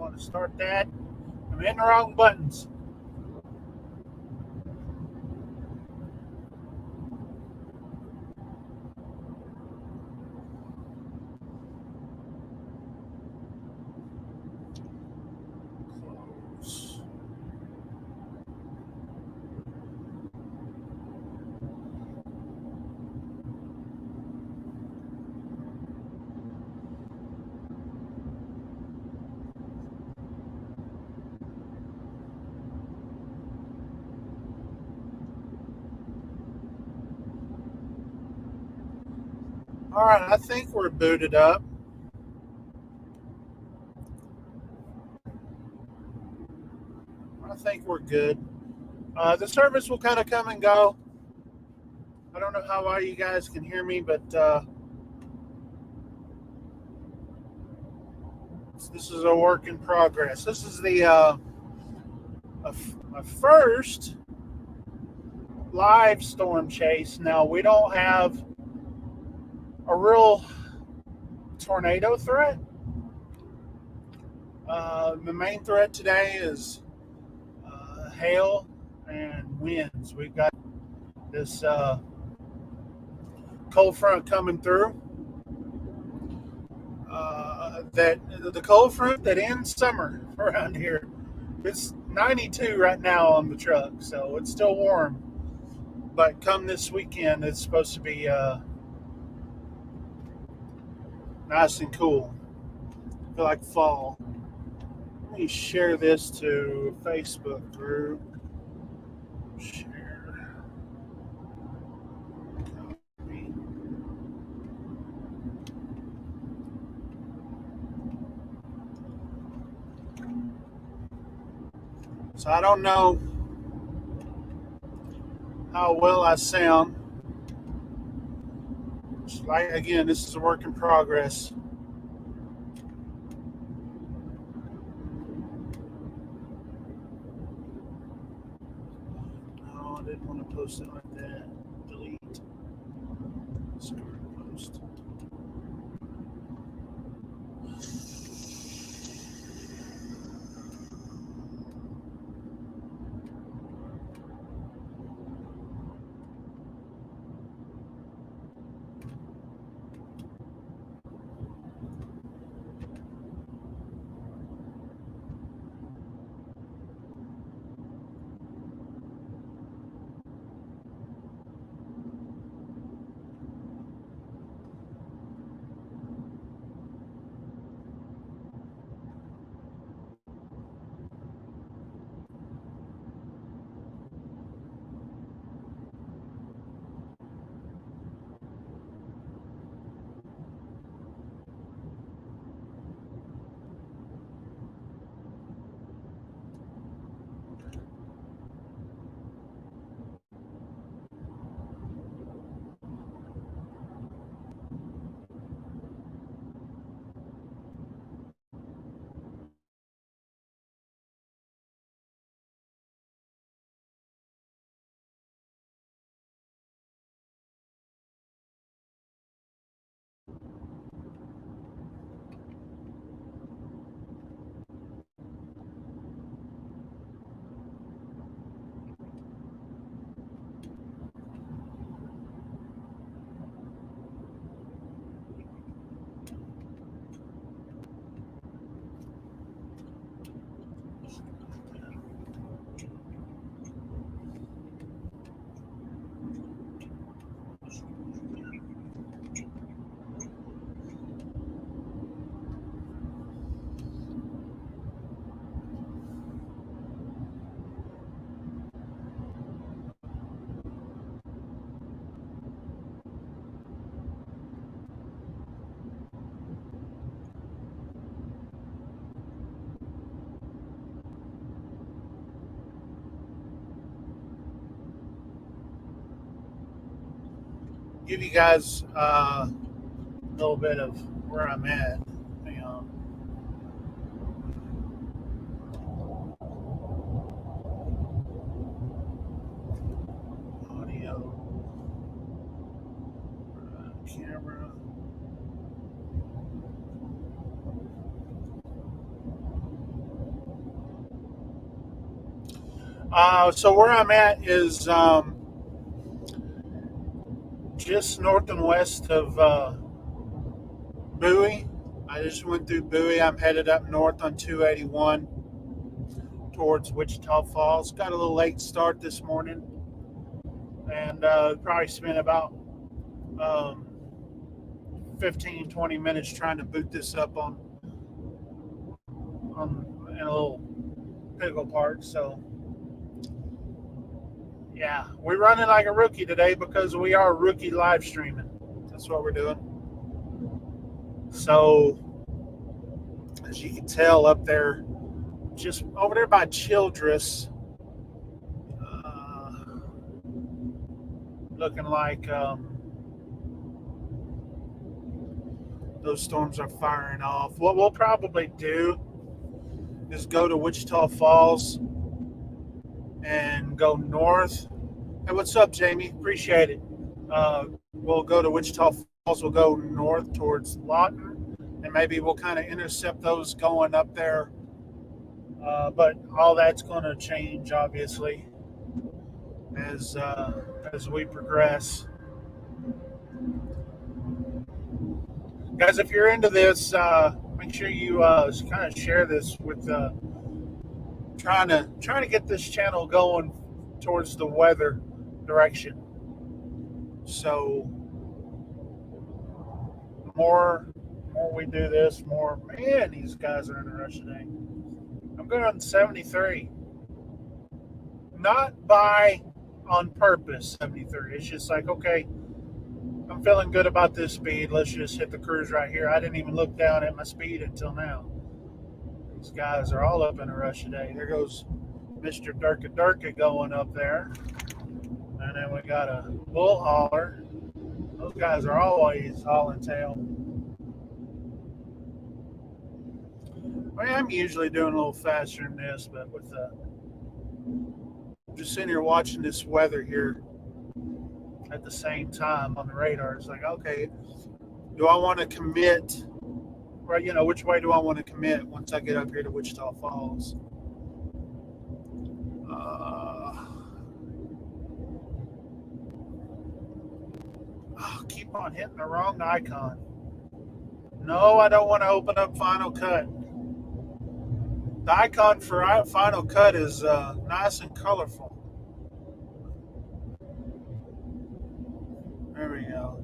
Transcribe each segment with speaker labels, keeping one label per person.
Speaker 1: want to start that. I'm hitting the wrong buttons. Close. All right, I think we're booted up. I think we're good. The service will kind of come and go. I don't know how well you guys can hear me, but this is a work in progress. This is my first live storm chase. Now, we don't have a real tornado threat. The main threat today is hail and winds. We've got this cold front coming through. That the cold front that ends summer around here. It's 92 right now on the truck, so it's still warm. But come this weekend, it's supposed to be nice and cool. I feel like fall. Let me share this to a Facebook group. Share. Copy. So I don't know how well I sound. Like again, this is a work in progress. No, I didn't want to post it like that. Delete. Start post. Give you guys a little bit of where I'm at. Hang on. Audio, camera. So where I'm at is just north and west of Bowie. I just went through Bowie. I'm headed up north on 281 towards Wichita Falls. Got a little late start this morning, and probably spent about um, 15, 20 minutes trying to boot this up on in a little pickle park. So yeah, we're running like a rookie today because we are rookie live streaming. That's what we're doing. So as you can tell up there, just over there by Childress, uh, looking like those storms are firing off. What we'll probably do is go to Wichita Falls and go north. Hey, what's up, Jamie? Appreciate it. We'll go to Wichita Falls. We'll go north towards Lawton, and maybe we'll kind of intercept those going up there. But all that's going to change, obviously, as we progress. Guys, if you're into this, make sure you kind of share this with trying to get this channel going towards the weather direction. So more we do this, more man, these guys are in a rush today. I'm going on 73, not by on purpose. 73. It's just like, okay, I'm feeling good about this speed. Let's just hit the cruise right here. I didn't even look down at my speed until now. These guys are all up in a rush today. There goes Mr. Durka Durka going up there. And then we got a bull hauler. Those guys are always hauling tail. I mean, I'm usually doing a little faster than this, but with just sitting here watching this weather here at the same time on the radar, it's like, okay, do I want to commit? Or, which way do I want to commit once I get up here to Wichita Falls? Keep on hitting the wrong icon. No, I don't want to open up Final Cut. The icon for Final Cut is nice and colorful. There we go.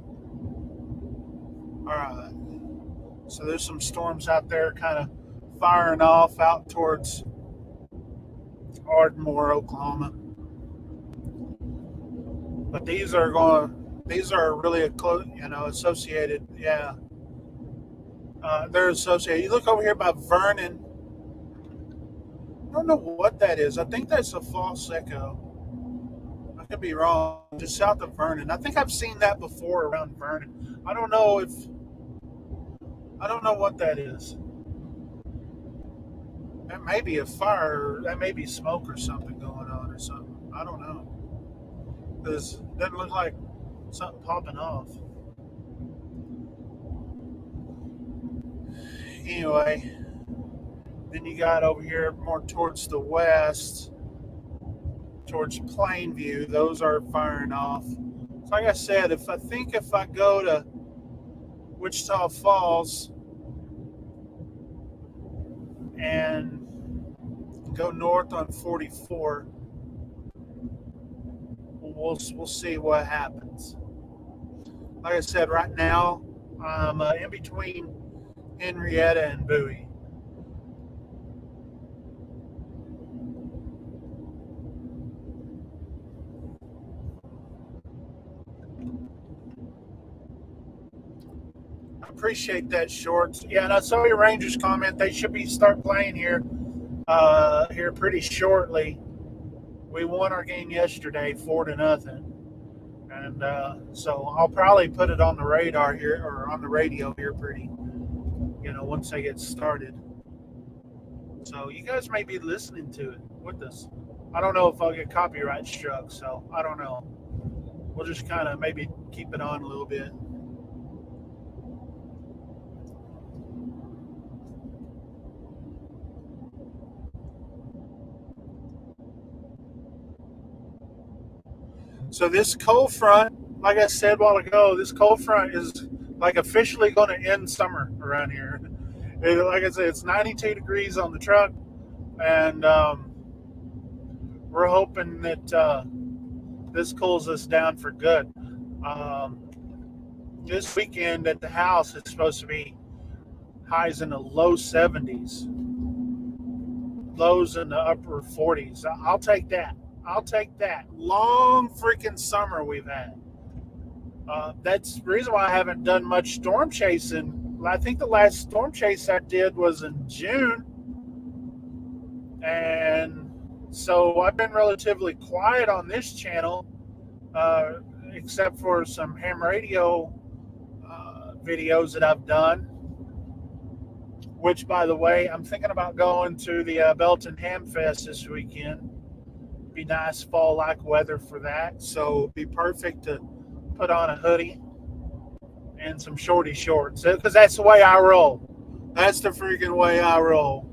Speaker 1: All right. So there's some storms out there kind of firing off out towards Ardmore, Oklahoma. But these are really associated. Yeah. They're associated. You look over here by Vernon. I don't know what that is. I think that's a false echo. I could be wrong. Just south of Vernon. I think I've seen that before around Vernon. I don't know what that is. That may be a fire. That may be smoke or something going on or something. I don't know. Because it doesn't look like something popping off. Anyway, then you got over here more towards the west, towards Plainview. Those are firing off. So like I said, if I go to Wichita Falls and go north on 44, we'll see what happens. Like I said, right now I'm in between Henrietta and Bowie. I appreciate that, Shorts. Yeah, and I saw your Rangers comment. They should start playing here pretty shortly. We won our game yesterday, 4-0, and so I'll probably put it on the radar here or on the radio here pretty, once they get started. So you guys may be listening to it with us. I don't know if I'll get copyright struck, so I don't know. We'll just kind of maybe keep it on a little bit. So this cold front, like I said a while ago, this cold front is like officially going to end summer around here. Like I said, it's 92 degrees on the truck, and we're hoping that this cools us down for good. Um, this weekend at the house, it's supposed to be highs in the low 70s, lows in the upper 40s. I'll take that. I'll take that. Long freaking summer we've had. That's the reason why I haven't done much storm chasing. I think the last storm chase I did was in June, and so I've been relatively quiet on this channel, uh, except for some ham radio videos that I've done. Which, by the way, I'm thinking about going to the Belton Ham Fest this weekend. Be nice fall-like weather for that, so it'd be perfect to put on a hoodie and some shorty shorts, because that's the way I roll. That's the freaking way I roll.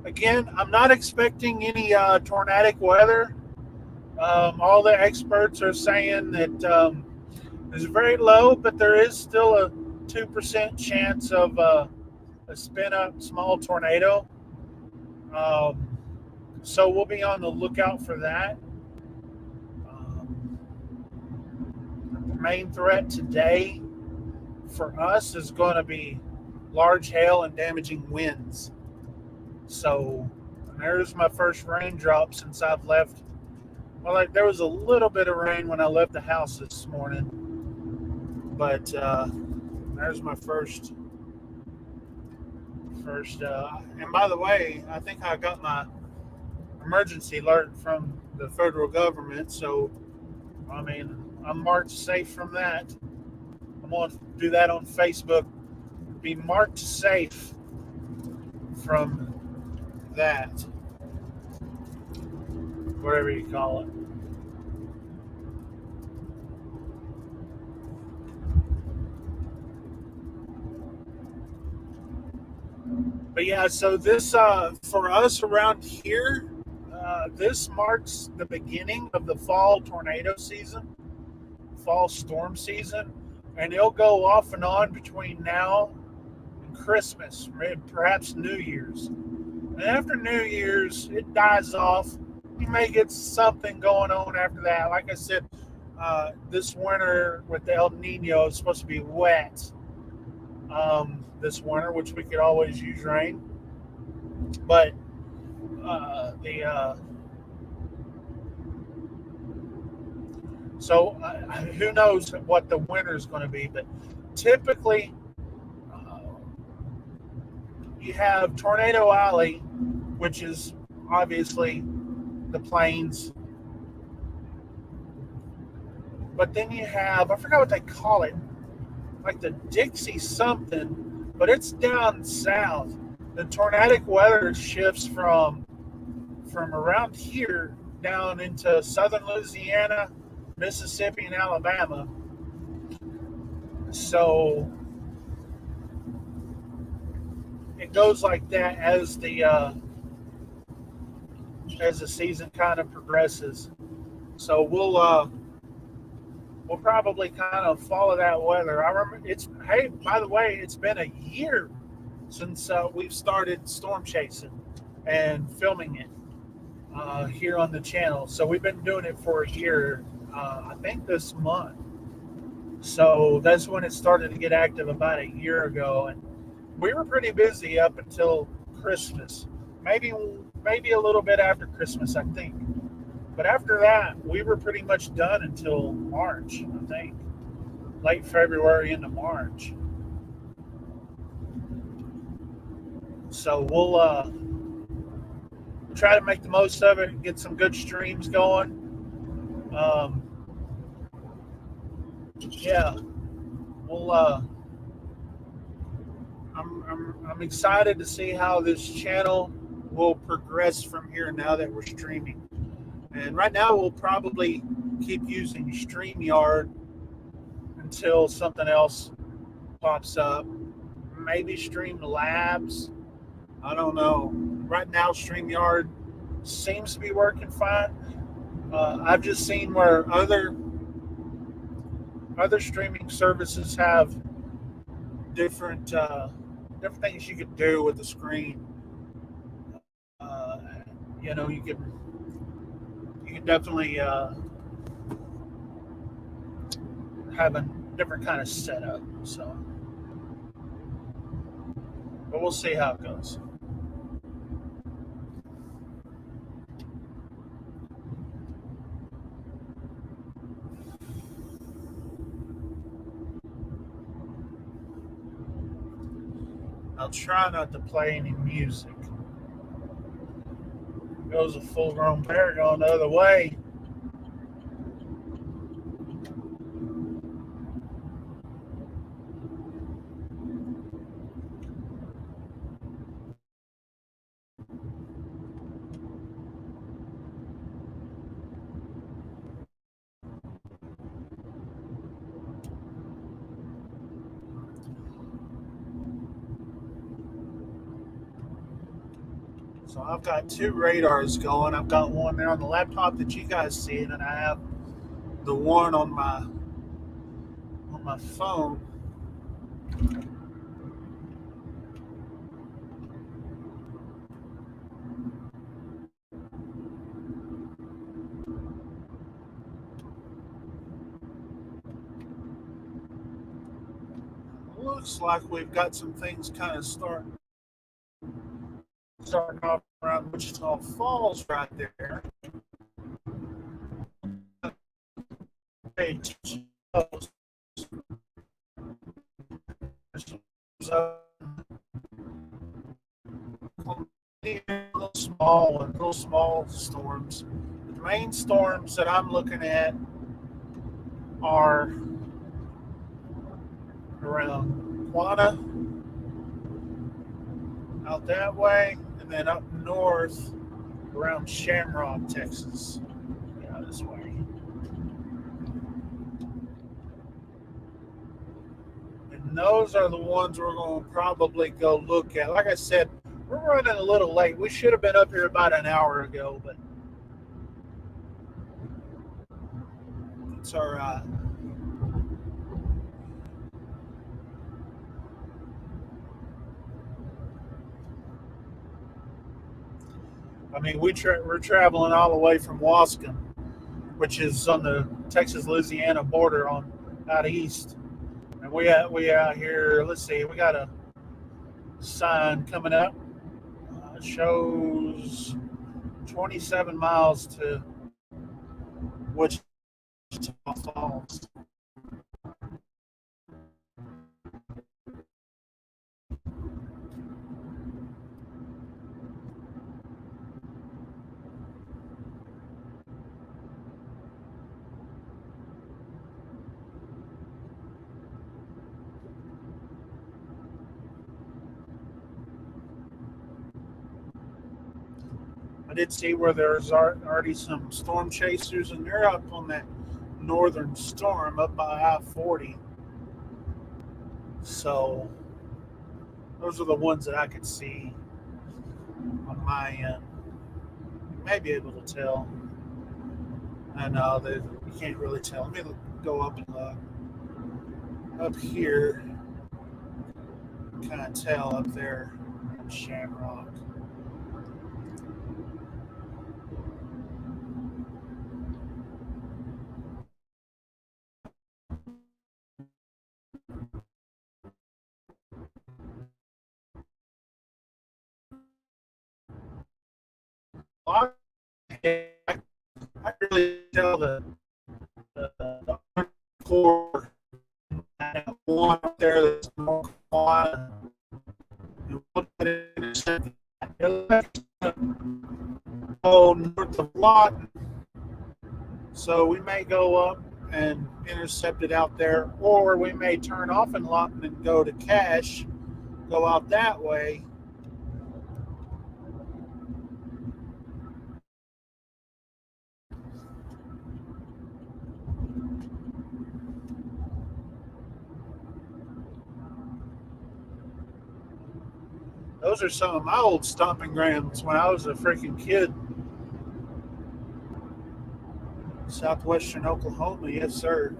Speaker 1: Again, I'm not expecting any tornadic weather. All the experts are saying that it's very low, but there is still a 2% chance of a spin up small tornado. Um, so we'll be on the lookout for that. Um, the main threat today for us is going to be large hail and damaging winds. So there's my first raindrop since I've left. Well, there was a little bit of rain when I left the house this morning, but there's my first. And by the way, I think I got my emergency alert from the federal government, so I mean I'm marked safe from that. I'm going to do that on Facebook. Be marked safe from that, whatever you call it. But yeah, so this for us around here, this marks the beginning of the fall tornado season, fall storm season, and it'll go off and on between now and Christmas, perhaps New Year's. And after New Year's, it dies off. You may get something going on after that. Like I said, this winter with the El Nino, it's supposed to be wet this winter, which we could always use rain. But so who knows what the winter is going to be? But typically, uh, you have Tornado Alley, which is obviously the plains. But then you have, I forgot what they call it, like the Dixie something, but it's down south. The tornadic weather shifts from around here down into southern Louisiana, Mississippi, and Alabama. So it goes like that as the season kind of progresses. So we'll probably kind of follow that weather. I remember hey, by the way, it's been a year since we've started storm chasing and filming it here on the channel. So we've been doing it for a year, I think this month. So that's when it started to get active about a year ago. And we were pretty busy up until Christmas, maybe a little bit after Christmas, I think. But after that, we were pretty much done until March, I think. Late February into March. So try to make the most of it and get some good streams going. Um, yeah, well, I'm excited to see how this channel will progress from here now that we're streaming. And right now, we'll probably keep using StreamYard until something else pops up. Maybe Streamlabs. I don't know. Right now, StreamYard seems to be working fine. I've just seen where other streaming services have different different things you could do with the screen. Uh, you can definitely have a different kind of setup. So, but we'll see how it goes. I'll try not to play any music. Goes a full-grown bear going the other way. So I've got two radars going. I've got one there on the laptop that you guys see, and then I have the one on my phone. Looks like we've got some things kind of starting off around Wichita Falls right there. Hey, little small storms. The main storms that I'm looking at are around Quanah, out that way, and then up north around Shamrock, Texas. Yeah, this way. And those are the ones we're going to probably go look at. Like I said, we're running a little late. We should have been up here about an hour ago, but it's all right. I mean, we're traveling all the way from Wascom, which is on the Texas-Louisiana border on out east. And we out here. Let's see, we got a sign coming up. Shows 27 miles to Wichita Falls. I did see where there's already some storm chasers, and they're up on that northern storm up by I-40. So those are the ones that I could see on my end. You may be able to tell. I know that you can't really tell. Let me go up and look. Up here, kind of tell up there in Shamrock. I really tell the core one up there that's more quiet. north of Lawton. So we may go up and intercept it out there, or we may turn off in Lawton and go to Cache, go out that way. Those are some of my old stomping grounds when I was a freaking kid. Southwestern Oklahoma, yes, sir.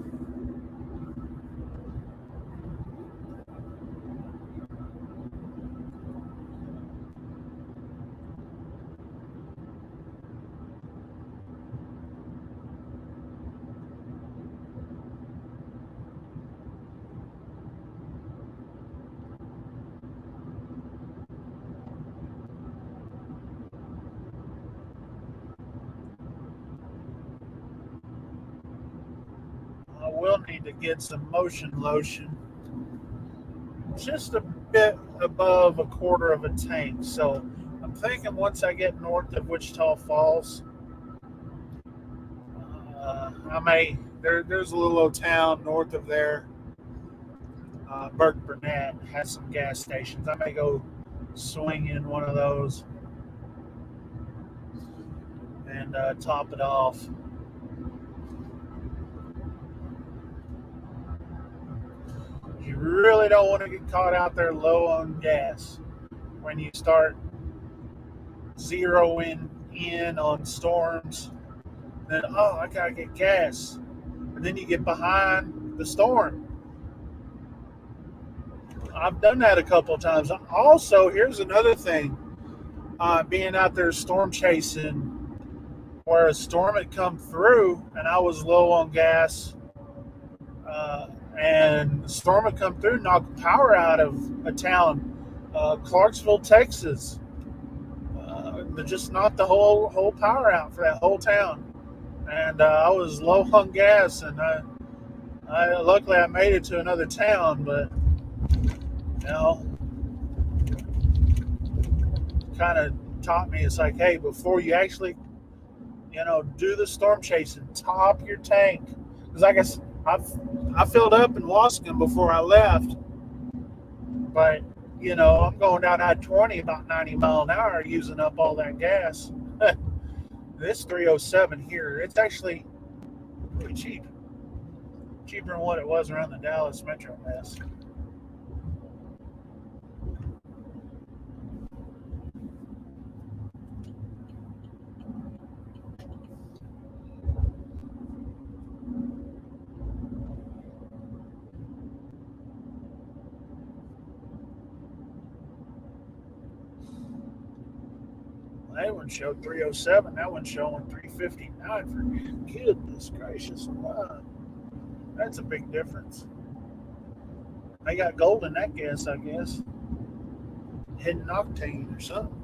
Speaker 1: I will need to get some motion lotion, just a bit above a quarter of a tank. So I'm thinking once I get north of Wichita Falls, I may there's a little old town north of there. Burke Burnett has some gas stations. I may go swing in one of those and top it off. You really don't want to get caught out there low on gas when you start zeroing in on storms. Then, oh, I gotta get gas, and then you get behind the storm. I've done that a couple of times. Also, here's another thing: being out there storm chasing, where a storm had come through, and I was low on gas, and the storm had come through, knocked power out of a town, Clarksville, Texas. Just knocked the whole power out for that whole town, and I was low on gas, and I luckily I made it to another town, but you know, kind of taught me it's like, hey, before you actually do the storm chasing, top your tank, because I guess I filled up in Wascom before I left, but I'm going down I-20 about 90 mile an hour using up all that gas. This 307 here, it's actually pretty cheap. Cheaper than what it was around the Dallas Metro mess. That one showed 307. That one's showing 359 for goodness gracious alive. That's a big difference. They got gold in that gas, I guess. Hidden octane or something.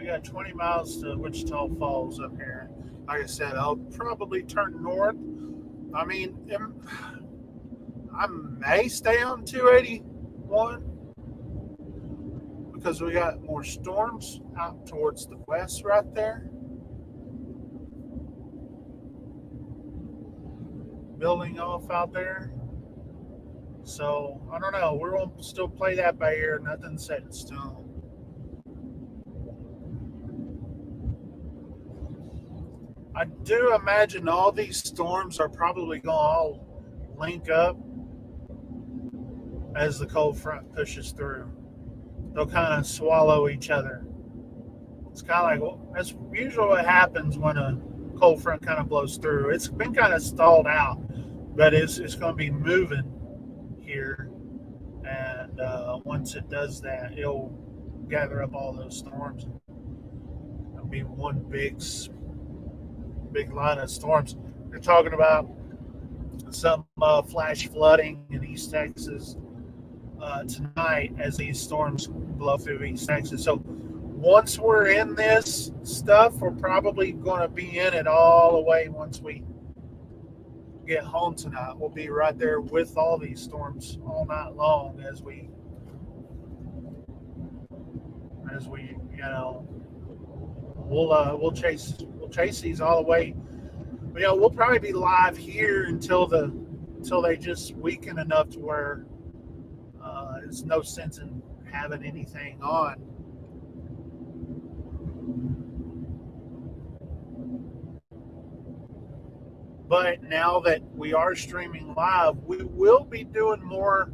Speaker 1: We got 20 miles to Wichita Falls up here. Like I said, I'll probably turn north. I mean, I may stay on 281 because we got more storms out towards the west right there, building off out there. So I don't know. We're gonna still play that by ear. Nothing's set in stone. I do imagine all these storms are probably gonna all link up as the cold front pushes through. They'll kind of swallow each other. It's kind of like, well, that's usually what happens when a cold front kind of blows through. It's been kind of stalled out, but it's going to be moving here. And once it does that, it'll gather up all those storms. It'll be one big line of storms. They're talking about some flash flooding in East Texas tonight as these storms blow through East Texas. So once we're in this stuff, we're probably going to be in it all the way once we get home tonight. We'll be right there with all these storms all night long as we we'll chase these all the way. We'll probably be live here until they just weaken enough to where there's no sense in having anything on. But now that we are streaming live, we will be doing more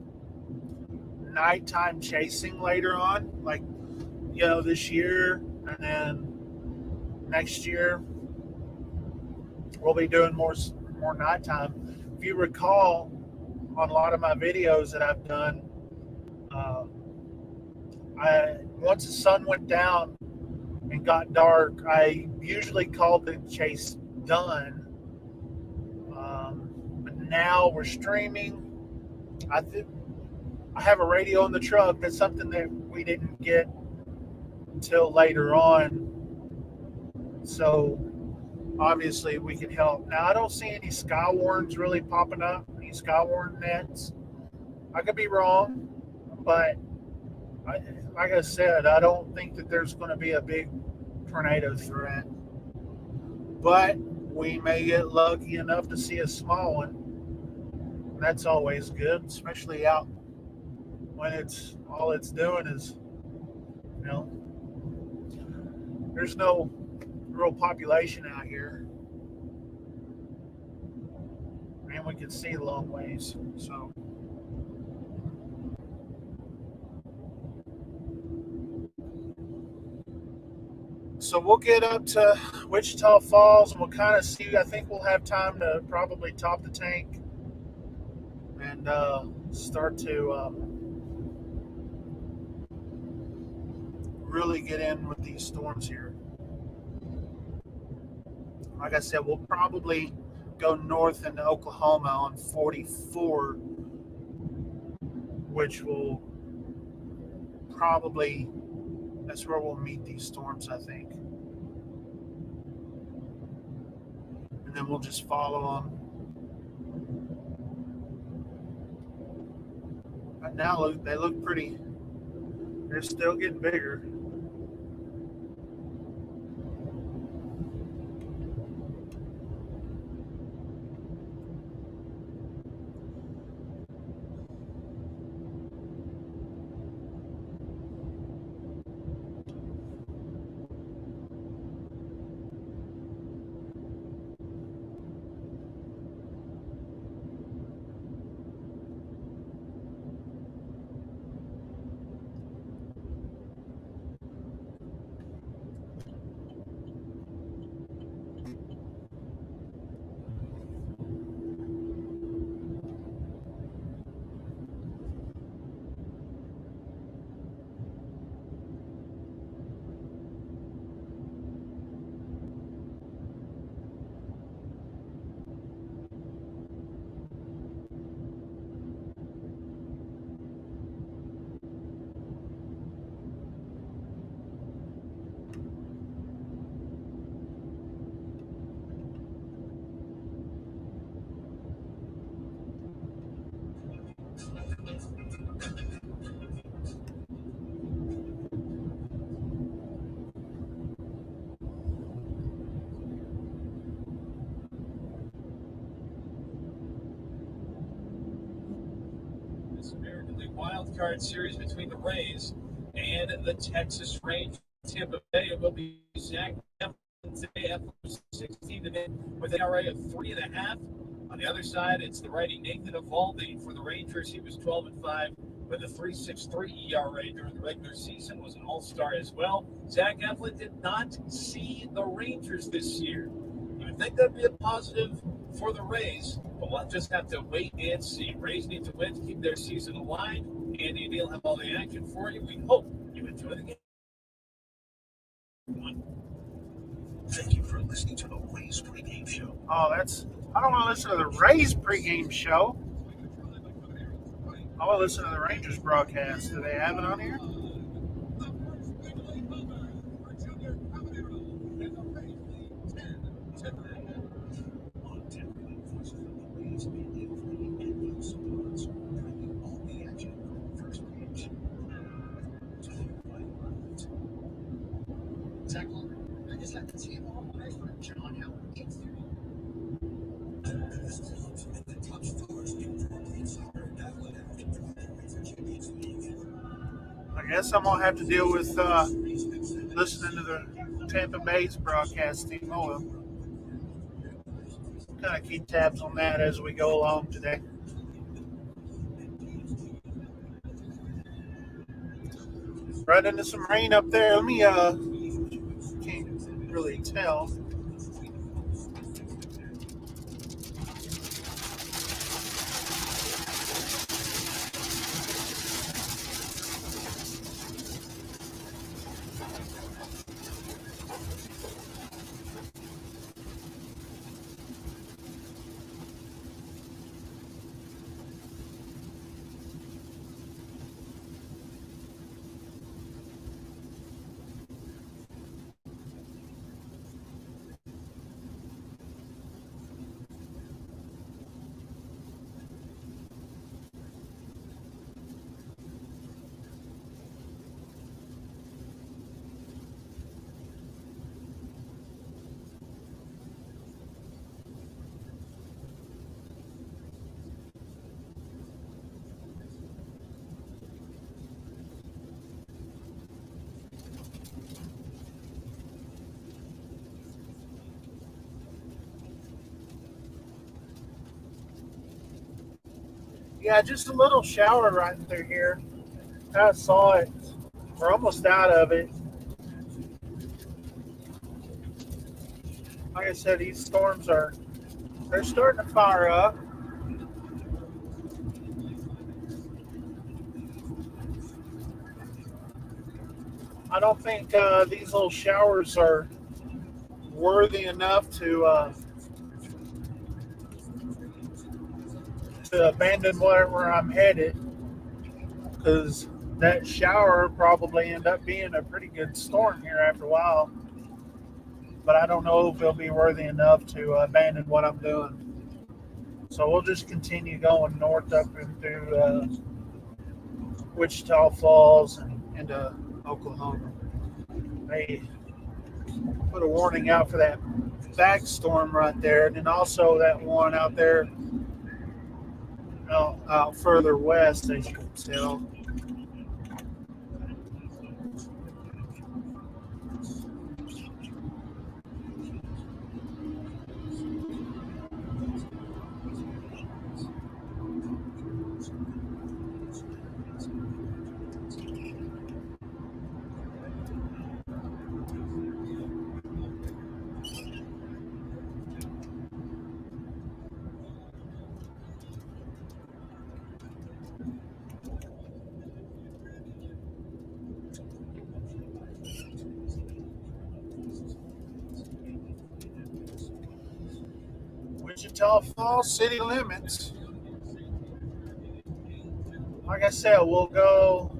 Speaker 1: nighttime chasing later on, like this year, and then next year we'll be doing more nighttime. If you recall, on a lot of my videos that I've done, I once the sun went down and got dark, I usually called the chase done. But now we're streaming. I have a radio in the truck. That's something that we didn't get until later on. So obviously we can help. Now I don't see any Skywarns really popping up, any Skywarn nets. I could be wrong, but like I said, I don't think that there's going to be a big tornado threat. But we may get lucky enough to see a small one. That's always good, especially out when it's doing is, you know, there's no real population out here, and we can see a long ways. So we'll get up to Wichita Falls and we'll kind of see. I think we'll have time to probably top the tank and start to really get in with these storms here. Like I said, we'll probably go north into Oklahoma on 44, which will probably, that's where we'll meet these storms, I think. And then we'll just follow them. Right now, they look pretty, they're still getting bigger.
Speaker 2: wild card series between the Rays and the Texas Rangers. Tampa Bay, it will be Zach today at 16 today with an ERA of 3.5. On the other side, it's the righty Nathan Eovaldi for the Rangers. He was 12-5 with a 3.63 ERA during the regular season. Was an All-Star as well. Zach Eflin did not see the Rangers this year. I think that'd be a positive for the Rays, but we'll just have to wait and see. Rays need to win to keep their season alive. Andy and Neil have all the action for you. We hope you enjoy the game.
Speaker 3: Thank you for listening to the Rays pregame show.
Speaker 1: Oh, I don't want to listen to the Rays pregame show. I want to listen to the Rangers broadcast. Do they have it on here? I guess I'm going to have to deal with listening to the Tampa Bay's broadcasting. Oh, well. Kind of keep tabs on that as we go along today. Right into some rain up there. Let me, can't really tell. Yeah, just a little shower right through here. I saw it. We're almost out of it. Like I said, these storms they're starting to fire up. I don't think these little showers are worthy enough to abandon where I'm headed, because that shower probably end up being a pretty good storm here after a while. But I don't know if it'll be worthy enough to abandon what I'm doing. So we'll just continue going north up into Wichita Falls and into Oklahoma. They put a warning out for that back storm right there, and then also that one out there out further west, as you can tell. Wichita Falls city limits. Like I said, we'll go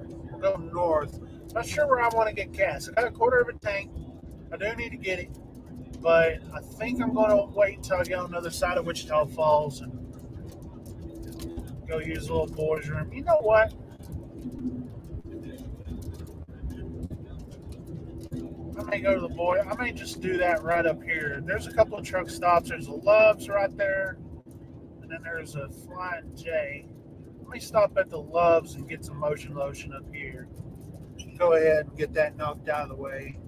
Speaker 1: north. Not sure where I want to get gas. I got a quarter of a tank. I do need to get it, but I think I'm going to wait until I get on the other side of Wichita Falls and go use a little boys' room. You know what? I may go to the boy. I may just do that right up here. There's a couple of truck stops. There's a Love's right there, and then there's a Flying J. Let me stop at the Loves and get some motion lotion up here. Go ahead and get that knocked out of the way.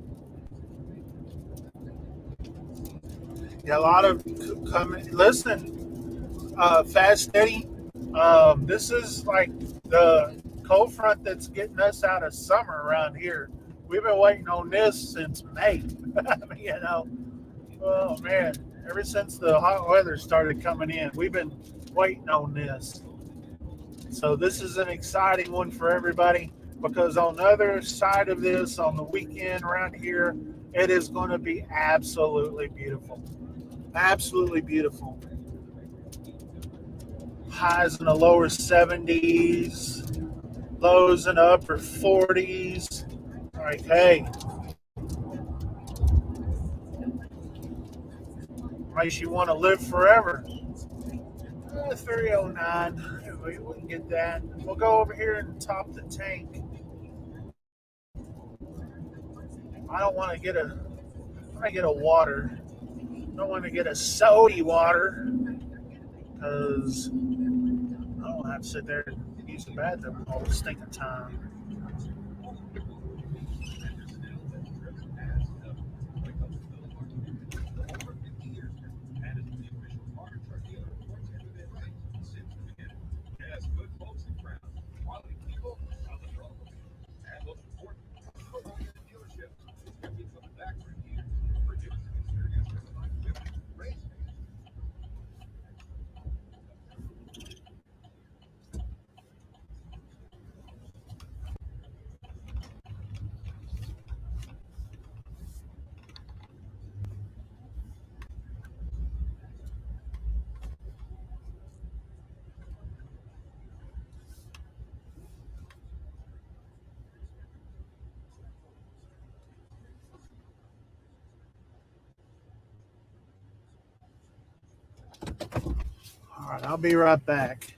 Speaker 1: Yeah, a lot of coming. Listen, Fast Steady. This is like the cold front that's getting us out of summer around here. We've been waiting on this since May. you know, oh man, ever since the hot weather started coming in, we've been waiting on this. So this is an exciting one for everybody because on the other side of this, on the weekend around here, it is going to be absolutely beautiful. Absolutely beautiful. Highs in the lower 70s, lows in the upper 40s. Like, hey, makes you want to live forever. 309. We can get that. We'll go over here and top the tank. I don't want to get a. I want to get a water. I don't want to get a sody water because I don't have to sit there and use the bathroom all the stinking time. All right, I'll be right back.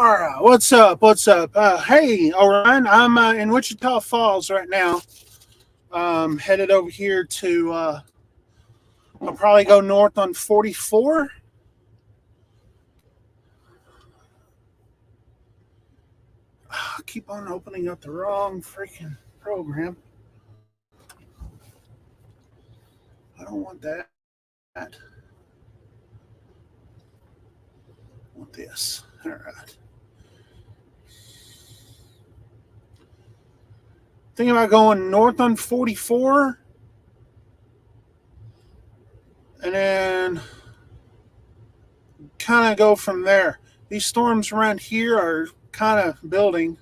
Speaker 1: All right, what's up? What's up? Hey, Orion, I'm in Wichita Falls right now. Headed over here to. I'll probably go north on 44. I keep on opening up the wrong freaking program. I don't want that. I want this. All right. Thinking about going north on 44 and then kind of go from there. These storms around here are kind of building.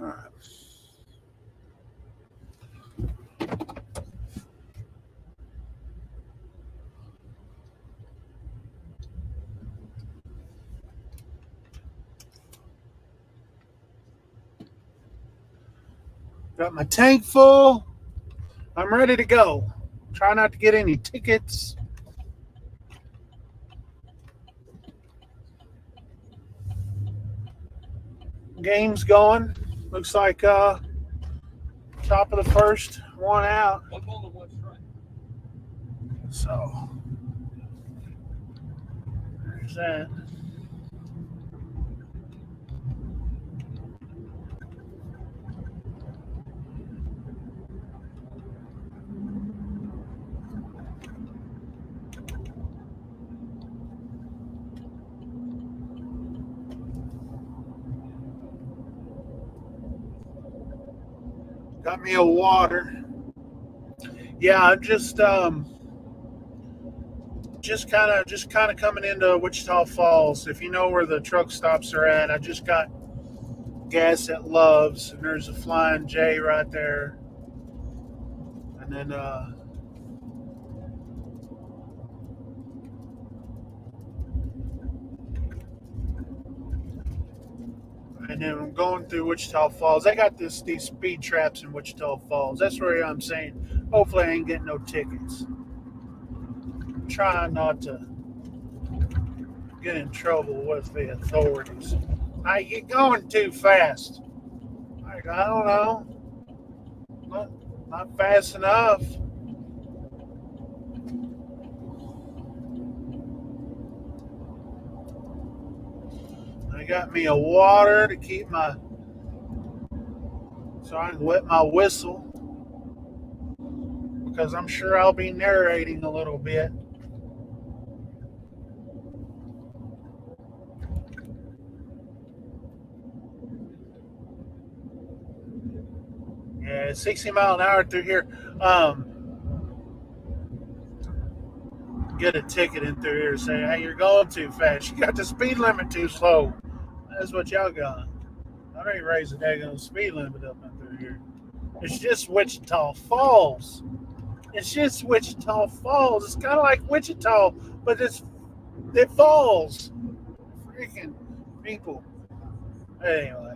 Speaker 1: All right. Got my tank full. I'm ready to go. Try not to get any tickets. Game's going. Looks like top of the first, one out.
Speaker 2: One ball and one strike.
Speaker 1: So there's that. Got me a water. Yeah, I'm just kind of coming into Wichita Falls. If you know where the truck stops are at, I just got gas at Love's, and there's a Flying J right there. And then I'm going through Wichita Falls. I got these speed traps in Wichita Falls. That's where I'm saying, hopefully I ain't getting no tickets. I'm trying not to get in trouble with the authorities. You're going too fast. I don't know. Not fast enough. I got me a water to keep so I can wet my whistle, because I'm sure I'll be narrating a little bit. Yeah, 60 mile an hour through here. Get a ticket in through here saying, hey, you're going too fast. You got the speed limit too slow. That's what y'all got. I don't even raise the daggone speed limit up in through here. It's just Wichita Falls. It's just Wichita Falls. It's kind of like Wichita, but it falls. Freaking people. Anyway.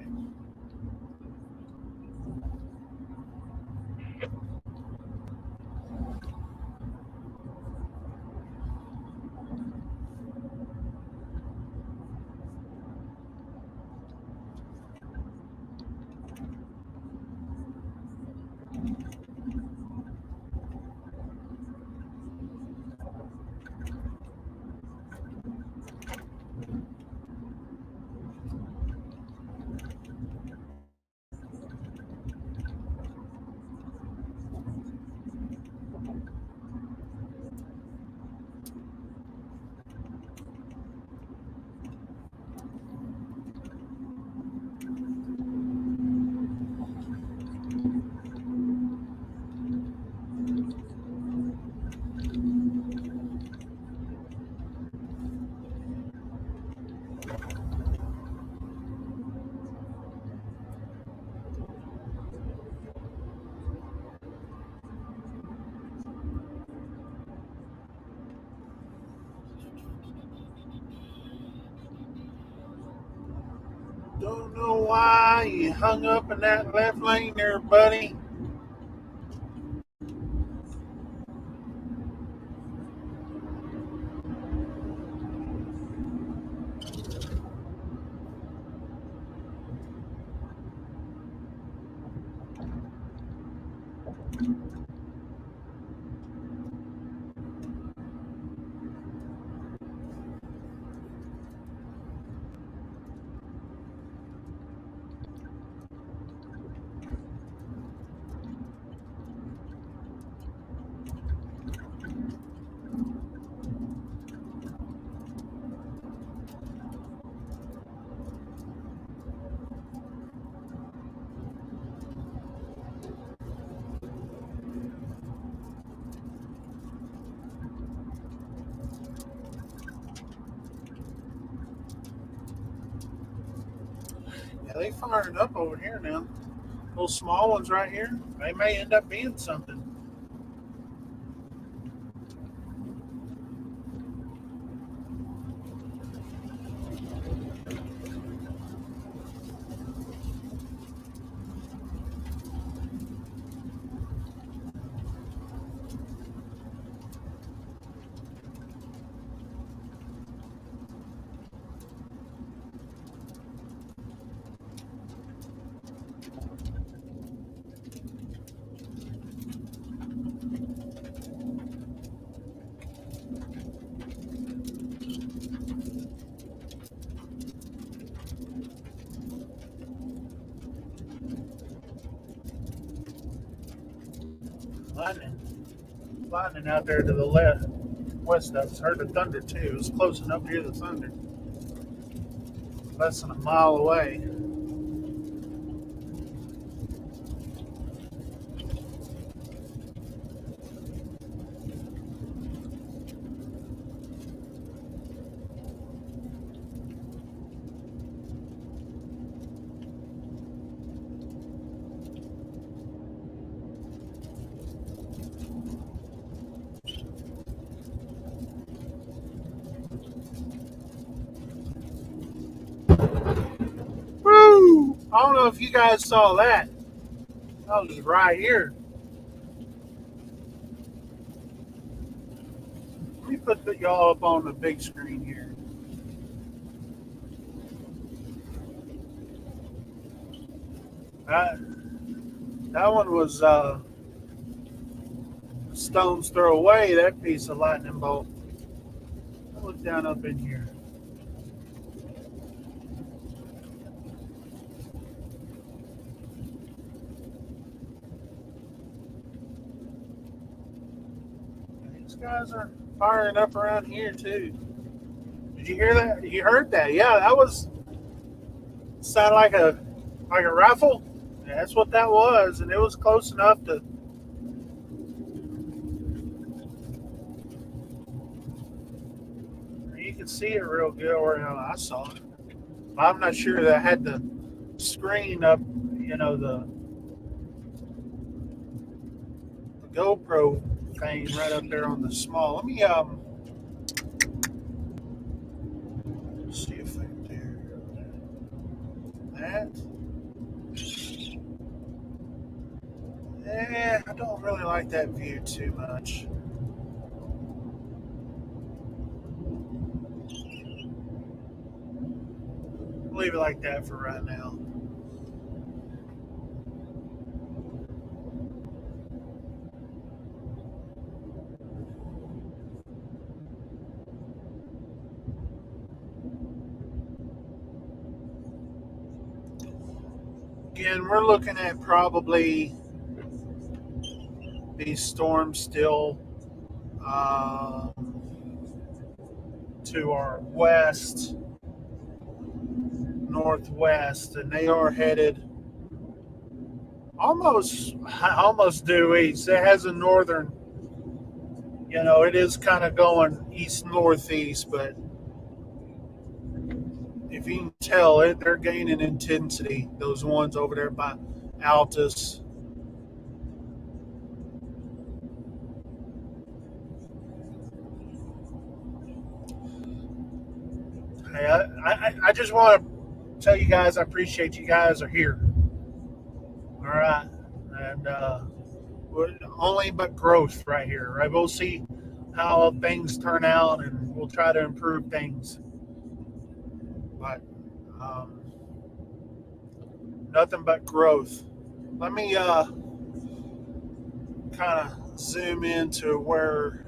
Speaker 1: Don't know why you hung up in that left lane there, buddy. Yeah, they firing up over here now. Little small ones right here. They may end up being something. Lightning out there to the left, west of us. Heard the thunder too. It was close enough to hear the thunder. Less than a mile away. Woo! I don't know if you guys saw that. That was right here. Let me put y'all up on the big screen here. That, that one was stone's throw away, that piece of lightning bolt. I'll look down up in here. These guys are firing up around here too. Did you hear that? You heard that? Yeah, that was sounded like a rifle. Yeah, that's what that was, and it was close enough to. You could see it real good where I saw it. I'm not sure that I had the screen up, the GoPro thing right up there on the small. Let me see if I can do that. Yeah, I don't really like that view too much. Leave it like that for right now. Again, we're looking at probably these storms still to our west, northwest, and they are headed almost due east. It has a northern, it is kind of going east northeast, but if you can tell it, they're gaining intensity. Those ones over there by Altus. Hey, I just want tell you guys I appreciate you guys are here. All right. And only but growth right here, right? We'll see how things turn out and we'll try to improve things. But nothing but growth. Let me kind of zoom into where.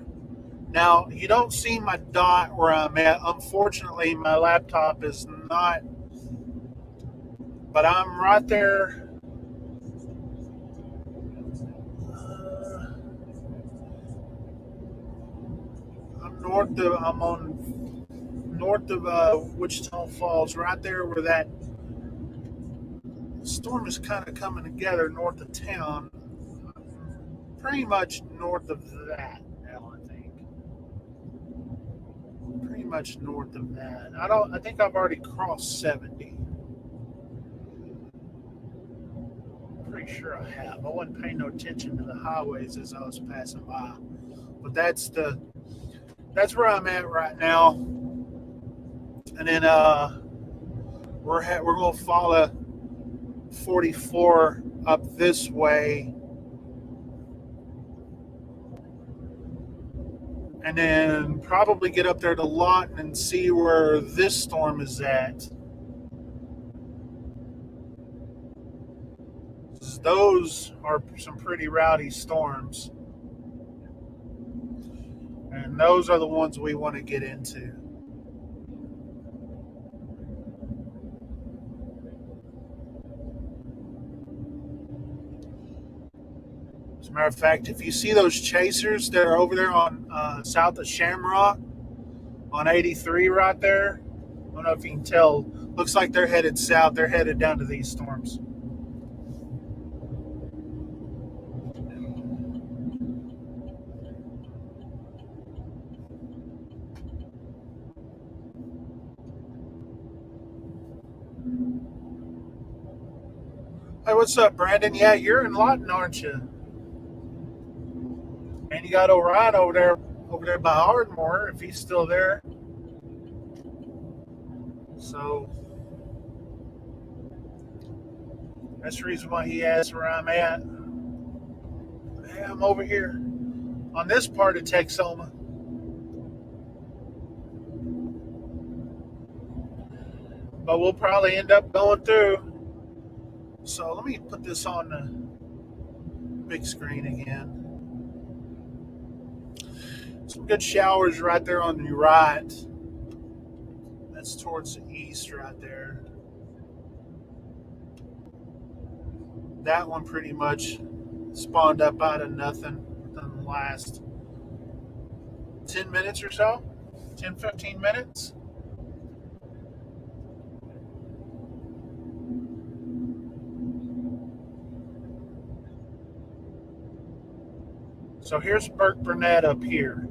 Speaker 1: Now, you don't see my dot where I'm at. Unfortunately, my laptop is not, but I'm right there. I'm on north of Wichita Falls, right there where that storm is kind of coming together north of town. Pretty much north of that now, I think. Pretty much north of that. I think I've already crossed 70. Pretty sure I have. I wasn't paying no attention to the highways as I was passing by. But that's where I'm at right now. And then we're gonna follow 44 up this way, and then probably get up there to Lawton and see where this storm is at. Those are some pretty rowdy storms, and those are the ones we want to get into. As a matter of fact, if you see those chasers that are over there on south of Shamrock on 83 right there, I don't know if you can tell. Looks like they're headed south. They're headed down to these storms. Hey, what's up, Brandon? Yeah, you're in Lawton, aren't you? And you got Orion over there by Ardmore, if he's still there. So that's the reason why he asked where I'm at. Hey, I'm over here on this part of Texoma. But we'll probably end up going through. So let me put this on the big screen again. Some good showers right there on the right. That's towards the east right there. That one pretty much spawned up out of nothing within the last 10 minutes or so. 10, 15 minutes. So here's Burke Burnett up here.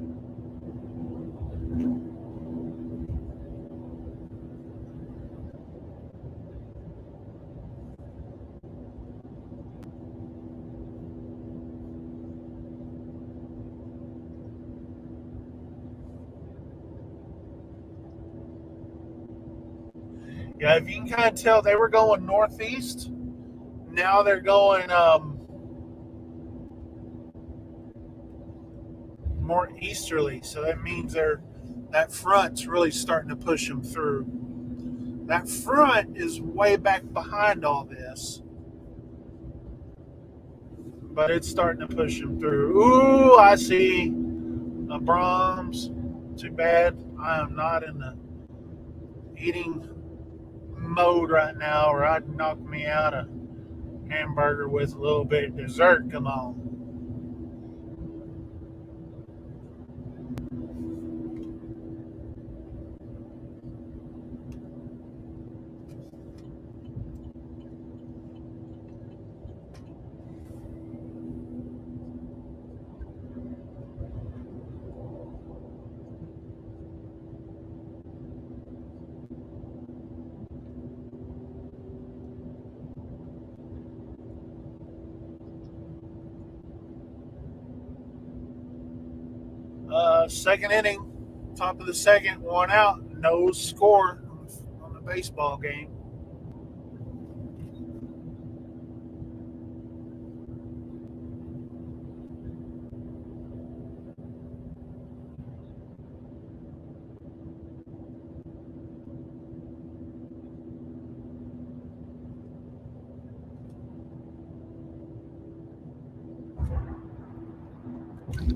Speaker 1: Yeah, if you can kind of tell, they were going northeast. Now they're going more easterly. So that means that front's really starting to push them through. That front is way back behind all this, but it's starting to push them through. Ooh, I see a Brahms. Too bad I am not in the eating mode right now, or I'd knock me out a hamburger with a little bit of dessert. Come on. Second inning, top of the second, one out, no score on the baseball game. So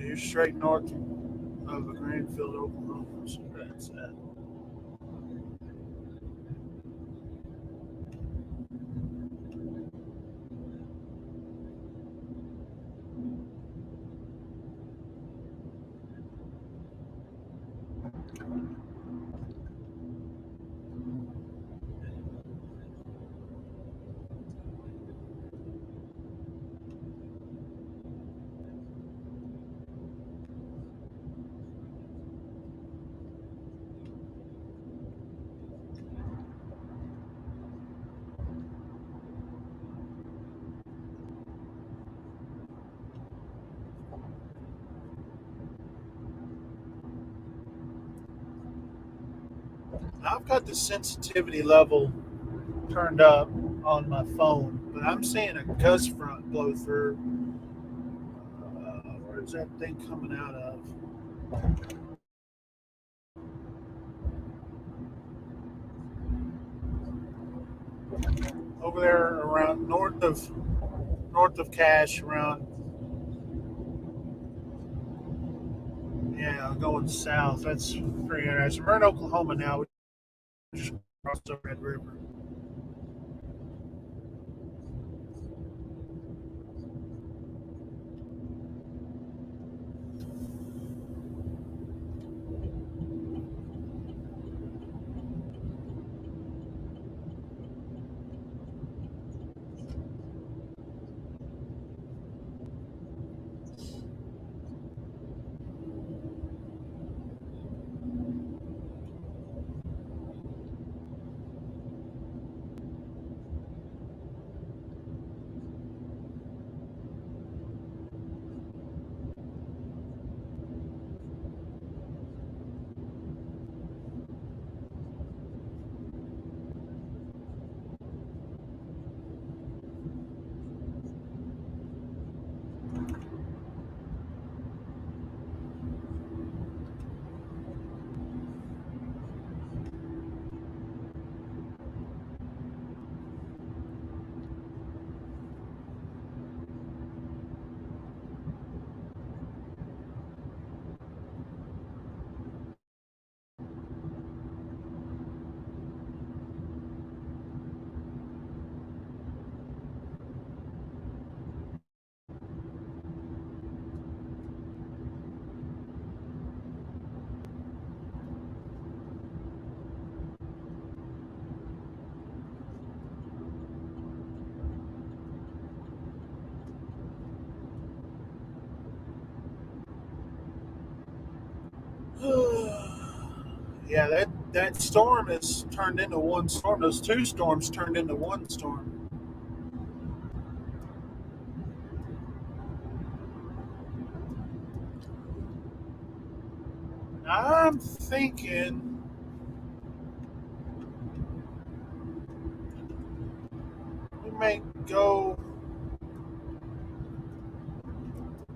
Speaker 1: you're straight north of Greenfield, Oklahoma. So that's that. I've got the sensitivity level turned up on my phone, but I'm seeing a gust front blow through. Where's that thing coming out of? Over there around north of Cache, around, yeah, going south. That's pretty interesting. We're in Oklahoma now. We just crossed the Red River. Yeah, that storm has turned into one storm. Those two storms turned into one storm. I'm thinking we may go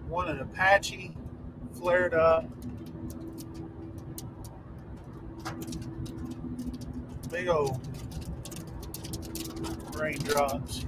Speaker 1: one an Apache flared up, big old raindrops.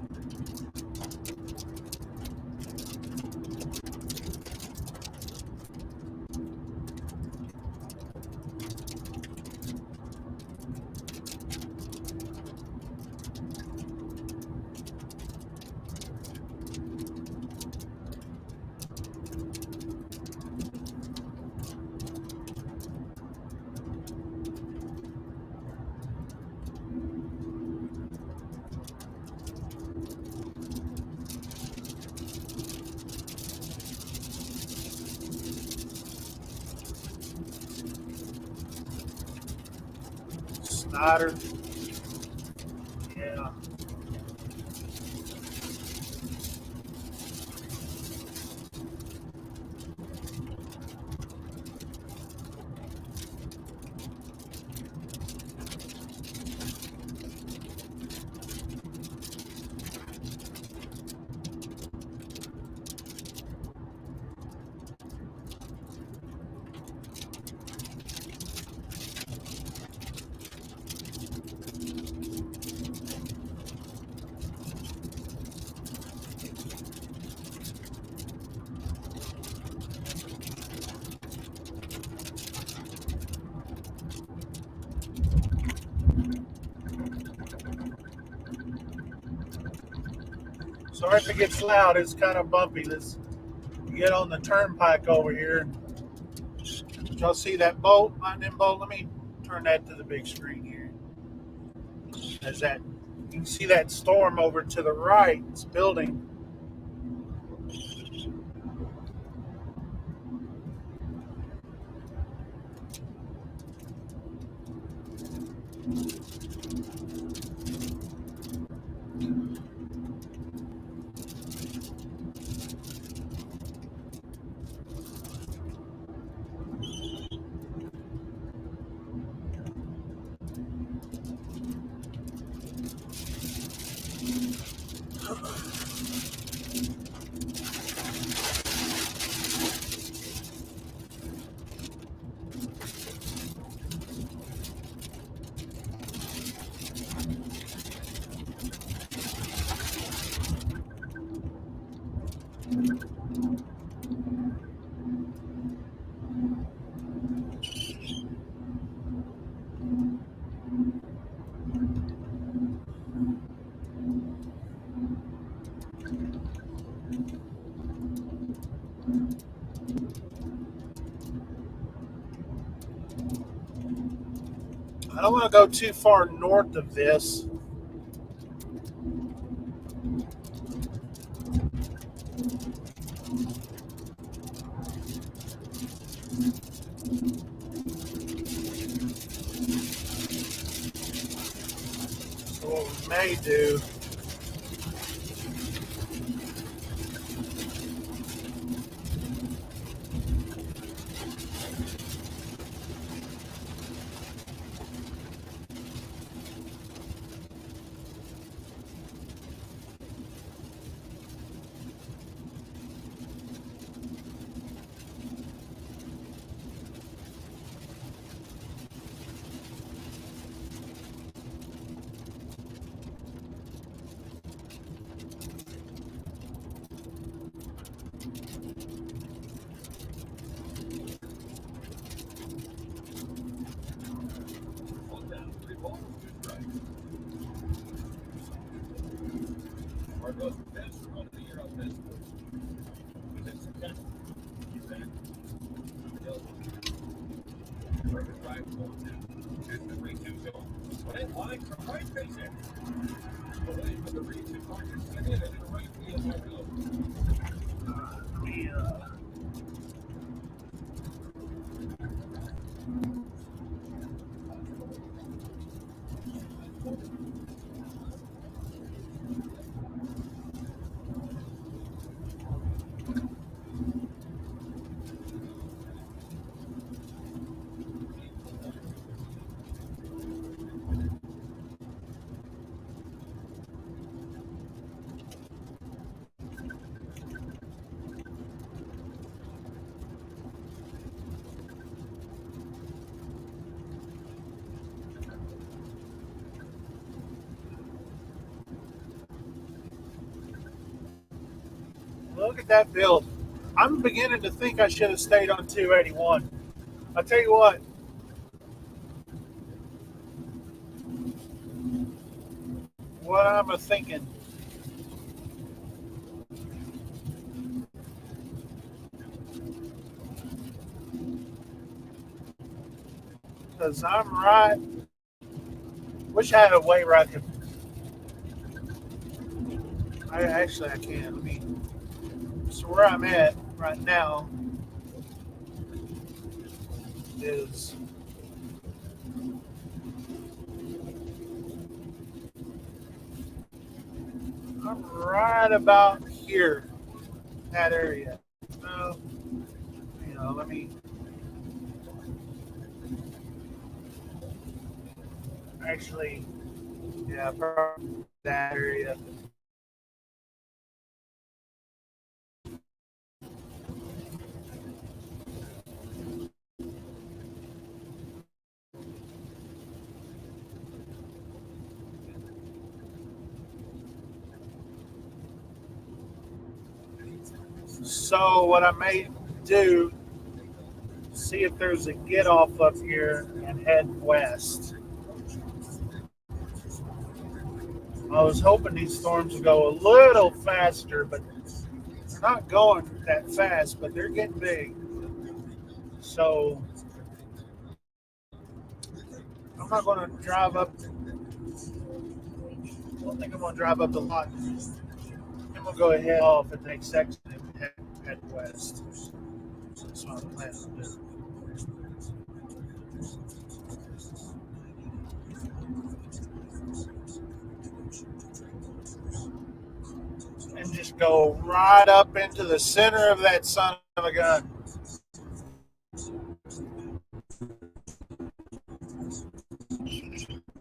Speaker 1: Snyder, yeah. Sorry if it gets loud. It's kind of bumpy. Let's get on the turnpike over here. Did y'all see that bolt, lightning bolt? Let me turn that to the big screen here. As that, you can see that storm over to the right. It's building. I don't want to go too far north of this. So what we may do, look at that build. I'm beginning to think I should have stayed on 281. I'll tell you what I'm a thinking. Because I'm right. Wish I had a way where I could. I can. Let me. So where I'm at right now is I'm right about here, that area. So, let me actually, yeah, probably that area. So what I may do, see if there's a get off up here and head west I was hoping these storms would go a little faster, but they're not going that fast, but they're getting big. So I'm not going to drive up. I don't think I'm going to drive up the lot. I'm going to go ahead off and take section and head west. That's what I'm planning to do. And just go right up into the center of that son of a gun.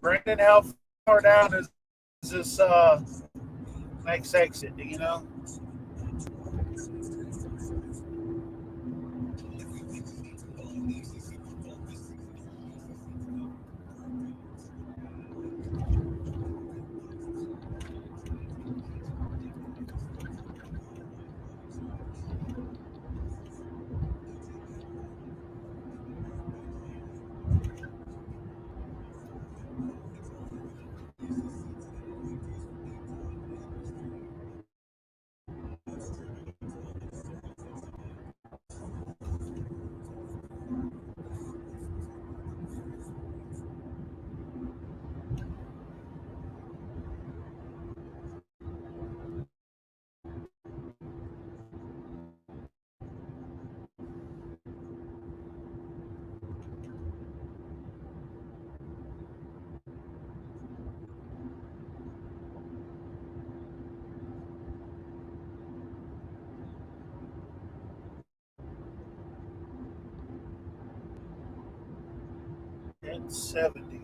Speaker 1: Brandon, how far down is this next exit? Do you know? It's 70.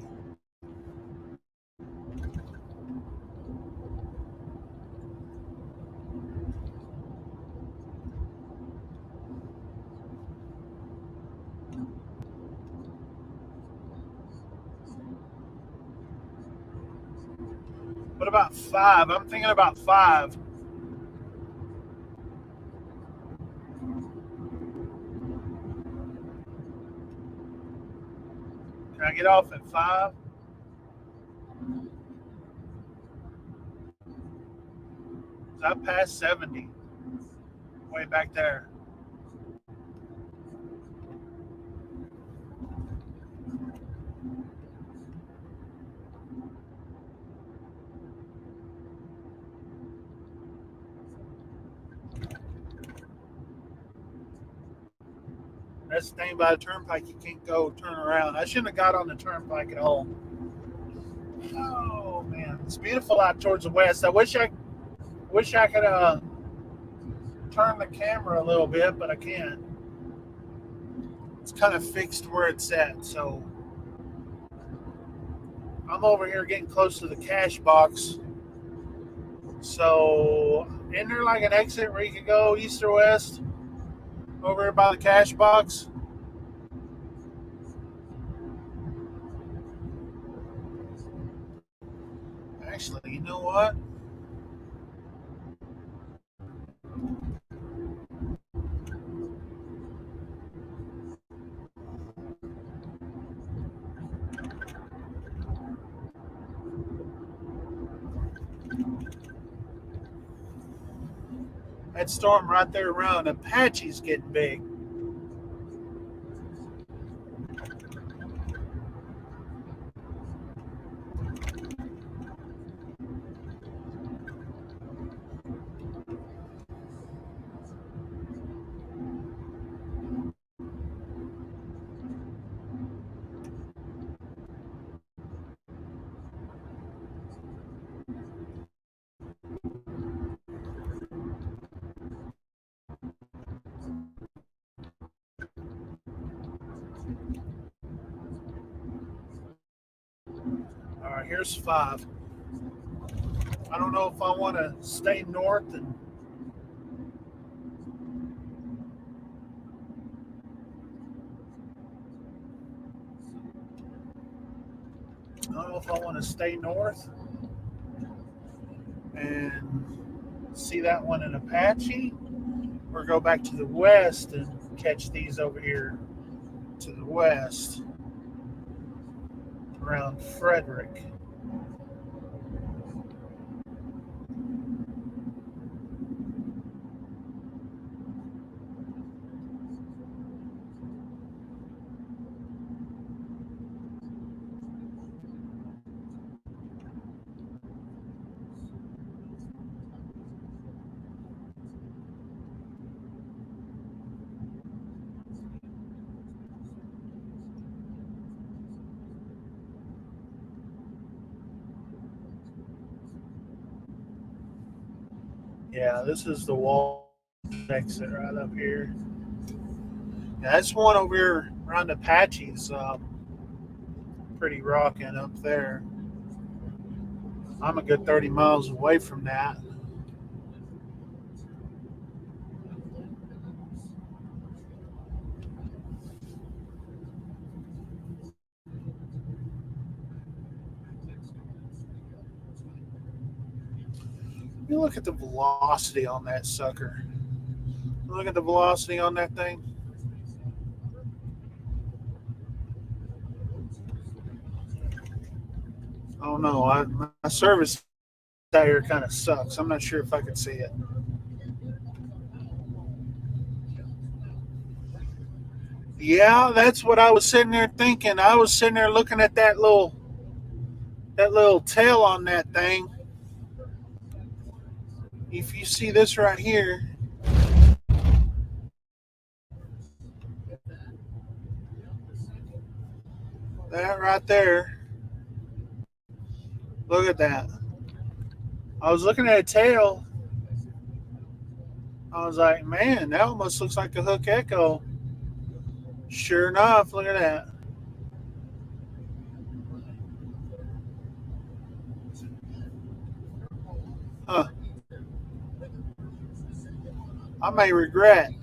Speaker 1: What about 5? I'm thinking about 5. Can I get off at 5? I passed 70 way back there. That's the thing about a turnpike, you can't go turn around. I shouldn't have got on the turnpike at all. Oh man, it's beautiful out towards the west. I wish I could turn the camera a little bit, but I can't. It's kind of fixed where it's at, so I'm over here getting close to the cash box. So, isn't there like an exit where you can go east or west over here by the cash box? Actually, you know what? That storm right there around Apache's getting big. All right, here's 5. I don't know if I want to stay north and I don't know if I want to stay north and see that one in Apache or go back to the west and catch these over here to the west around Frederick. Yeah, this is the wall exit right up here. Yeah, that's one over here around Apache's. Pretty rocking up there. I'm a good 30 miles away from that. You look at the velocity on that sucker. Look at the velocity on that thing. Oh no, my service out here kind of sucks. I'm not sure if I could see it. Yeah, that's what I was sitting there thinking. I was sitting there looking at that little tail on that thing. If you see this right here, that right there, look at that. I was looking at a tail. I was like, man, that almost looks like a hook echo. Sure enough, look at that. Huh. I may regret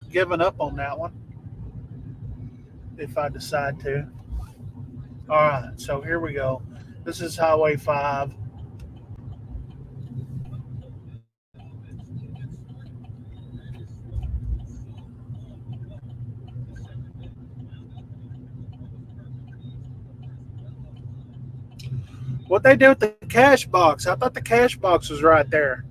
Speaker 1: giving up on that one if I decide to. All right, so here we go. This is Highway 5. What they do with the cash box? I thought the cash box was right there.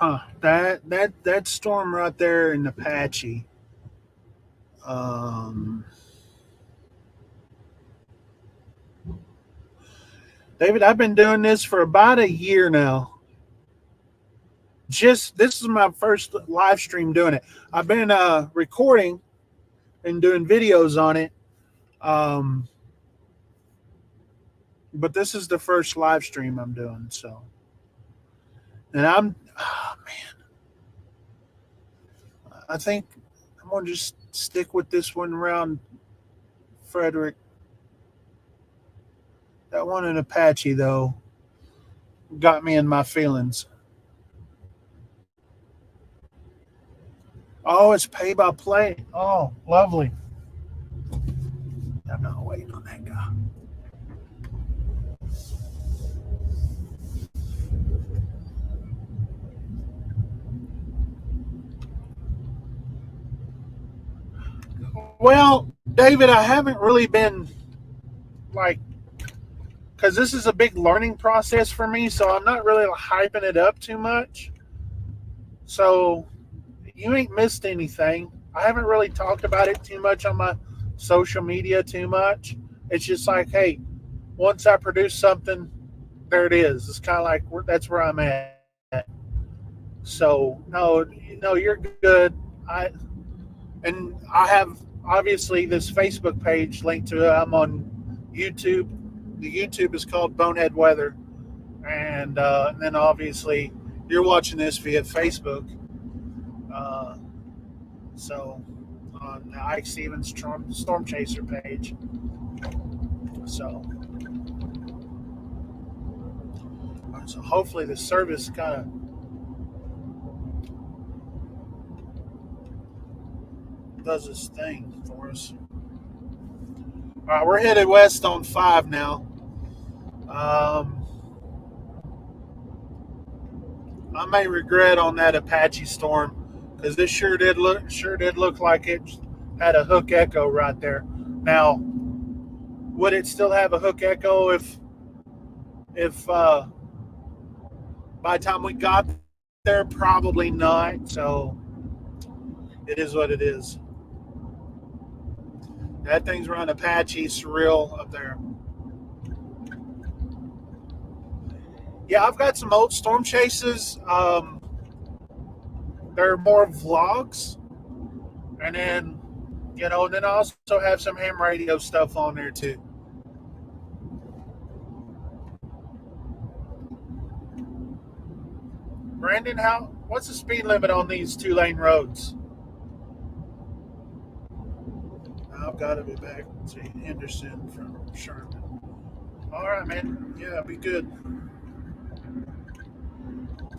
Speaker 1: Huh. That storm right there in Apache. Um, David, I've been doing this for about a year now. Just this is my first live stream doing it. I've been recording and doing videos on it, um, but this is the first live stream I'm doing. So, and oh, I think I'm gonna just stick with this one around Frederick. That one in Apache though got me in my feelings. Oh, it's pay by play. Oh, lovely. I'm not waiting on that guy. Well, David, I haven't really been like, because this is a big learning process for me, so I'm not really hyping it up too much. So you ain't missed anything. I haven't really talked about it too much on my social media too much. It's just like, hey, once I produce something, there it is. It's kind of like that's where I'm at. So no, you're good. I have obviously this Facebook page linked to it. I'm on YouTube. The YouTube is called Bonehead Weather, and then obviously you're watching this via Facebook. Uh, so on the Ike Stevens Storm Chaser page. So hopefully the service kind of does its thing for us. All right, we're headed west on 5 now. Um, I may regret on that Apache storm because this sure did look like it had a hook echo right there. Now, would it still have a hook echo if by the time we got there? Probably not. So it is what it is. That thing's running Apache surreal up there. Yeah, I've got some old storm chases. They're more vlogs, and then I also have some ham radio stuff on there too. Brandon, what's the speed limit on these 2-lane roads? I've got to be back to Henderson from Sherman. All right, man. Yeah, be good.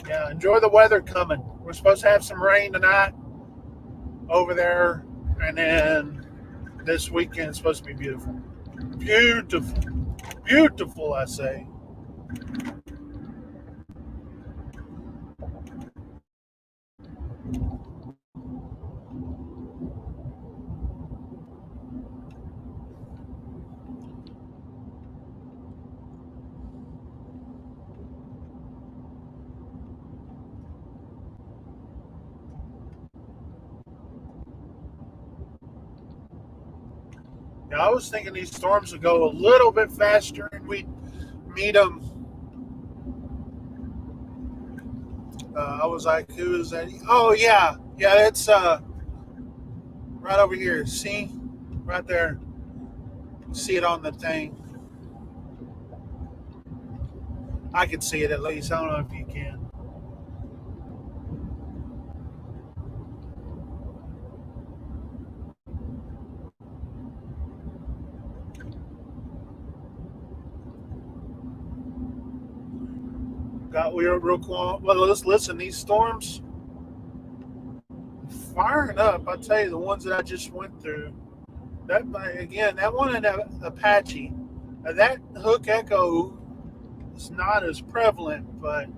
Speaker 1: Yeah, enjoy the weather coming. We're supposed to have some rain tonight over there, and then this weekend it's supposed to be beautiful. Beautiful. Beautiful, I say. Yeah, I was thinking these storms would go a little bit faster and we'd meet them. I was like, who is that? Oh, yeah. Yeah, it's right over here. See? Right there. See it on the thing. I can see it at least. I don't know if you can. Got real quiet. Well, let's listen. These storms firing up. I tell you, the ones that I just went through. That again, that one in Apache, that hook echo is not as prevalent, but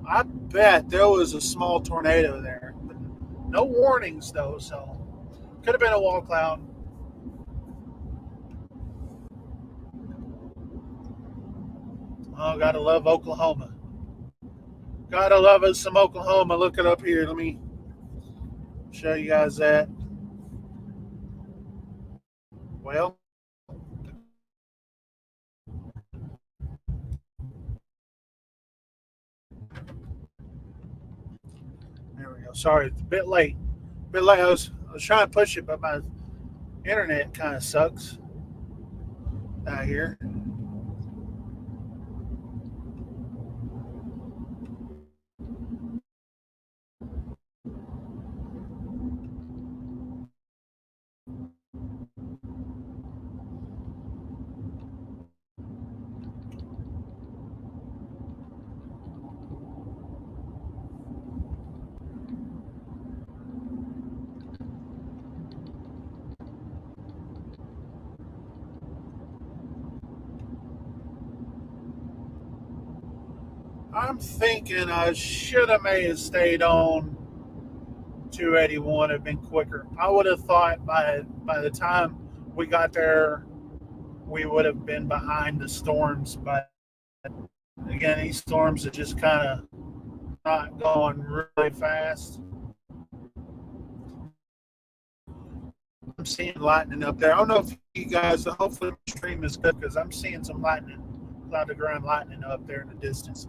Speaker 1: I bet there was a small tornado there. But no warnings though, so could have been a wall cloud. Oh, gotta love Oklahoma. Gotta love us some Oklahoma. Look it up here. Let me show you guys that. Well, there we go. Sorry, it's a bit late. A bit late. I was trying to push it, but my internet kind of sucks out here. I'm thinking I should have may have stayed on 281. Have been quicker. I would have thought by the time we got there, we would have been behind the storms. But again, these storms are just kind of not going really fast. I'm seeing lightning up there. I don't know if you guys. Hopefully, the stream is good because I'm seeing some lightning, cloud to ground lightning up there in the distance.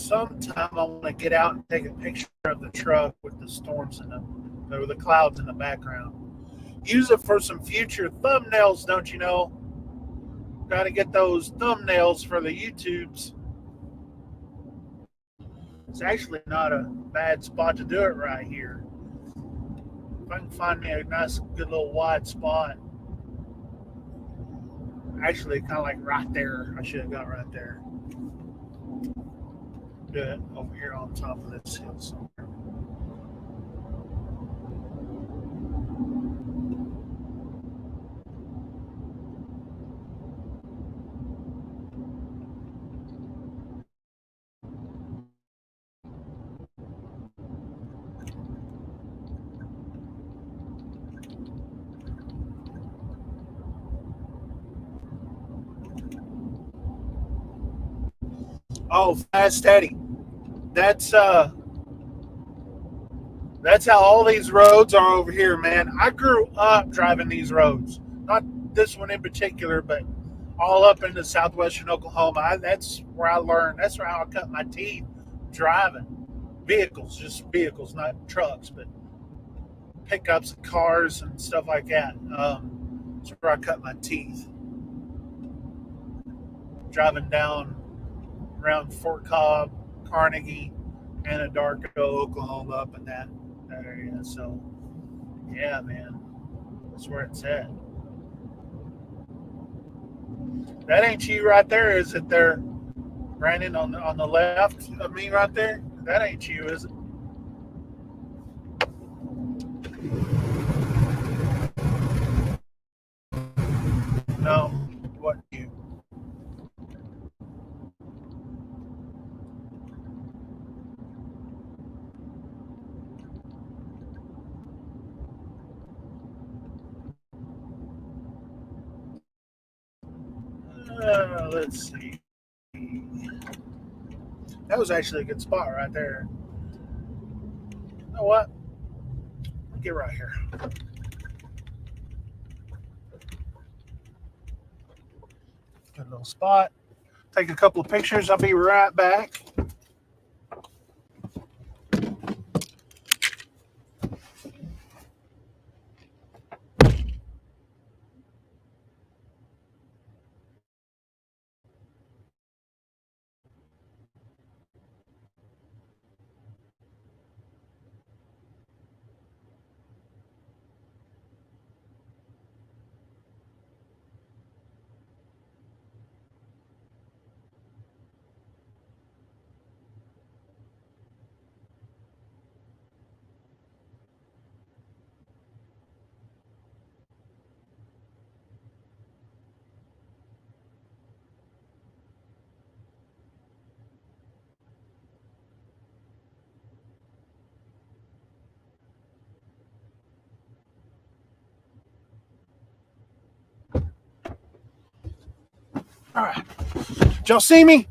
Speaker 1: sometime I want to get out and take a picture of the truck with the storms in or the clouds in the background. Use it for some future thumbnails, don't you know? Got to get those thumbnails for the YouTubes. It's actually not a bad spot to do it right here. If I can find me a nice, good little wide spot. Actually, kind of like right there. I should have got right there. Do it over here on top of this hill somewhere. Oh, Fast Eddie. That's that's how all these roads are over here, man. I grew up driving these roads. Not this one in particular, but all up into southwestern Oklahoma. That's where I learned. That's where I cut my teeth driving vehicles, just vehicles, not trucks, but pickups and cars and stuff like that. That's where I cut my teeth. Driving down around Fort Cobb, Carnegie, Anadarko, Oklahoma, up in that area. So, yeah, man, that's where it's at. That ain't you right there, is it? There, Brandon, on the left of me right there. That ain't you, is it? No, what you? Let's see. That was actually a good spot right there. You know what? Get right here. Good little spot. Take a couple of pictures. I'll be right back. All right. Did y'all see me?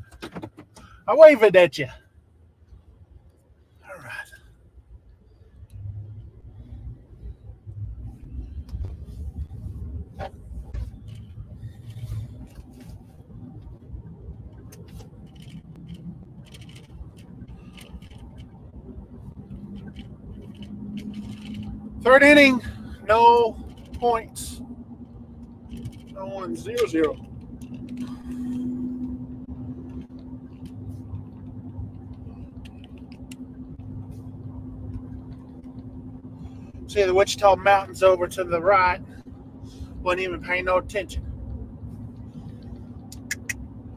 Speaker 1: I waved it at you. All right. Third inning, no points. No 1-0. See the Wichita Mountains over to the right. Wasn't even paying no attention.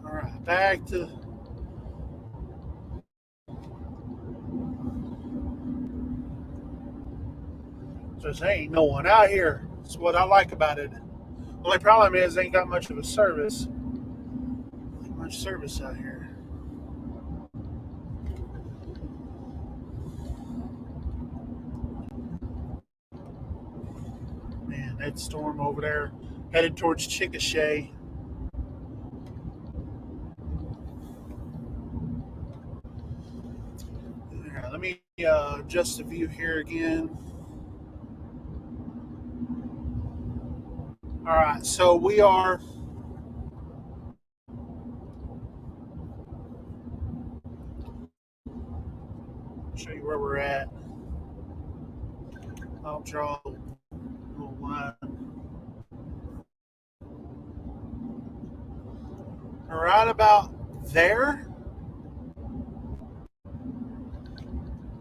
Speaker 1: All right, back to. So there ain't no one out here. That's what I like about it. Only problem is they ain't got much of a service. Not much service out here. Man, that storm over there headed towards Chickasha. Yeah, let me adjust the view here again. All right, so we are show you where we're at. I'll draw a little line. Right about there.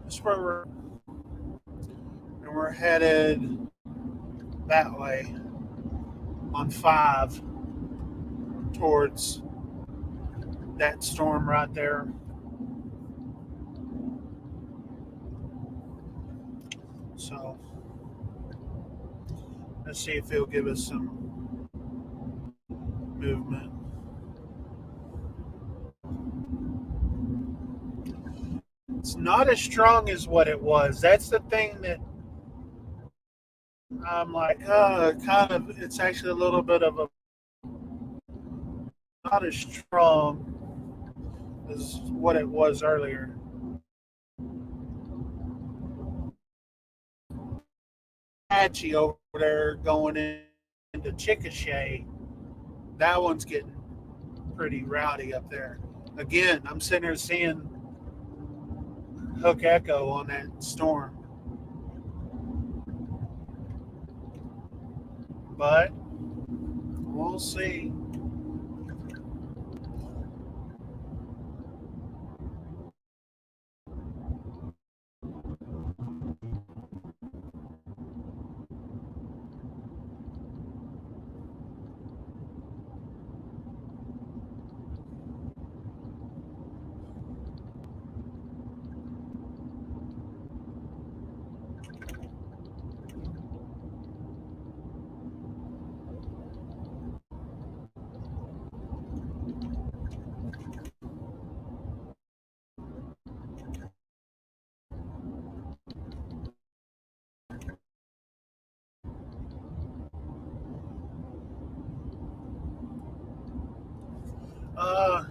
Speaker 1: That's where we're headed that way on 5 towards that storm right there. So let's see if it'll give us some movement. It's not as strong as what it was. That's the thing that I'm like, it's actually a little bit of a, not as strong as what it was earlier. Patchy over there going into Chickasha. That one's getting pretty rowdy up there. Again, I'm sitting there seeing hook echo on that storm. But we'll see.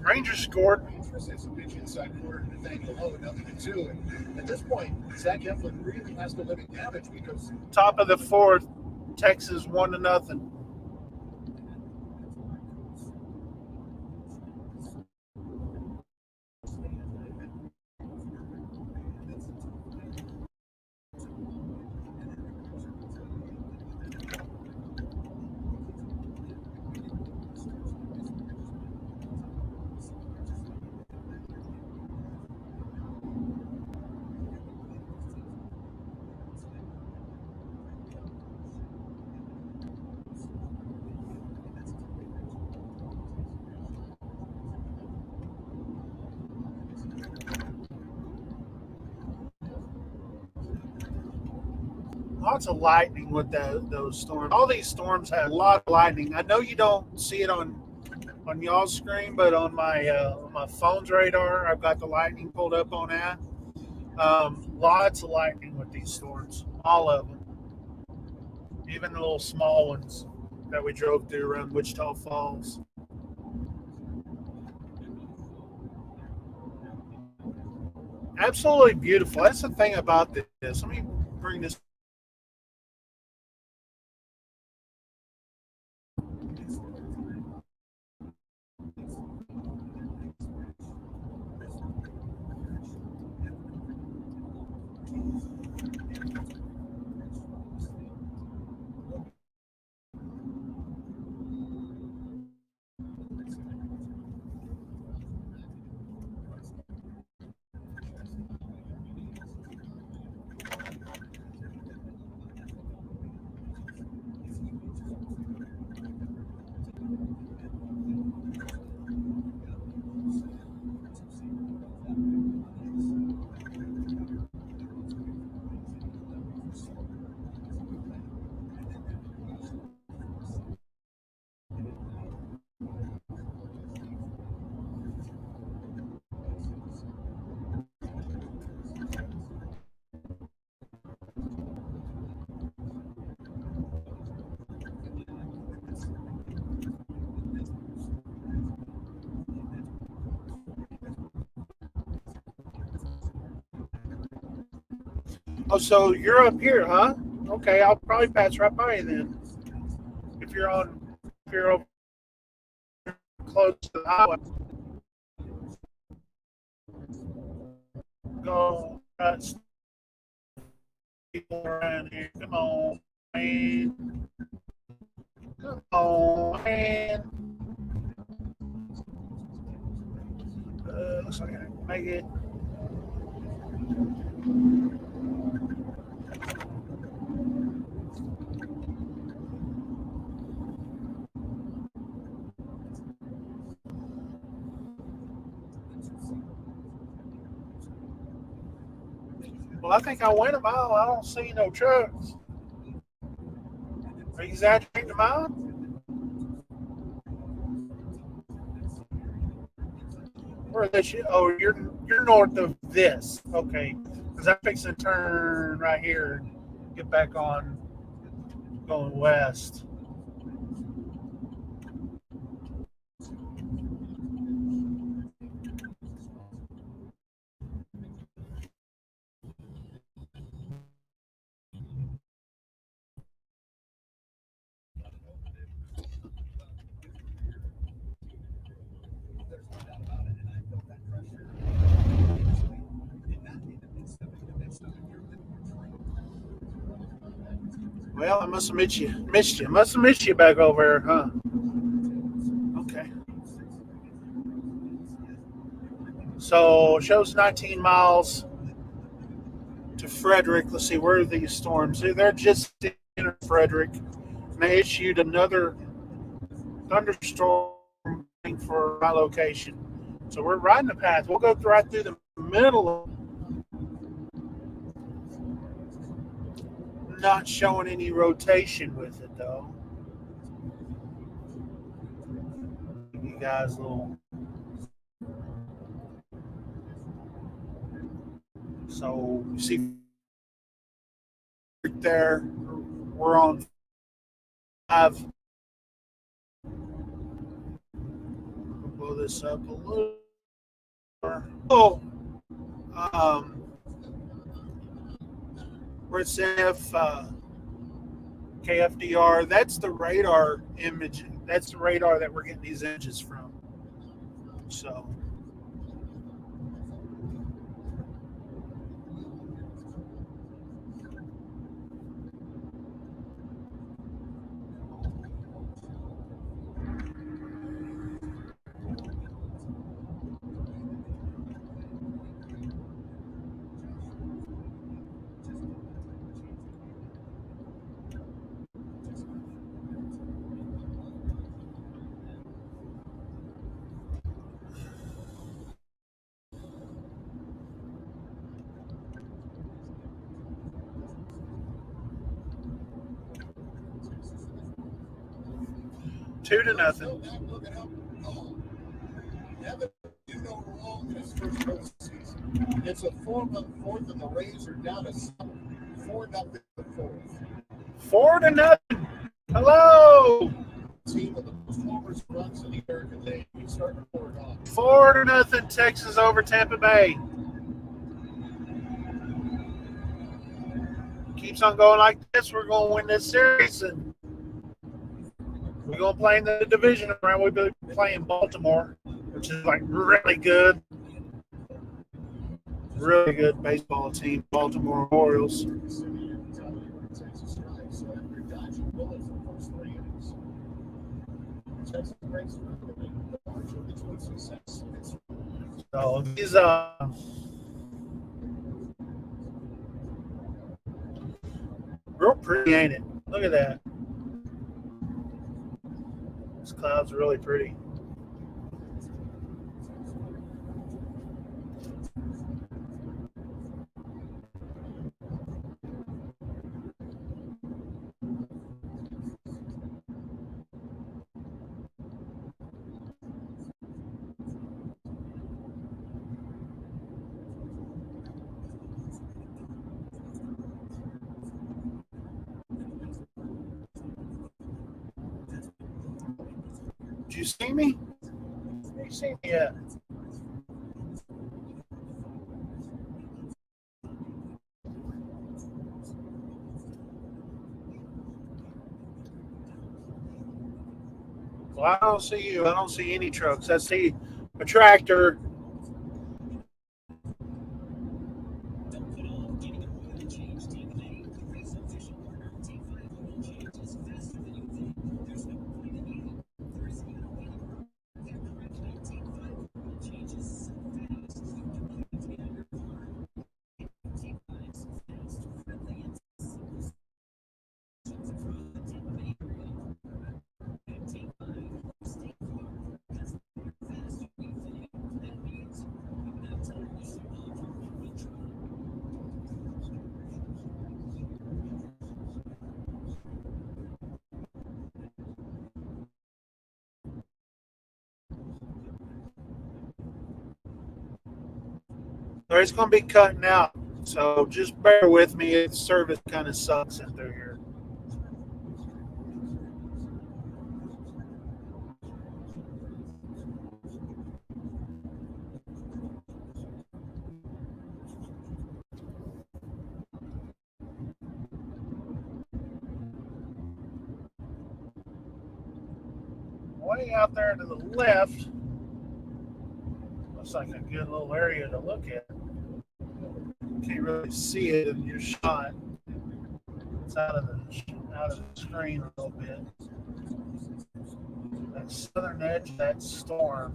Speaker 1: Rangers scored.
Speaker 3: Some pitch inside corner to Nathaniel Lowe, 0-2. And at this point, Zach Eflin really has to limit damage because
Speaker 1: Top of the 4th, Texas 1-0. Lots of lightning with those storms. All these storms have a lot of lightning. I know you don't see it on y'all's screen, but on my phone's radar, I've got the lightning pulled up on that. Lots of lightning with these storms, all of them, even the little small ones that we drove through around Wichita Falls. Absolutely beautiful. That's the thing about this. Let me bring this. Oh, so you're up here, huh? Okay, I'll probably pass right by you then. If you're over close to the highway. Go got people around here. Come on, man. Come on, man. Looks like I can make it. Well, I think I went a mile. I don't see no trucks. Are you exaggerating the mile? Where is this? Oh, you're north of this. Okay, because I'm fixing to turn right here and get back on going west. Well, I must have missed you. Must have missed you back over here, huh? Okay. So it shows 19 miles to Frederick. Let's see, where are these storms? They're just in Frederick. And they issued another thunderstorm for my location. So we're riding the path. We'll go right through the middle. Not showing any rotation with it though. You guys a little. So you see right there, we're on 5. We'll blow this up a little more. Oh, where it says KFDR, that's the radar image. That's the radar that we're getting these images from. So. Two to nothing.
Speaker 3: It's a 4-4 and the Rays are down to 4-0 fourth.
Speaker 1: 4-0. Hello.
Speaker 3: Team with the most homers runs in the American League. We start to pour it on.
Speaker 1: 4-0 Texas over Tampa Bay. Keeps on going like this. We're going to win this series, and we're going to play in the division round. We'll be playing Baltimore, which is like really good. Really good baseball team, Baltimore Orioles. So these real pretty, ain't it? Look at that. These clouds are really pretty. Did you see me? Did you see me yet? Well, I don't see you. I don't see any trucks. I see a tractor. Or it's going to be cutting out. So just bear with me. Its service kind of sucks in through here. Way out there to the left, looks like a good little area to look at. Can't really see it in your shot. It's out of the screen a little bit. That southern edge of that storm.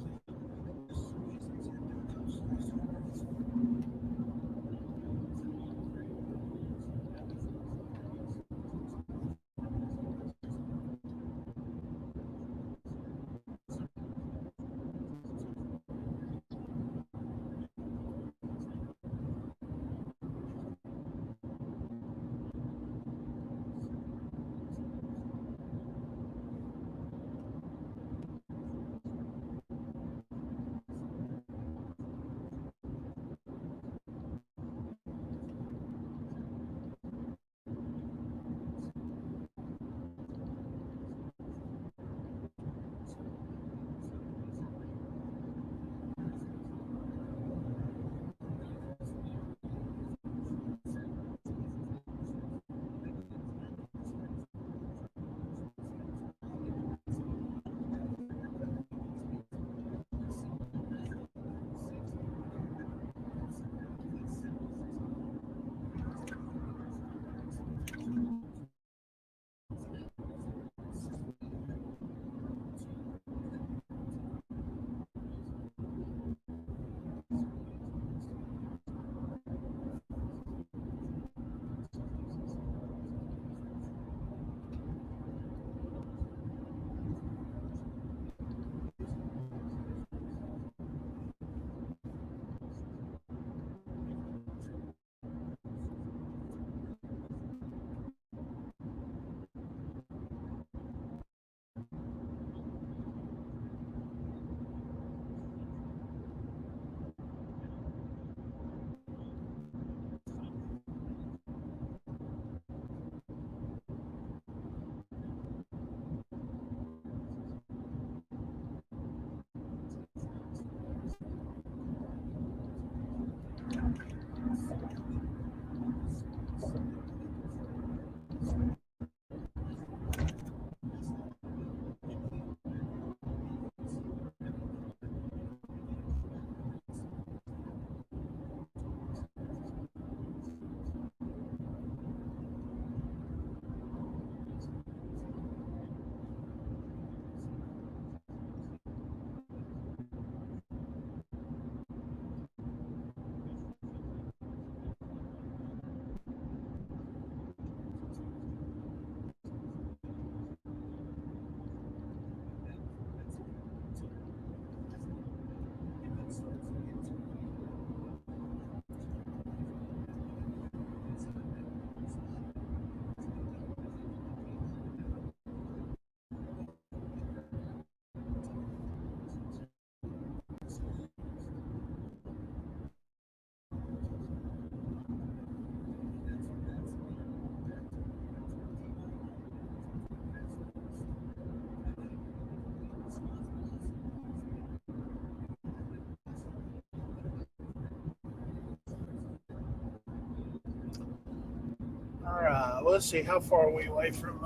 Speaker 1: All right, let's see. How far are we away from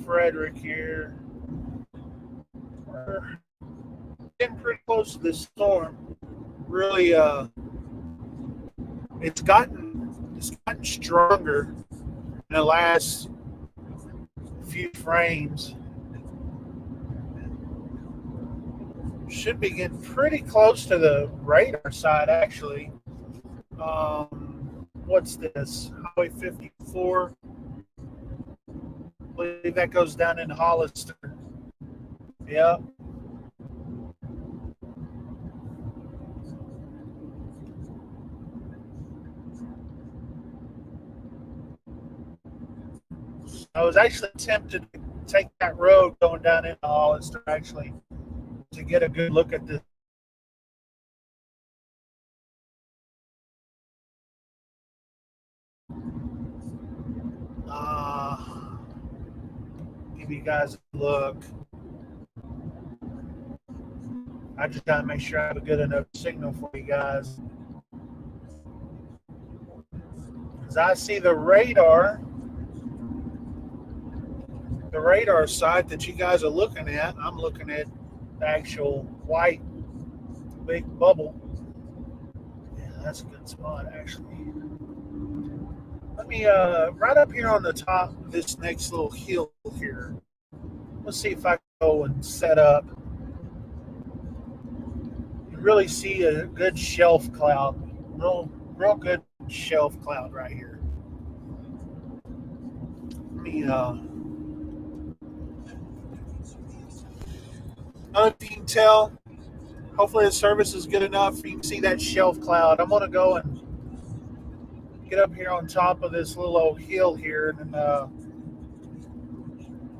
Speaker 1: Frederick here? We're getting pretty close to this storm. Really, it's gotten It's gotten stronger in the last few frames. Should be getting pretty close to the radar side, actually. What's this? Highway 54. I believe that goes down into Hollister. Yep. I was actually tempted to take that road going down into Hollister, actually, to get a good look at this. Give you guys a look. I just gotta make sure I have a good enough signal for you guys. As I see the radar side that you guys are looking at, I'm looking at the actual white big bubble. Yeah, that's a good spot, actually. Let me, right up here on the top of this next little hill here, let's see if I can go and set up. You really see a good shelf cloud, real good shelf cloud right here. Let me, I don't know if you can tell. Hopefully the service is good enough. You can see that shelf cloud. I'm gonna go and get up here on top of this little old hill here, and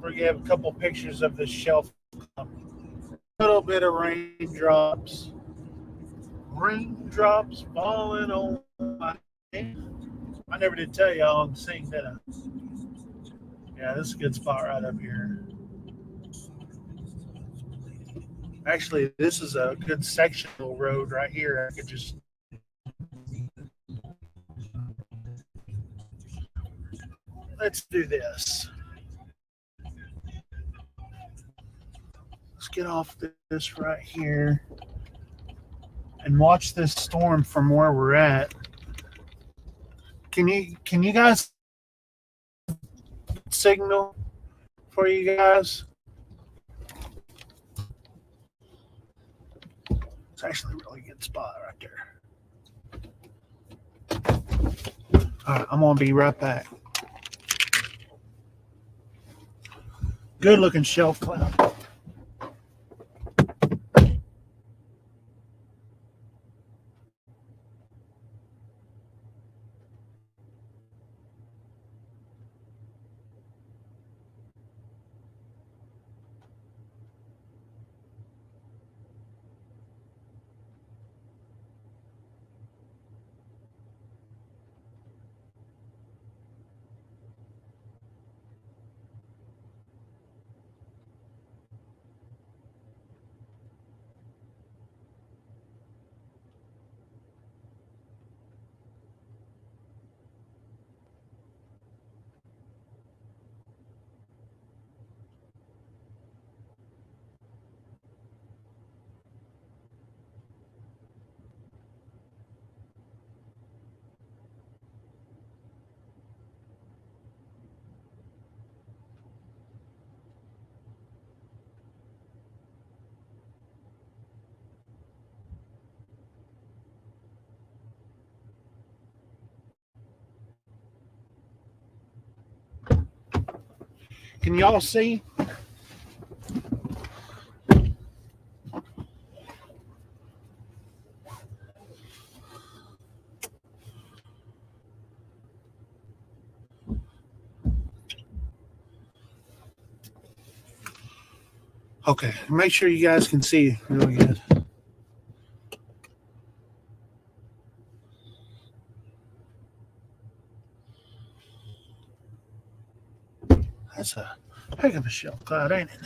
Speaker 1: we're gonna have a couple pictures of this shelf cloud. A little bit of raindrops falling on my head. I never did tell y'all I'm singing, did I? Yeah, this is a good spot right up here. Actually, this is a good sectional road right here. I could just let's do this. Let's get off this right here and watch this storm from where we're at. Can you guys signal for you guys? It's actually a really good spot right there. All right, I'm gonna be right back. Good looking shelf cloud. Can y'all see? Okay, make sure you guys can see really good. That's a heck of a shelf cloud, ain't it?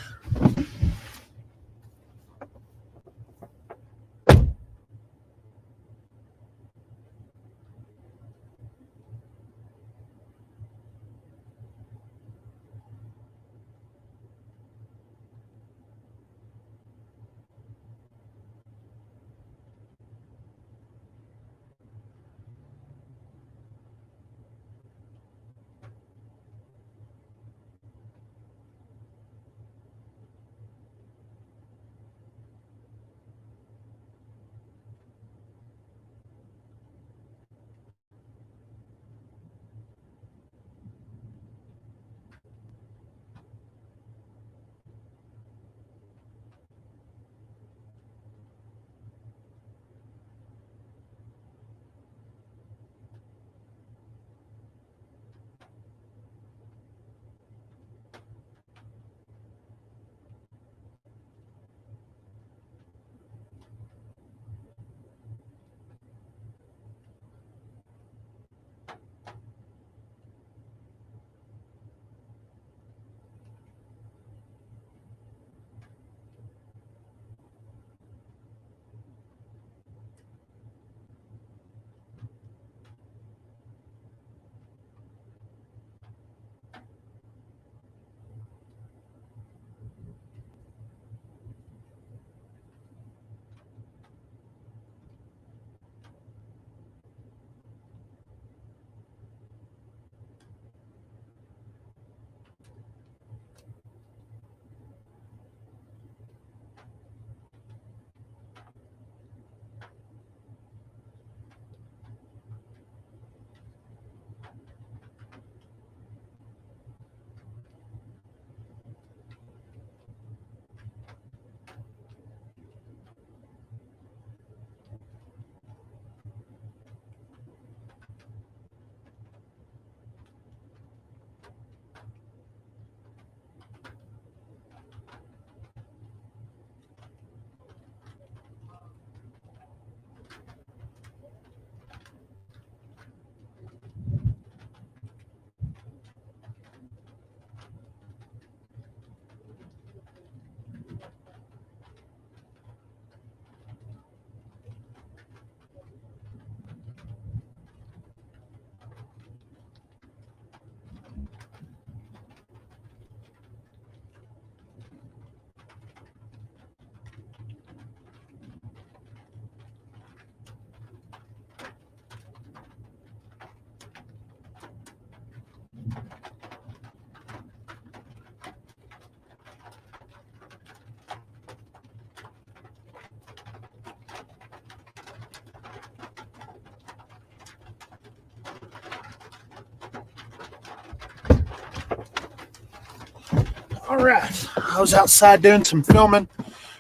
Speaker 1: All right. I was outside doing some filming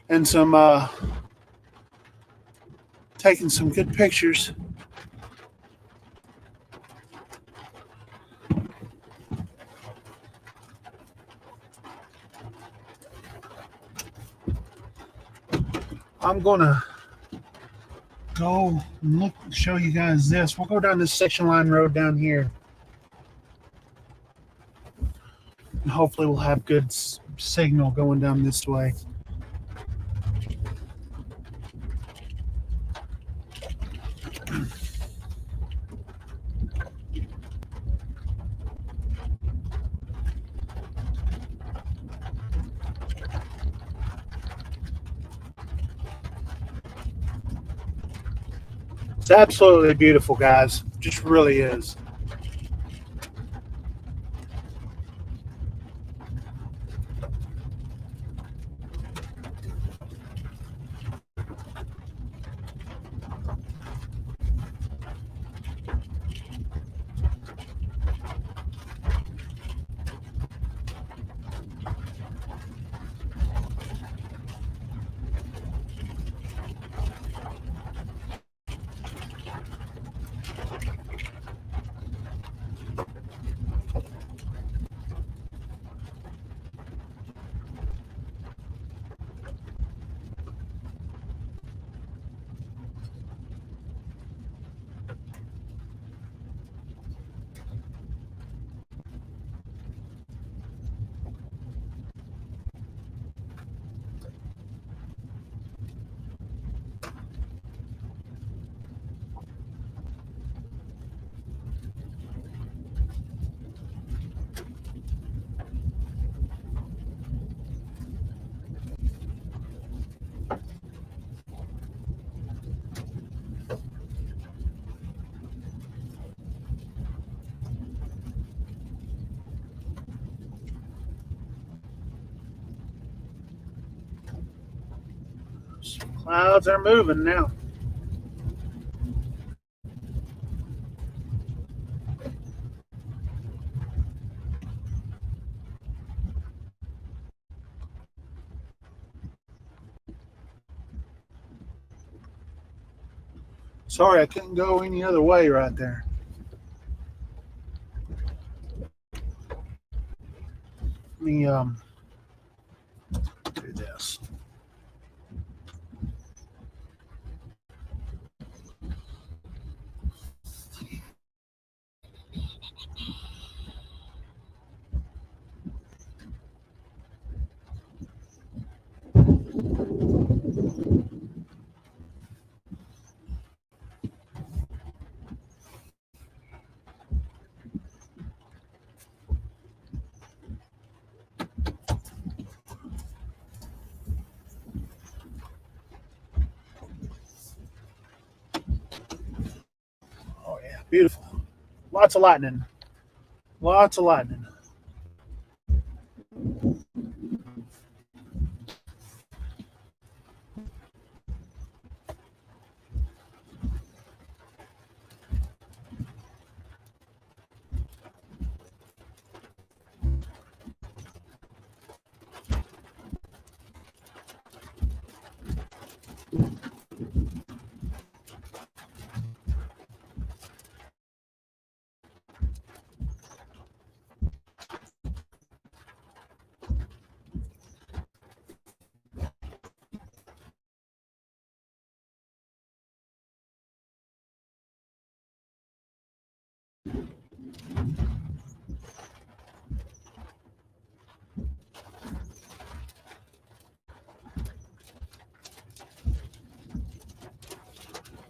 Speaker 1: and some taking some good pictures. I'm gonna go and look, show you guys this. We'll go down this section line road down here, and hopefully we'll have good signal going down this way. It's absolutely beautiful, guys. It just really is. Clouds are moving now. Sorry, I couldn't go any other way right there. Let me do this. Oh yeah, beautiful. Lots of lightning. Lots of lightning.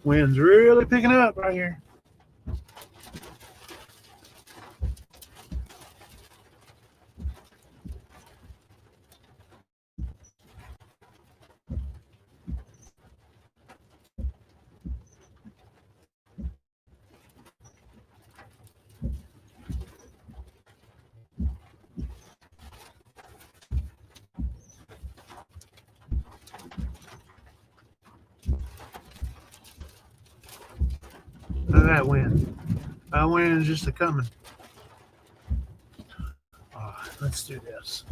Speaker 1: Wind's really picking up right here. Look at that wind. That wind is just a coming. Let's do this.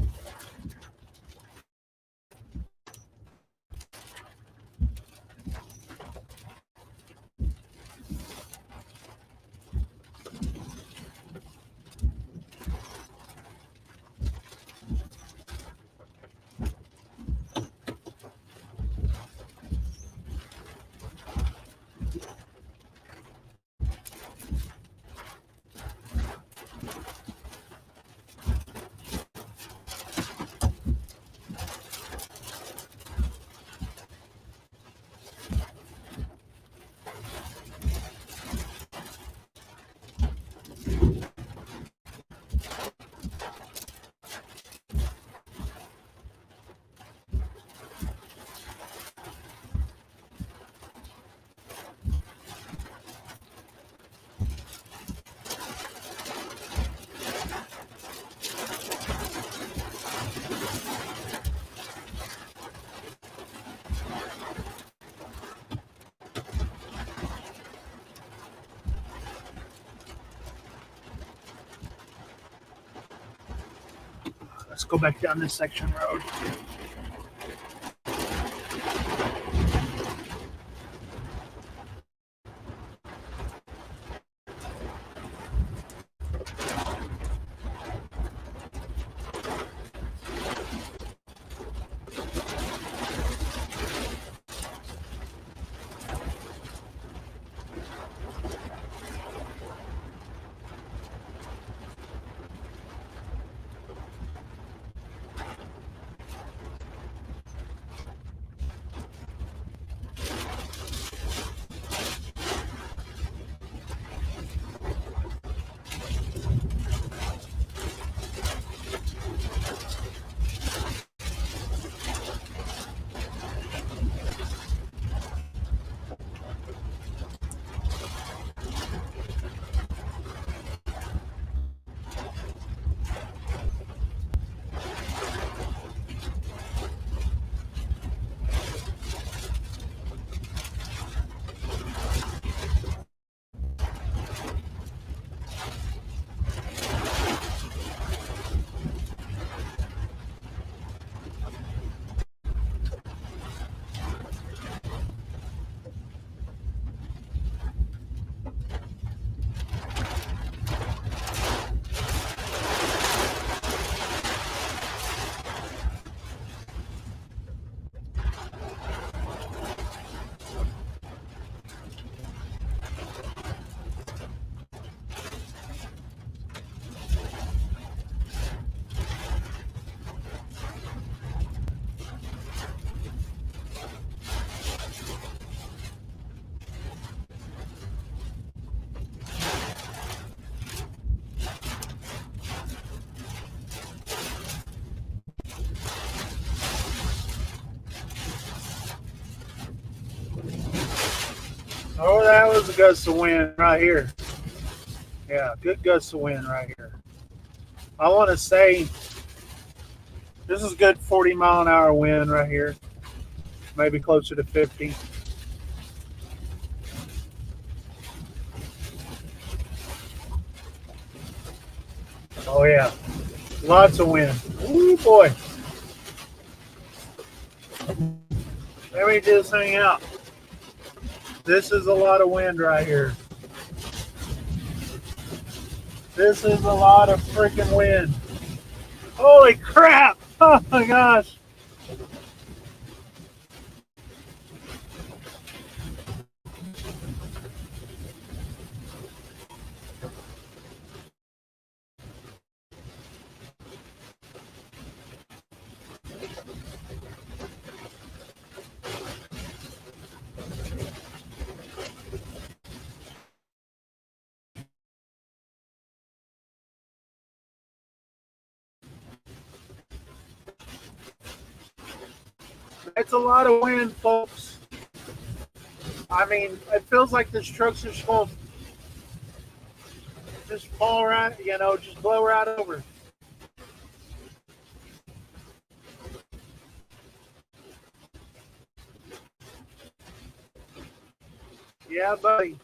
Speaker 1: Let's go back down this section road. Oh, that was a gust of wind right here. Yeah, good gust of wind right here. I want to say this is good 40-mile-an-hour wind right here. Maybe closer to 50. Oh, yeah. Lots of wind. Ooh, boy. Let me just hang out. This is a lot of wind right here. This is a lot of freaking wind. Holy crap! Oh my gosh. It's a lot of wind, folks. I mean, it feels like this truck's just going to just fall right, just blow right over. Yeah, buddy.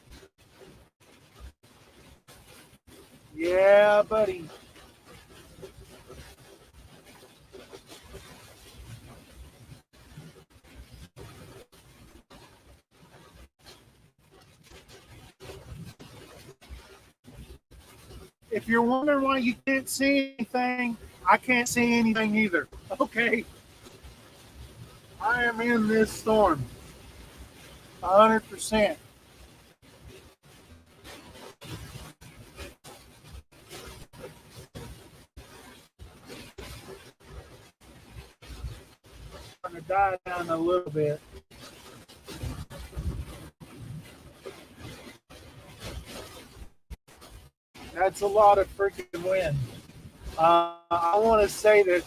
Speaker 1: Yeah, buddy. If you're wondering why you can't see anything, I can't see anything either. Okay. I am in this storm. 100%. I'm going to die down a little bit. That's a lot of freaking wind. I want to say that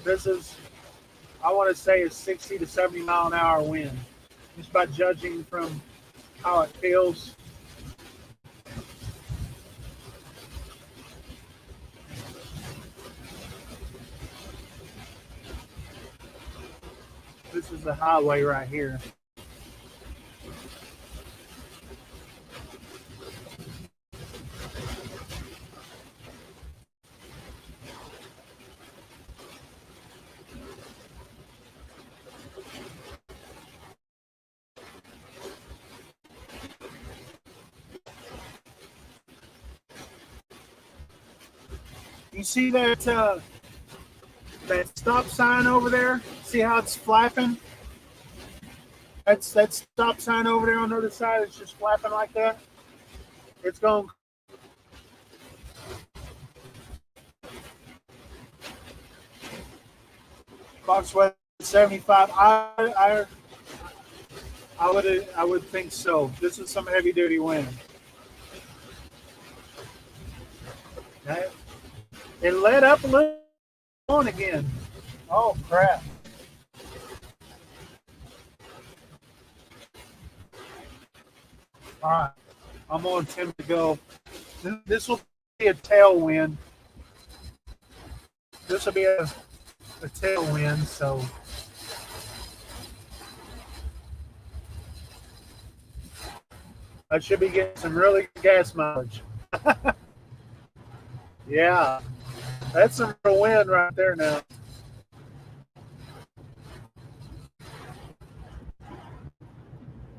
Speaker 1: this is, I want to say a 60 to 70 mile an hour wind, just by judging from how it feels. This is the highway right here. You see that stop sign over there? See how it's flapping? That's that stop sign over there on the other side. It's just flapping like that. It's going Foxway 75. I would think so. This is some heavy duty wind. That- It let up a little on again. Oh crap! All right, I'm on 10 to go. This will be a tailwind. This will be a tailwind. So I should be getting some really good gas mileage. Yeah, that's some real wind right there now.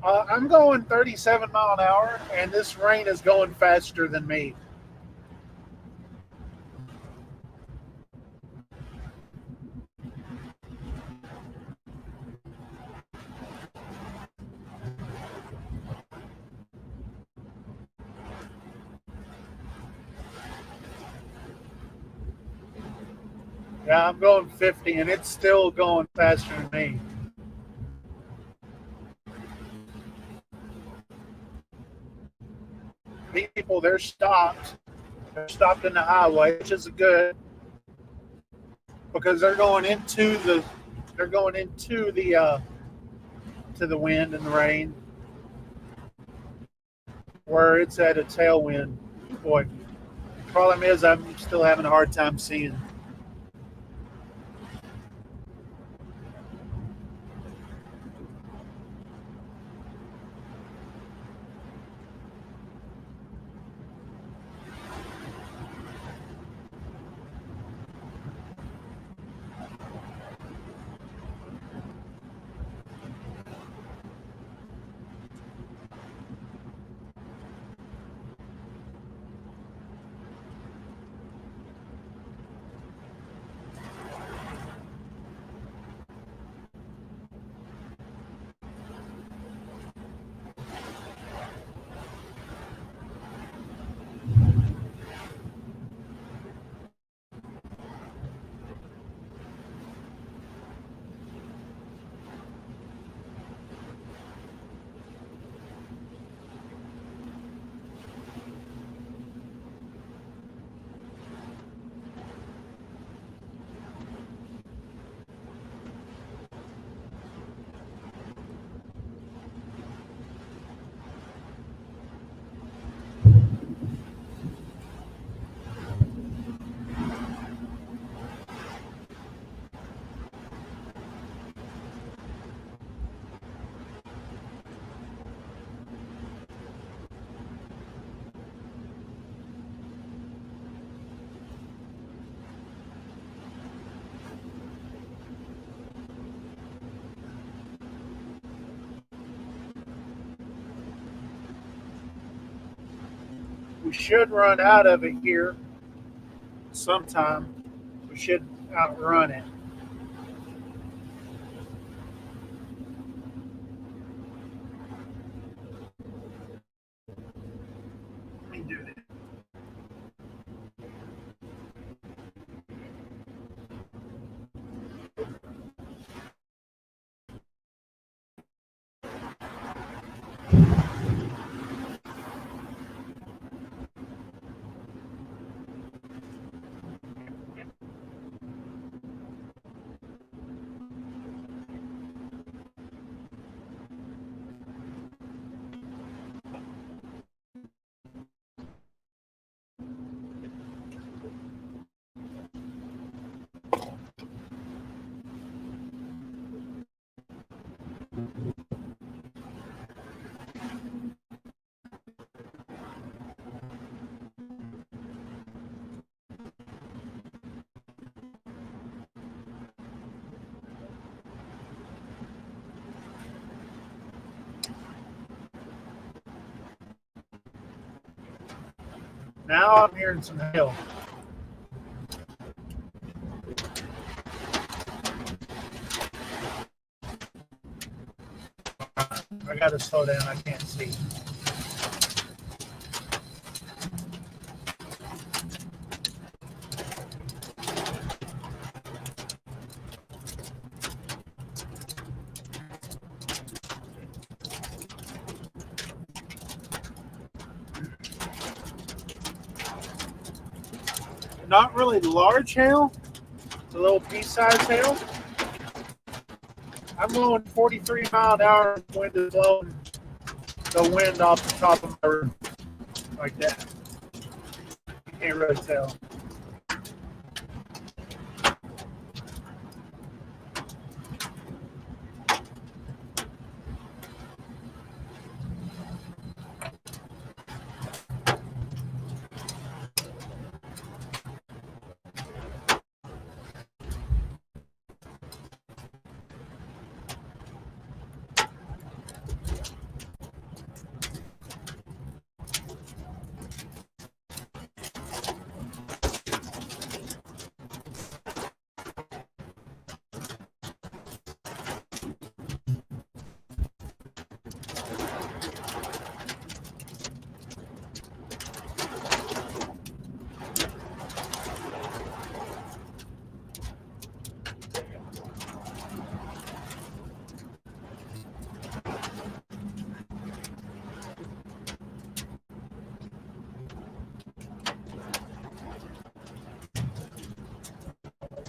Speaker 1: I'm going 37 mile an hour, and this rain is going faster than me. Yeah, I'm going 50, and it's still going faster than me. People, they're stopped. They're stopped in the highway, which is good because they're going into the to the wind and the rain where it's at a tailwind. Boy, problem is I'm still having a hard time seeing. We should run out of it here sometime. We should outrun it. Let me do that. Now I'm hearing some hail. got to slow down. I can't see. Not really large hail. It's a little pea-sized hail. I'm blowing 43 mile an hour. Wind is blowing the wind off the top of my roof like that. You can't really tell.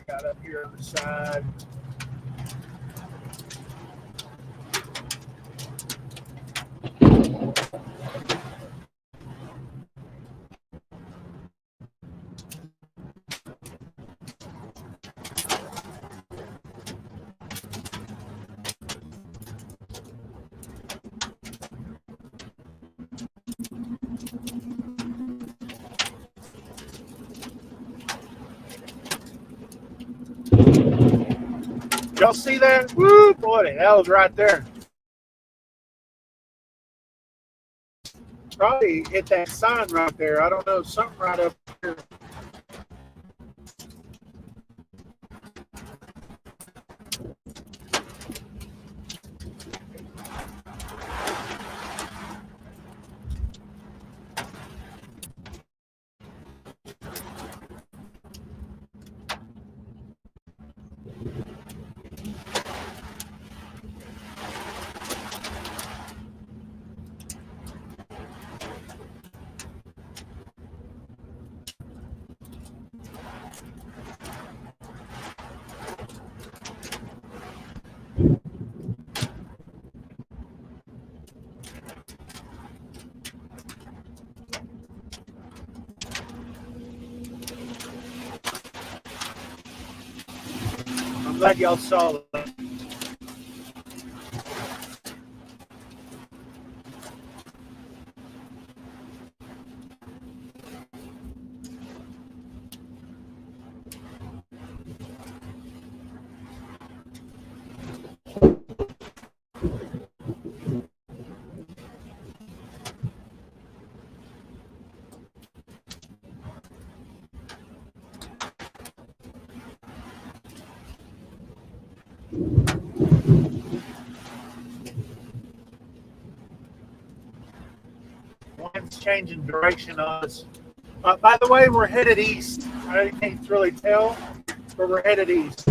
Speaker 1: Got up here on the side. Y'all see that? Woo, boy, that was right there. Probably hit that sign right there. I don't know, something right up here. I'm glad y'all saw that. Wind's changing direction on us. By the way, we're headed east. I can't really tell, but we're headed east.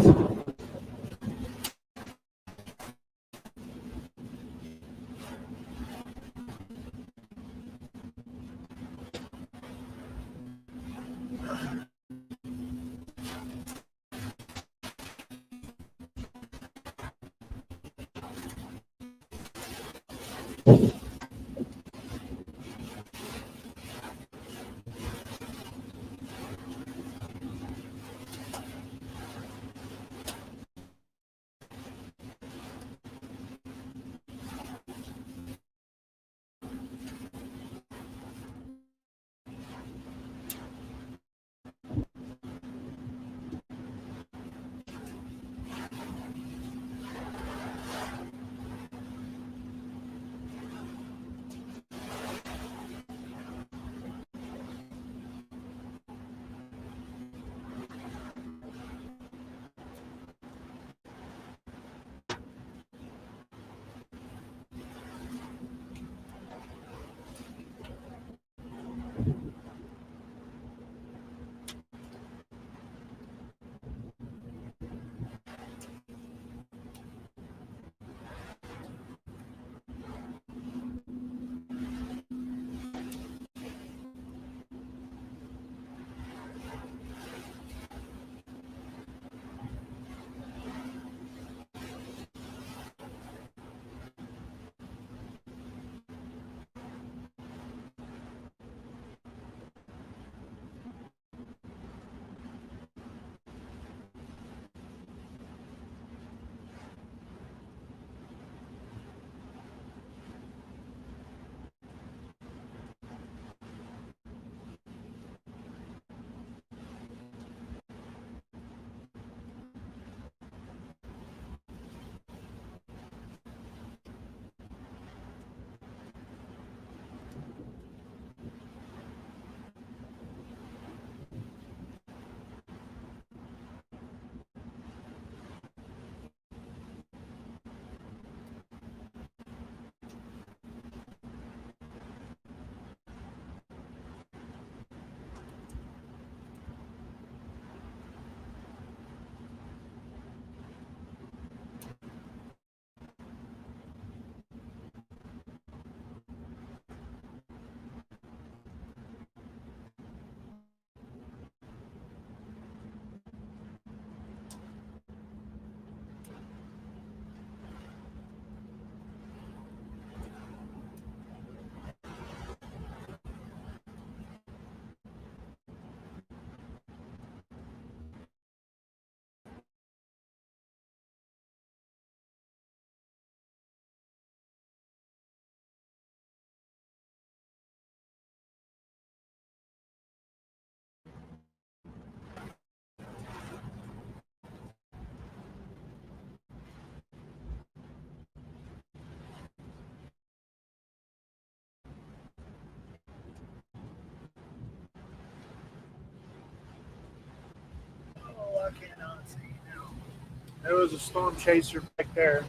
Speaker 1: I cannot see now. There was a storm chaser back there.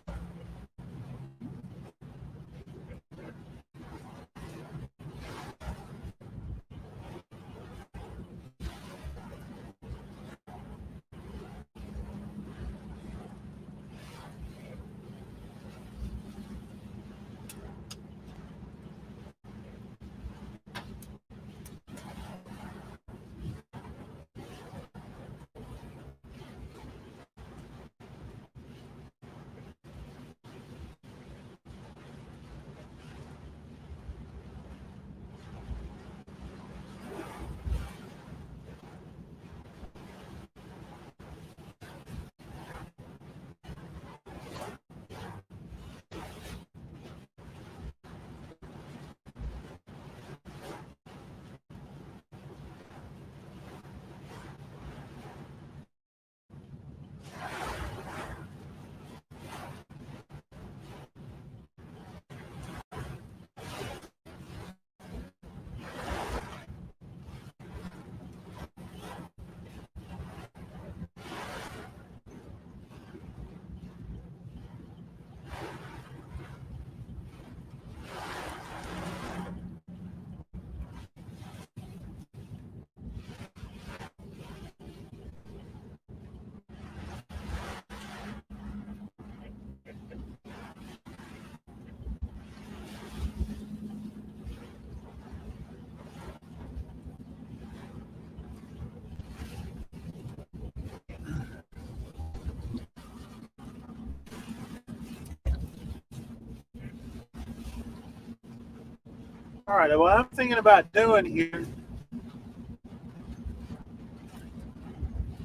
Speaker 1: All right, what I'm thinking about doing here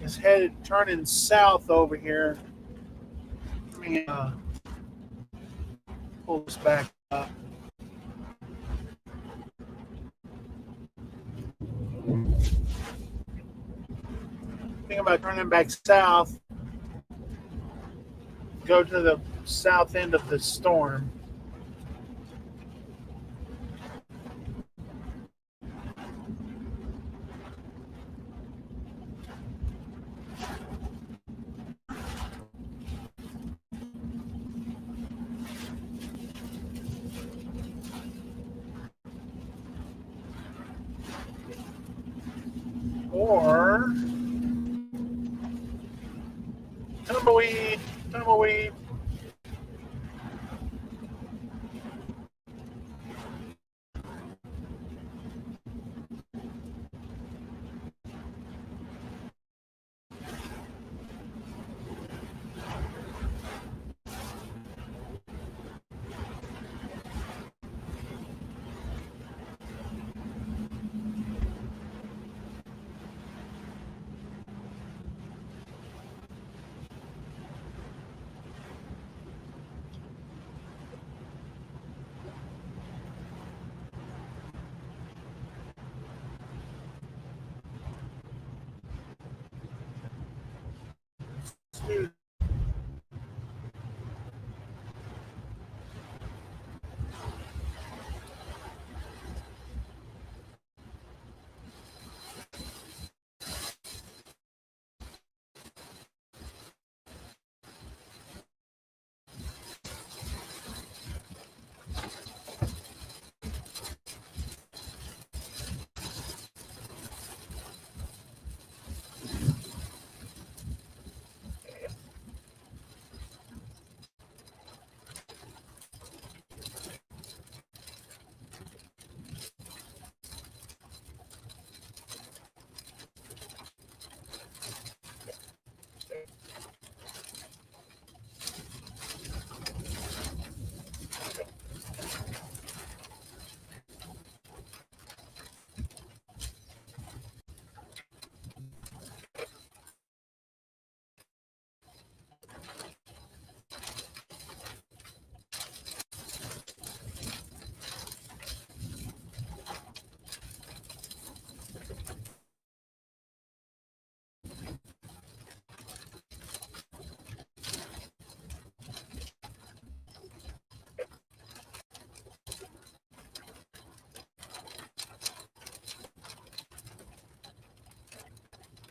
Speaker 1: is turning south over here. Let me pull this back up. Thinking about turning back south, go to the south end of the storm. Or tumbleweed.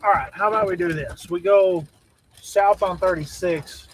Speaker 1: All right, how about we do this? We go south on 36.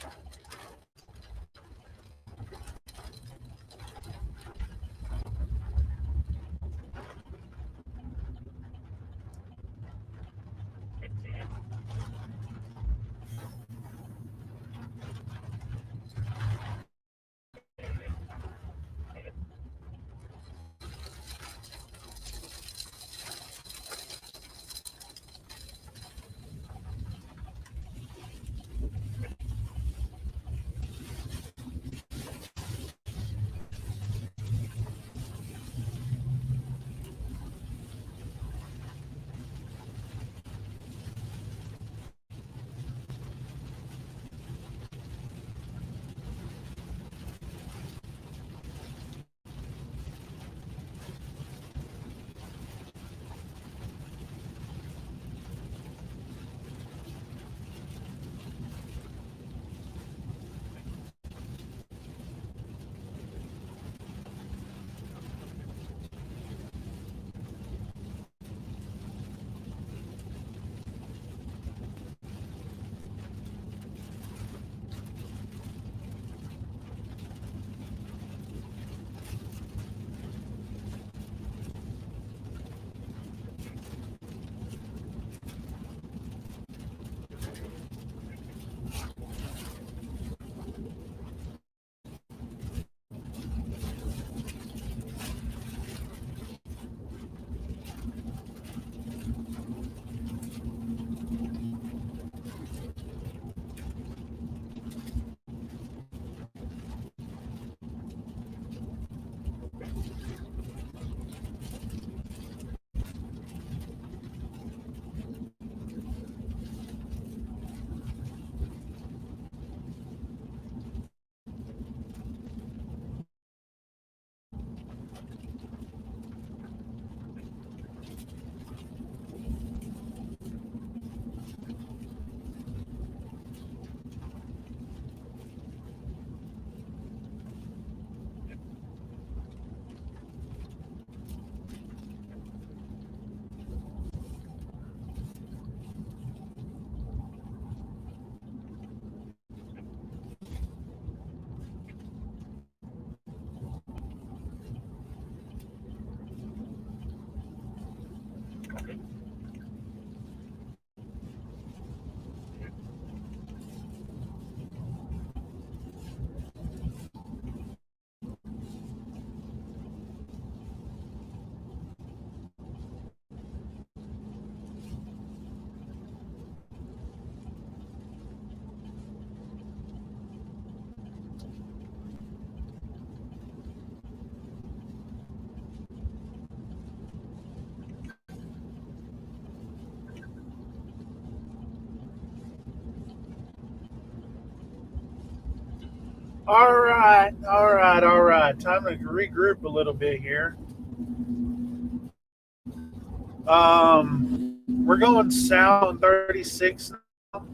Speaker 1: All right. Time to regroup a little bit here. We're going south on 36 now.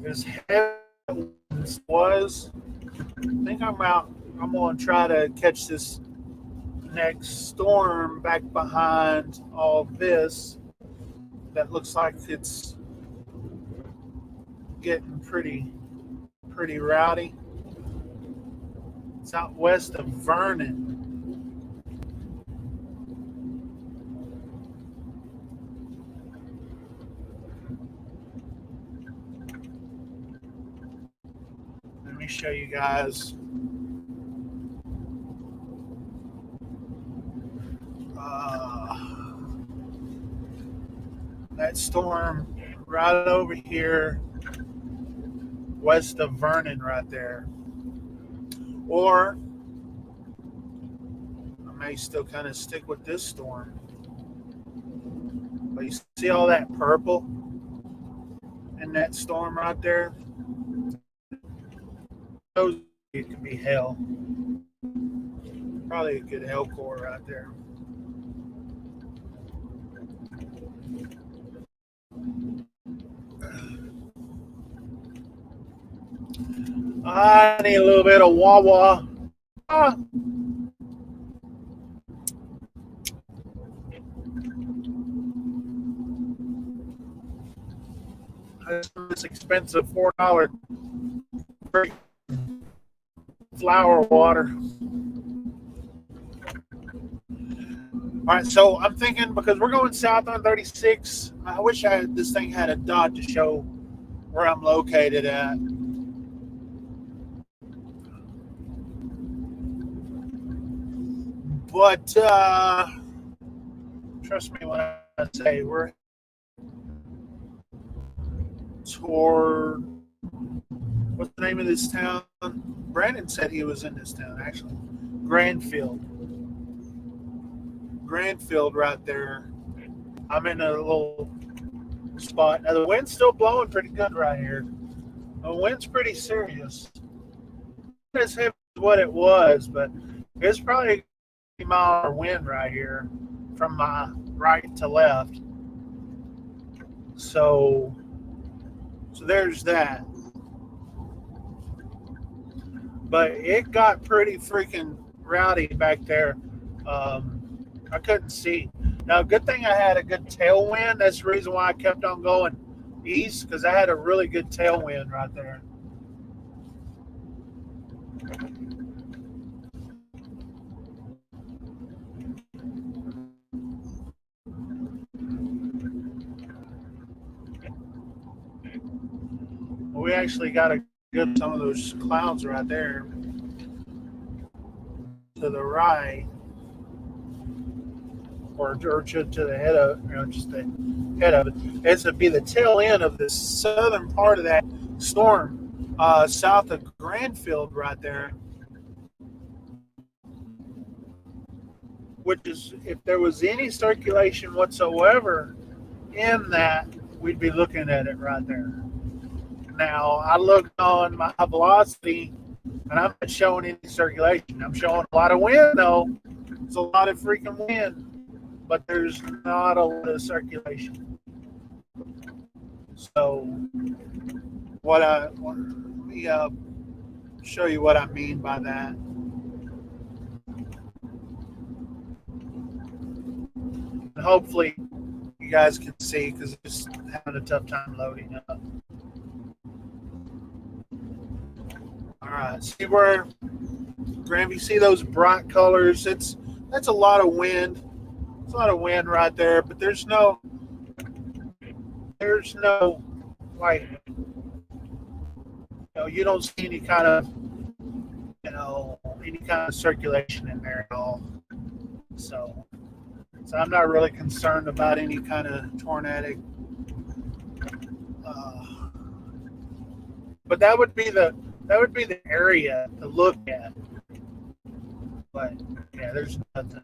Speaker 1: As heavy as it was, I think I'm out. I'm going to try to catch this next storm back behind all this. That looks like it's getting pretty rowdy. It's out west of Vernon. Let me show you guys. That storm right over here west of Vernon right there. Or I may still kind of stick with this storm. But you see all that purple in that storm right there? Those it could be hell. Probably a good hell core right there. I need a little bit of wah-wah. this expensive $4 flower water. All right, so I'm thinking because we're going south on 36. I wish this thing had a dot to show where I'm located at. But trust me when I say we're toward, what's the name of this town? Brandon said he was in this town, actually. Granfield right there. I'm in a little spot. Now the wind's still blowing pretty good right here. The wind's pretty serious. Not as heavy as what it was, but it's probably a 50-mile wind right here from my right to left. So there's that. But it got pretty freaking rowdy back there. I couldn't see. Now, good thing I had a good tailwind. That's the reason why I kept on going east, because I had a really good tailwind right there. We actually got to get some of those clouds right there to the right, or to the head of, just the head of it. It's to be the tail end of the southern part of that storm, south of Granfield right there. Which is, if there was any circulation whatsoever in that, we'd be looking at it right there. Now, I looked on my velocity, and I'm not showing any circulation. I'm showing a lot of wind, though. It's a lot of freaking wind, but there's not a lot of circulation. So, let me show you what I mean by that. And hopefully, you guys can see, because I'm just having a tough time loading up. All right, see where, Graham, you see those bright colors? That's a lot of wind. It's a lot of wind right there, but there's no like, you don't see any kind of, any kind of circulation in there at all. So I'm not really concerned about any kind of tornadic. But that would be the area to look at. But yeah, there's nothing.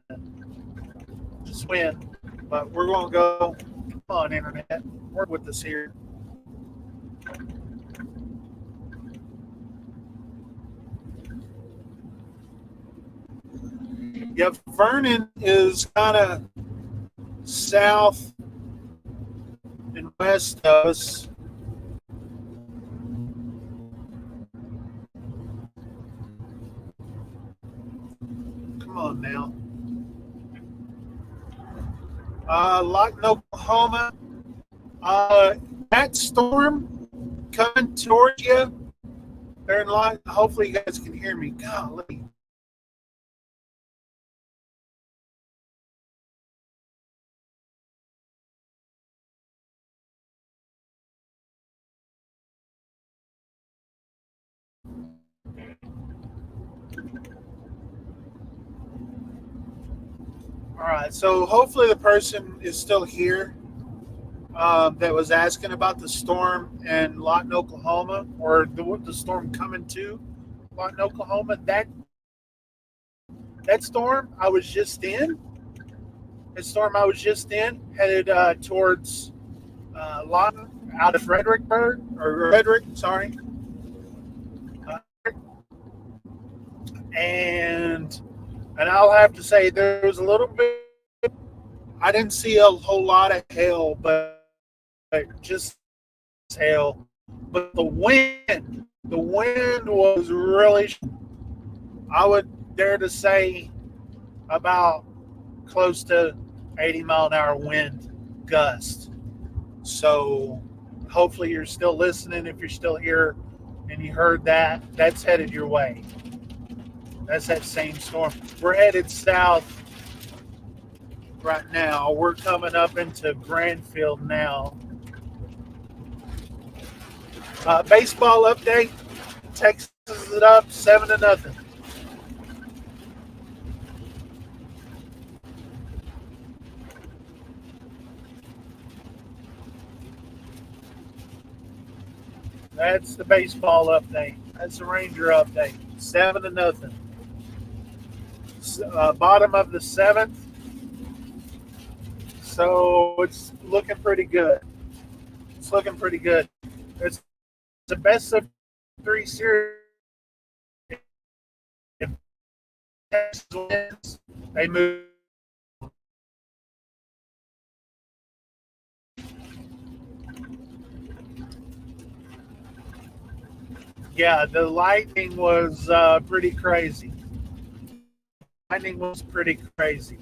Speaker 1: Just wind. But we're going to go. Come on, internet, work with us here. Yeah, Vernon is kind of south and west of us. Come on now. Lawton, Oklahoma. That storm coming towards you. There in Lawton. Hopefully you guys can hear me. Golly. All right, so hopefully the person is still here that was asking about the storm in Lawton, Oklahoma, or the storm coming to Lawton, Oklahoma. That storm I was just in, headed towards Lawton, out of Frederick, sorry. And I'll have to say there was a little bit. I didn't see a whole lot of hail, but just hail. But the wind was really, I would dare to say, about close to 80-mile-an-hour wind gust. So hopefully you're still listening. If you're still here and you heard that, that's headed your way. That's that same storm. We're headed south right now. We're coming up into Granfield now. Baseball update. Texas is it up 7-0. That's the baseball update. That's the Ranger update. 7-0. Bottom of the seventh. So it's looking pretty good. It's looking pretty good. It's the best of three series. If Texas wins, they move. Yeah, the lightning was pretty crazy. Lightning was pretty crazy.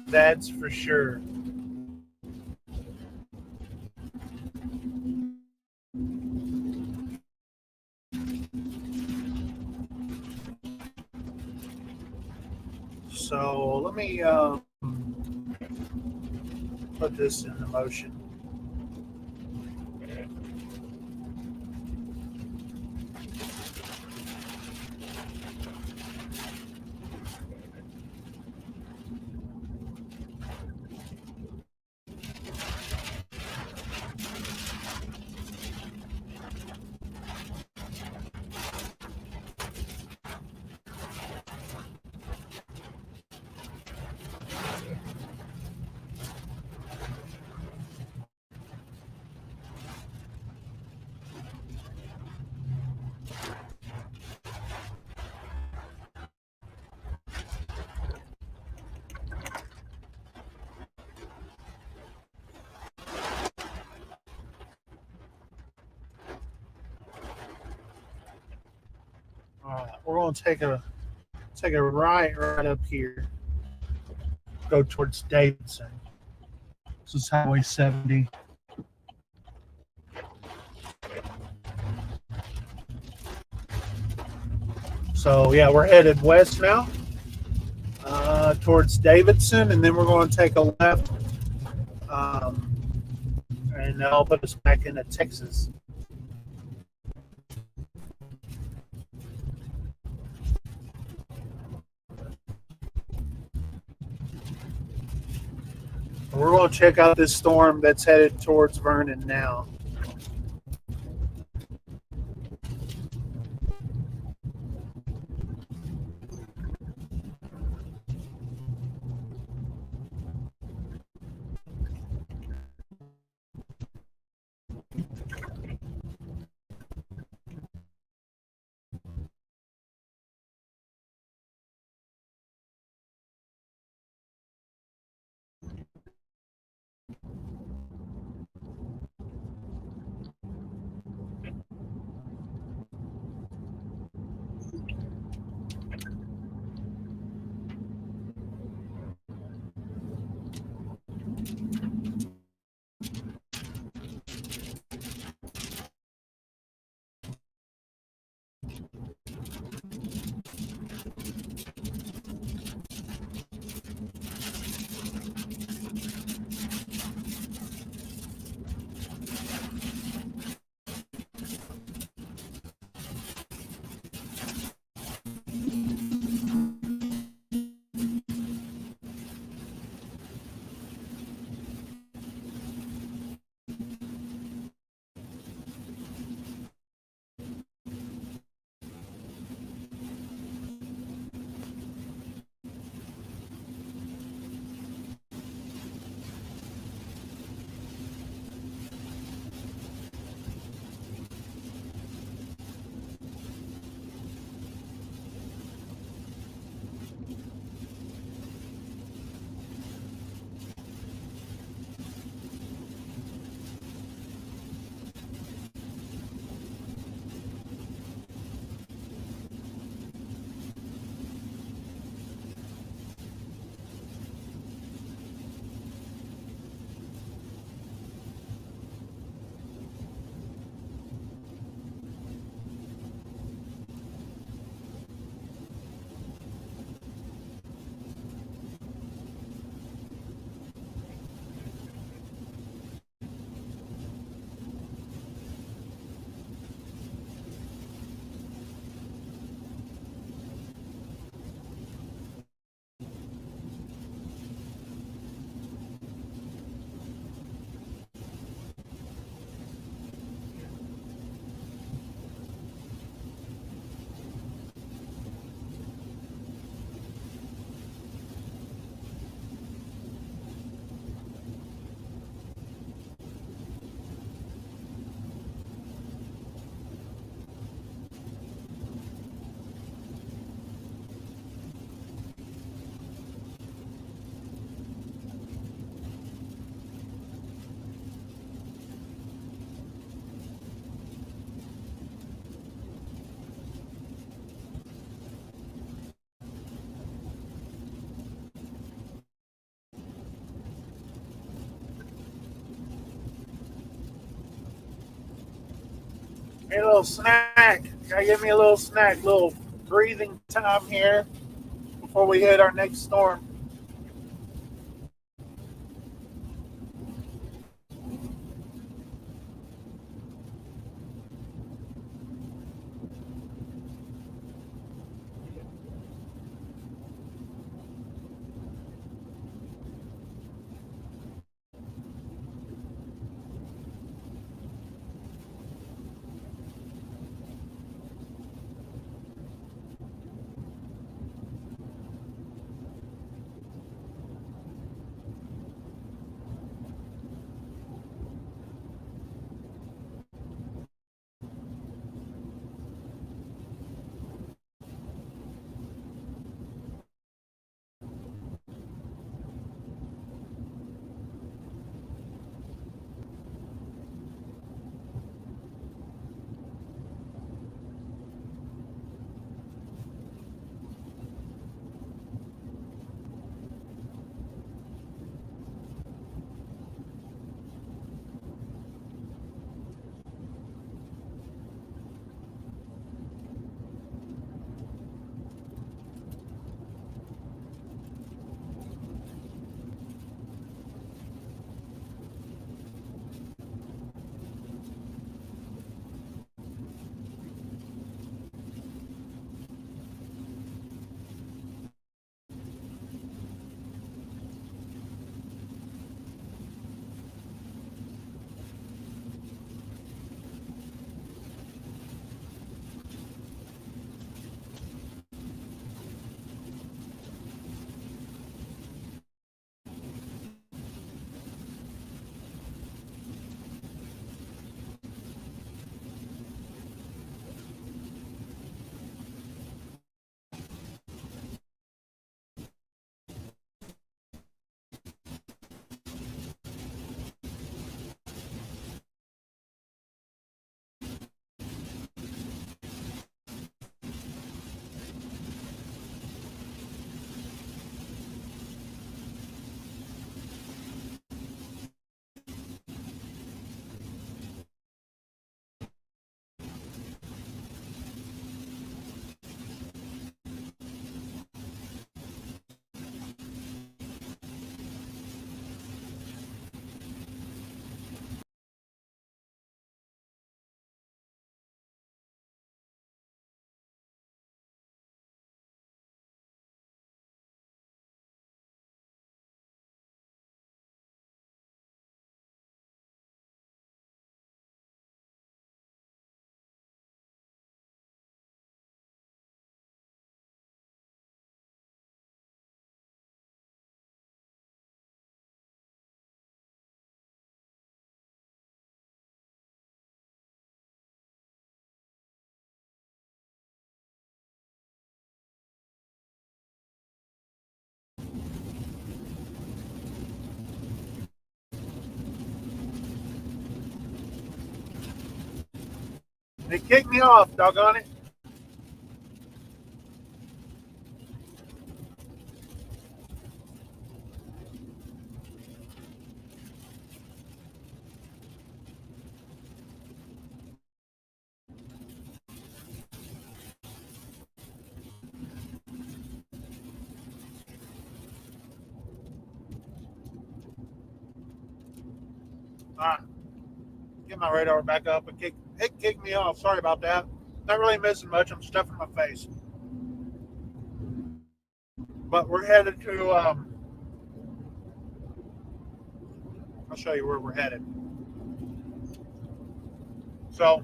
Speaker 1: That's for sure. So let me put this into motion. All right, we're going to take a right up here. Go towards Davidson. This is Highway 70. So yeah, we're headed west now towards Davidson, and then we're going to take a left, and that'll put us back into Texas. We're going to check out this storm that's headed towards Vernon now. Hey, a little snack. Gotta give me a little snack, little breathing time here before we hit our next storm. They kicked me off, doggone it. All right, get my radar back up. It kicked me off. Sorry about that. Not really missing much. I'm stuffing my face. But we're headed to, I'll show you where we're headed. So,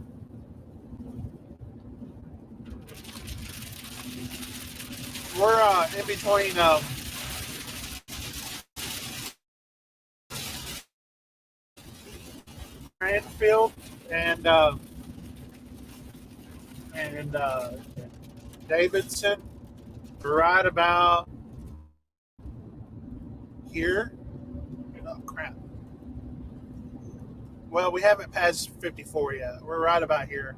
Speaker 1: we're in between Cranfield and and Davidson, right about here. Oh crap! Well, we haven't passed 54 yet. We're right about here,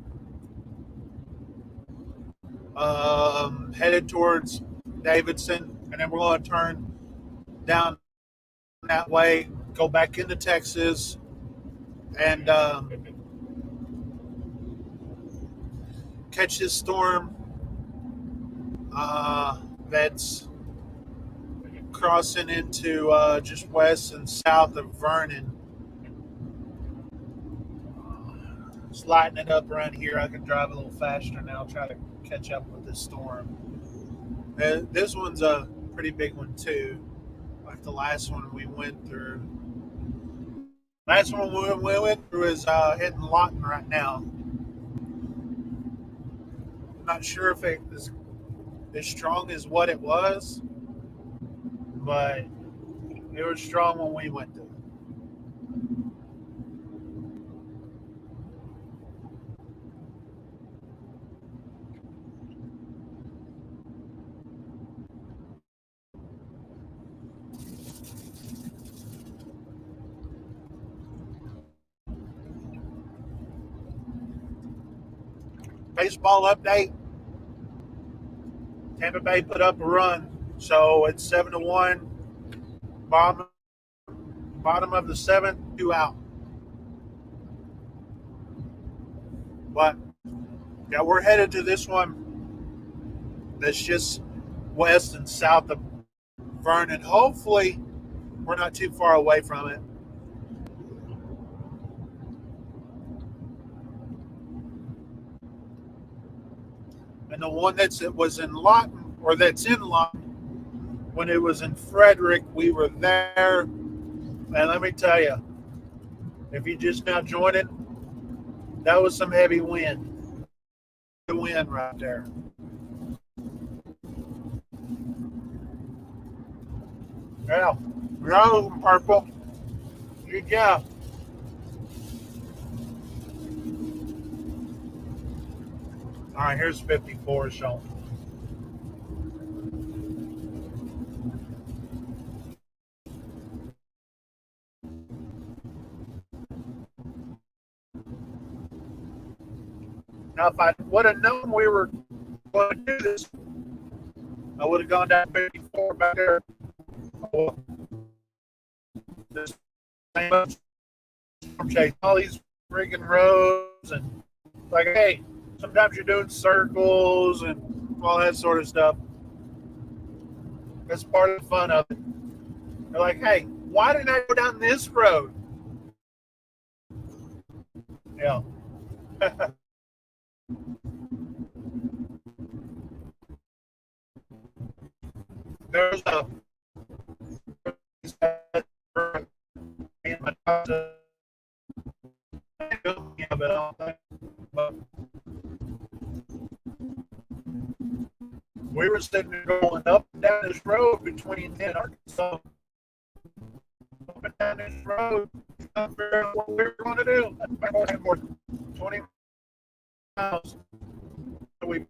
Speaker 1: headed towards Davidson, and then we're going to turn down that way, go back into Texas, and catch this storm that's crossing into just west and south of Vernon. It's lightening up around here. I can drive a little faster now, try to catch up with this storm. This one's a pretty big one too, like the last one we went through. Last one we went through is hitting Lawton right now. I'm not sure if it is as strong as what it was, but it was strong when we went through. Baseball update. Tampa Bay put up a run, so it's 7-1. Bottom of the seventh, 2 out. But yeah, we're headed to this one that's just west and south of Vernon. Hopefully, we're not too far away from it. And the one that was in Lawton, or that's in Lawton, when it was in Frederick, we were there. And let me tell you, if you just now joining, that was some heavy wind. The wind right there. Yeah, yellow and purple. Yeah. All right, here's 54 shown. Now, if I would have known we were going to do this, I would have gone down 54 back there. This same chase all these friggin' roads and like, hey, sometimes you're doing circles and all that sort of stuff. That's part of the fun of it. They're like, hey, why didn't I go down this road? Yeah. There's a we were sitting there going up and down this road between 10 Arkansas. Up and down this road, trying to figure out what we were going to do. More 20 miles. So we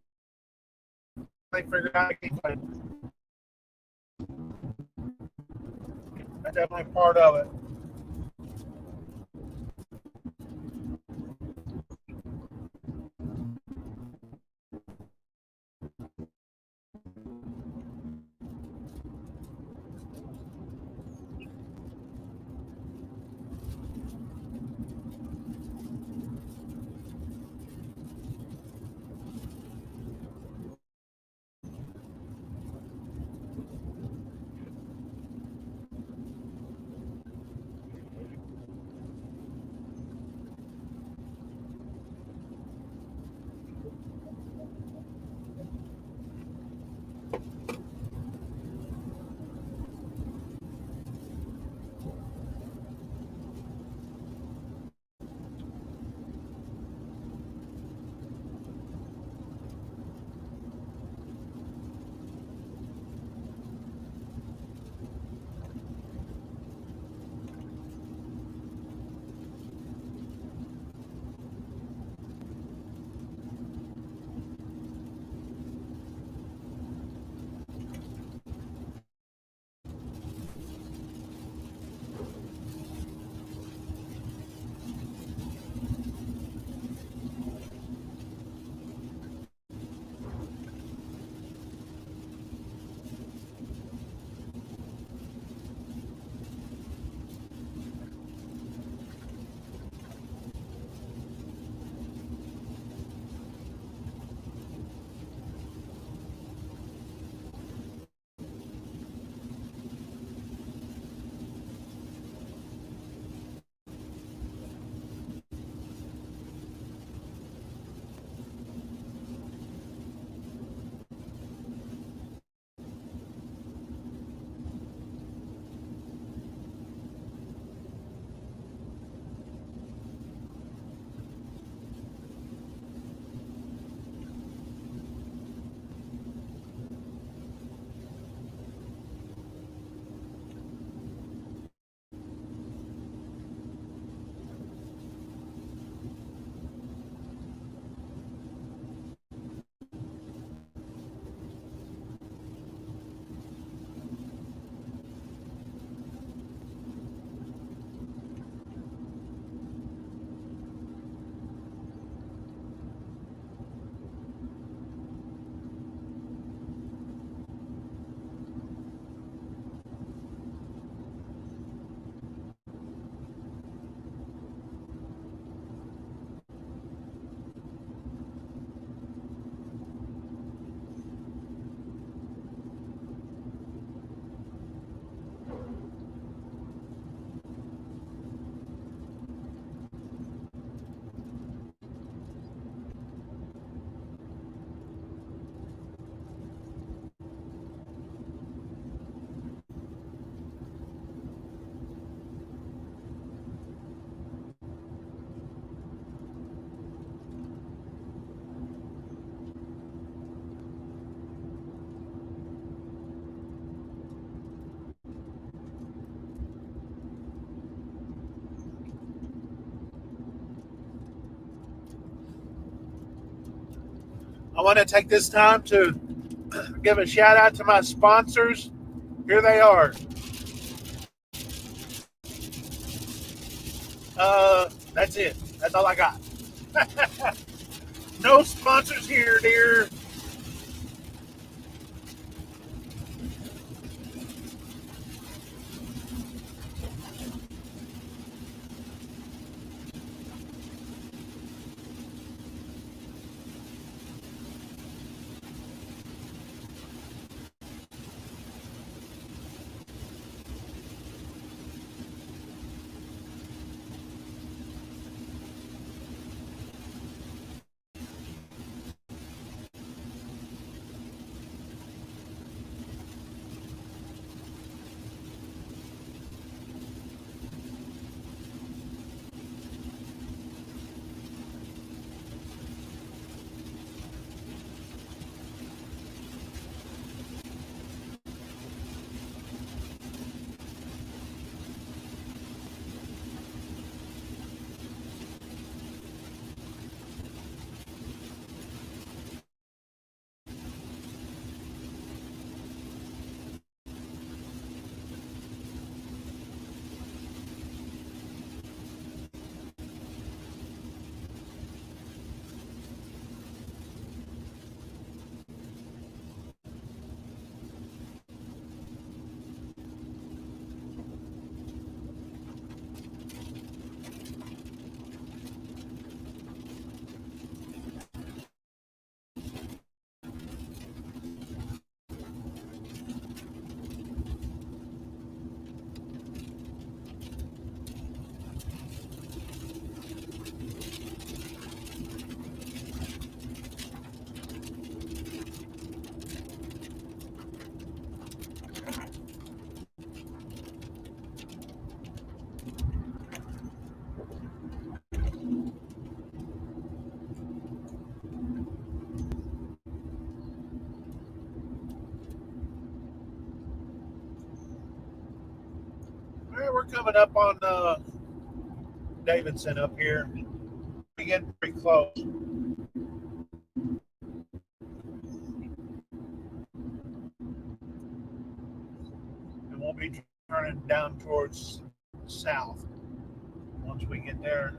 Speaker 1: figured out to keep it. That's definitely part of it. want to take this time to give a shout out to my sponsors. Here they are. That's it. That's all I got. No sponsors here, dear. All right, we're coming up on Davidson up here. We're getting pretty close. And we'll be turning down towards south once we get there.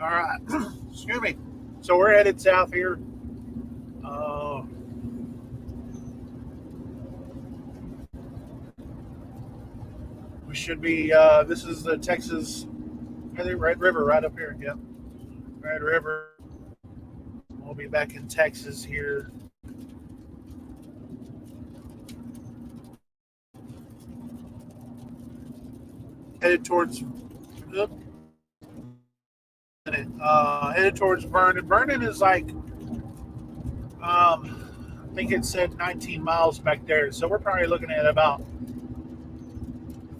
Speaker 1: All right. Excuse me. So we're headed south here. Uh, we should be. This is the Texas, I think, Red River right up here. Yep, Red River. We'll be back in Texas here. Headed towards. Headed towards Vernon. Vernon is like, I think it said 19 miles back there. So we're probably looking at about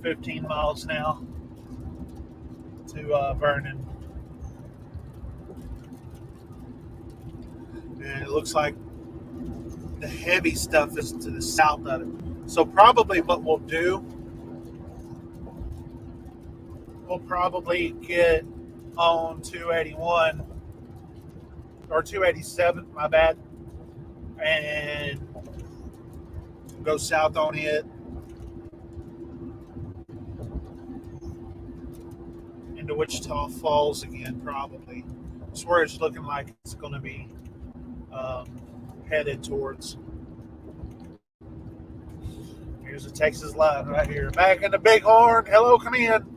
Speaker 1: 15 miles now to Vernon. And it looks like the heavy stuff is to the south of it. So probably what we'll probably get on 281 or 287, my bad, and go south on it into Wichita Falls again, probably. That's where it's looking like it's going to be headed towards. Here's the Texas line right here. Back in the Bighorn. Hello, come in.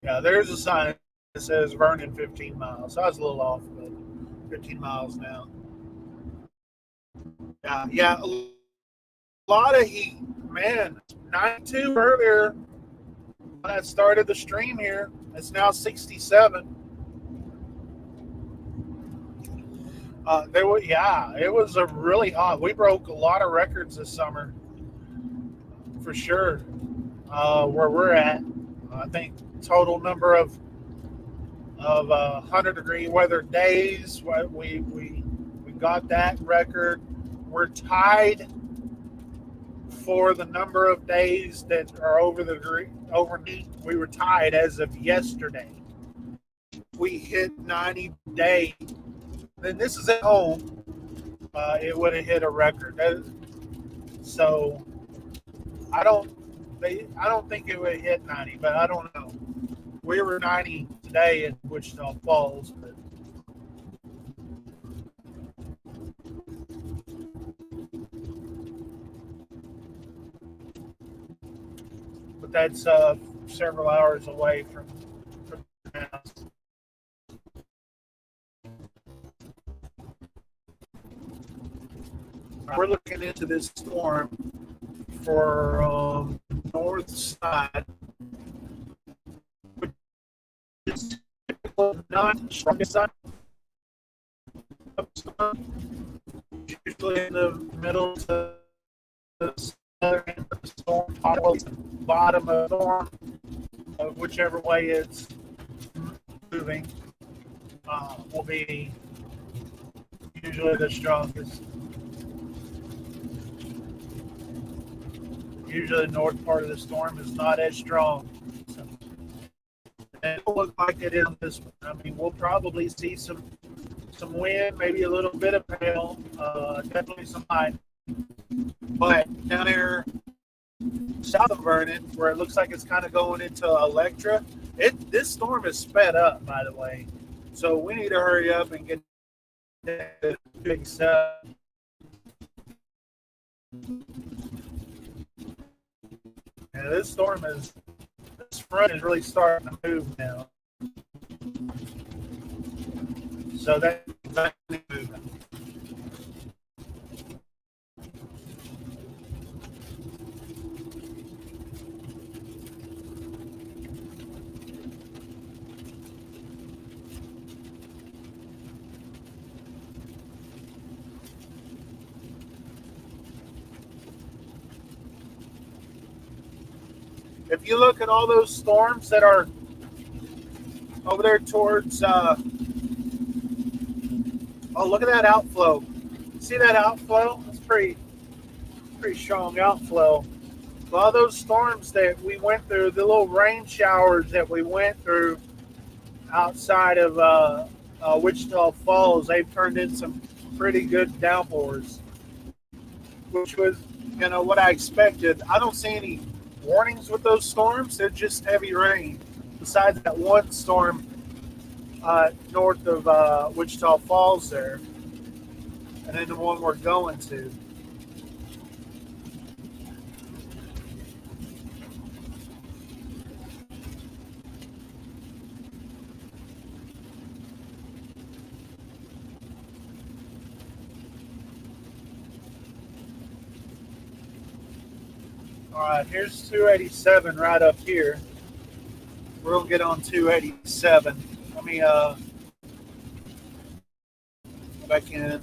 Speaker 1: Yeah, there's a sign that says Vernon 15 miles. I was a little off, but 15 miles now. Yeah, a lot of heat. Man, 92 earlier when I started the stream here. It's now 67. It was a really hot. We broke a lot of records this summer, for sure. Where we're at, I think total number of 100-degree weather days. We got that record. We're tied for the number of days that are over the degree overnight. We were tied as of yesterday. We hit 90 days. Then this is at home. It would have hit a record. So I don't think it would hit 90, but I don't know. We were 90 today at Wichita Falls, but that's several hours away from the house. We're looking into this storm for north side. Not strongest side. Usually in the middle to the southern end of the storm, bottom of the storm, whichever way it's moving, will be usually the strongest. Usually the north part of the storm is not as strong. So, and it will look like it is this one. I mean, we'll probably see some wind, maybe a little bit of hail, definitely some light. But down there south of Vernon, where it looks like it's kind of going into Electra, this storm is sped up, by the way. So we need to hurry up and get that big stuff. Yeah, this front is really starting to move now. So that's exactly moving. If you look at all those storms that are over there towards, oh, look at that outflow. See that outflow? It's pretty strong outflow. A lot of those storms that we went through, the little rain showers that we went through outside of Wichita Falls, they've turned in some pretty good downpours, which was, what I expected. I don't see any warnings with those storms. They're just heavy rain. Besides that one storm north of Wichita Falls there, and then the one we're going to. All right, here's 287 right up here. We're gonna get on 287. Let me go back in.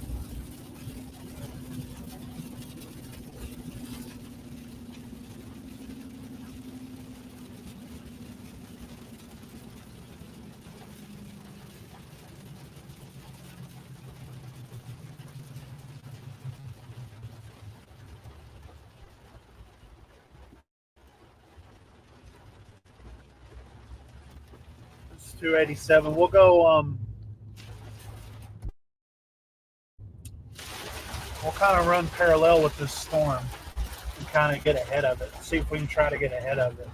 Speaker 1: It's 287. We'll go. We'll kind of run parallel with this storm and kind of get ahead of it. See if we can try to get ahead of it.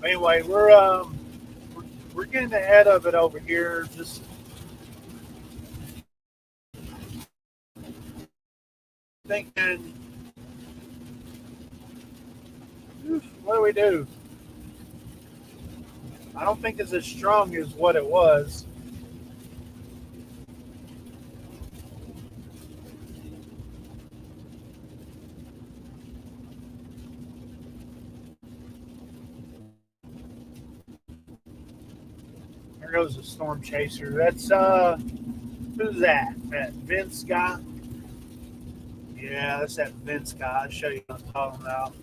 Speaker 1: Anyway, we're getting ahead of it over here. Just thinking, what do we do? I don't think it's as strong as what it was. There goes a storm chaser. That's who's that? That Vince guy? Yeah, that's that Vince guy. I'll show you what I'm talking about.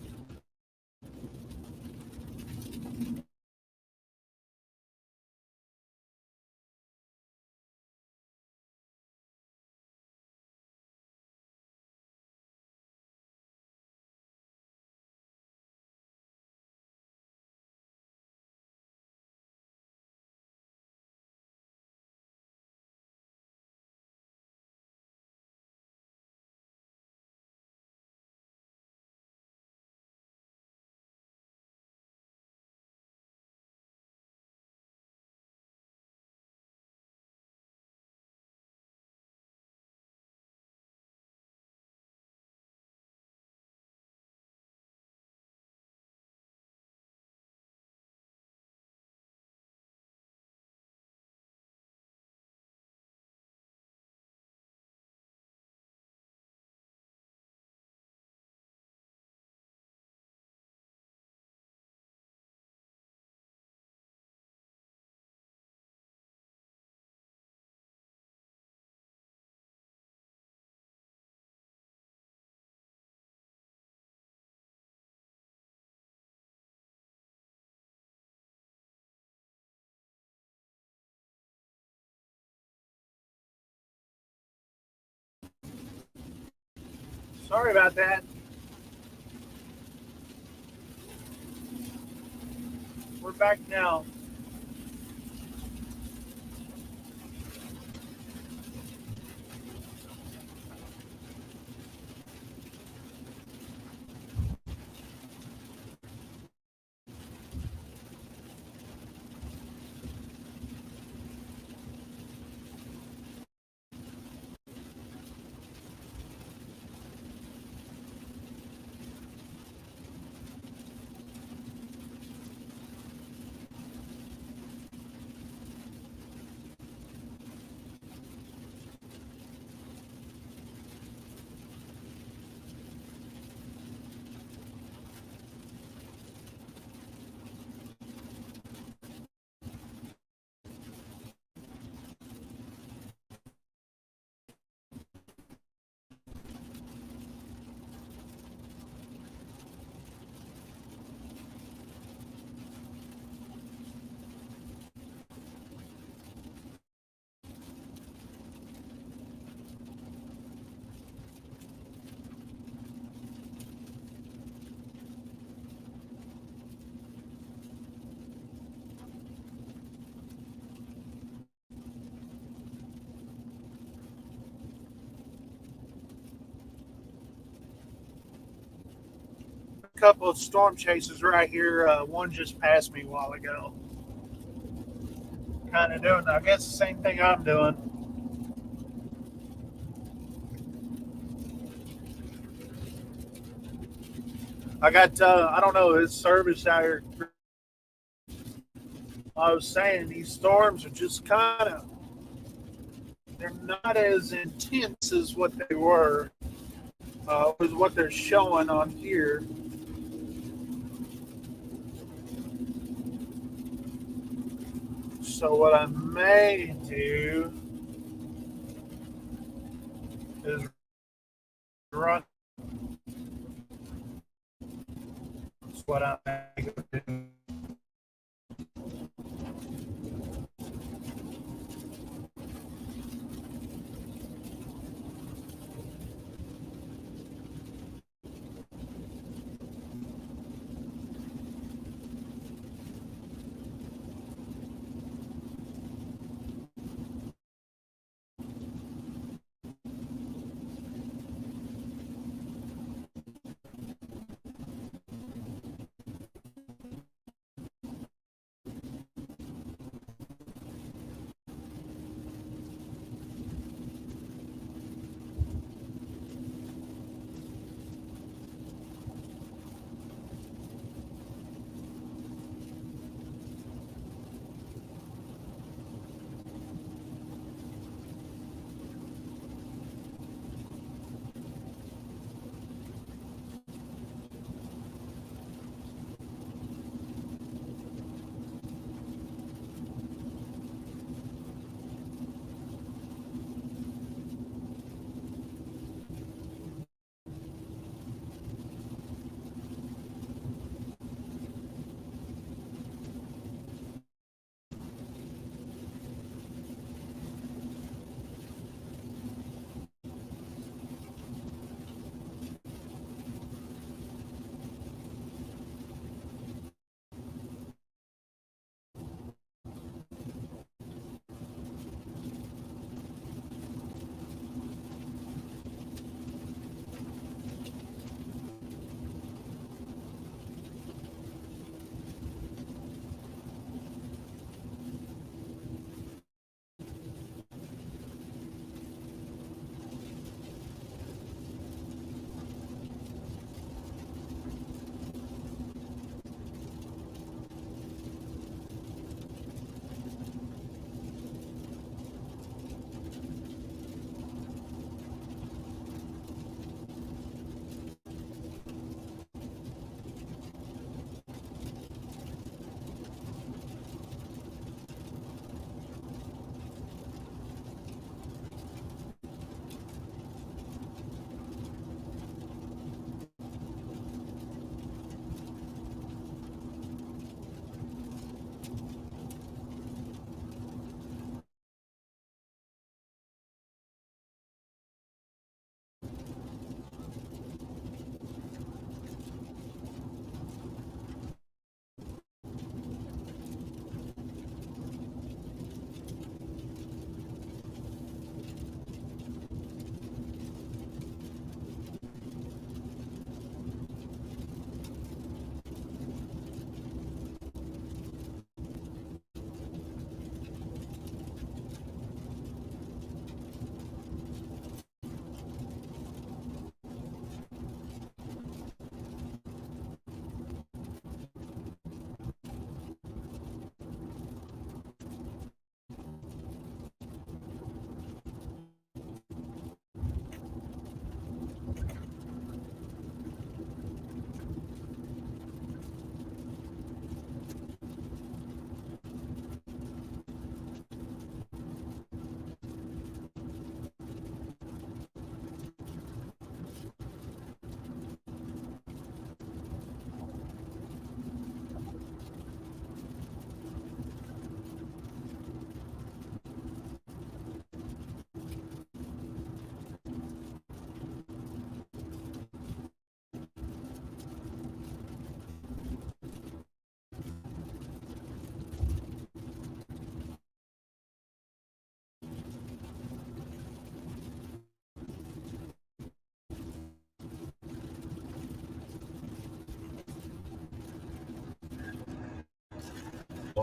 Speaker 1: Sorry about that. We're back now. A couple of storm chasers right here. One just passed me a while ago. Kind of doing, I guess, the same thing I'm doing. I got, I don't know, his service out here. I was saying these storms are just kind of, they're not as intense as what they were, with what they're showing on here. So what I may do is run. That's what I may do.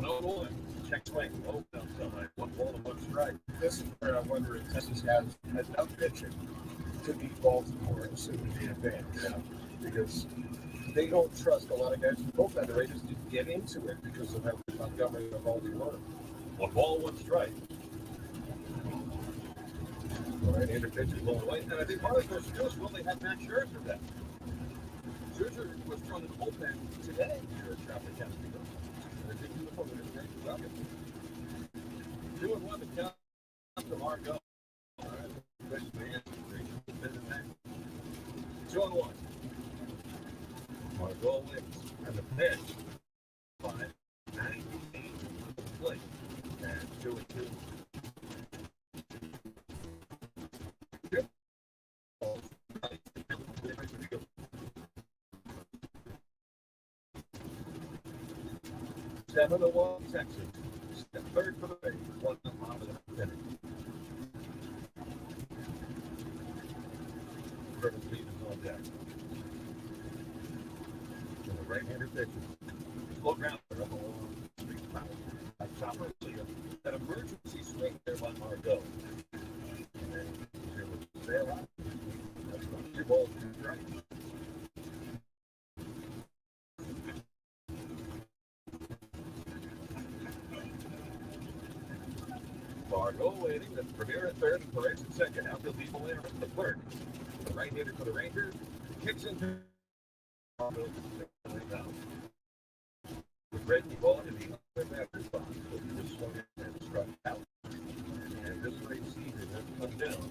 Speaker 2: 101. Check swing. Oh, outside. One ball and one strike.
Speaker 3: This is where I wonder if Texas has enough pitching to beat Baltimore as soon as they advance. Yeah. Because they don't trust a lot of guys from both sides. They just didn't get into it because of how Montgomery and Baldy were.
Speaker 2: One ball, one strike. Right-hander pitcher low away. And I think part of the course, well, they had Matt Scherzer then. Scherzer was from the bullpen today here at Traffic County. And I think he was over there to welcome. 2-1 to count to Margot. All right. 2-1. Margot wins. And the pitch. 5-9 plate. And 2-2. Seven to 1, Texas. Step third for the base. 1 out of the inning. Curtis Lee is on deck. And the right-hander pitcher. Slow ground there up along street power. Like Chopper, an emergency swing there by Margot. And then here was the sail out. That's about 2 balls, 2 strikes. Margot waiting. The Premier at third and Perez at second. Outfield people in the third. The right-hander for the Rangers kicks into Margot. With Reggie Vaughn in the other batter's box, but he was swung in and struck out. And this late season has come down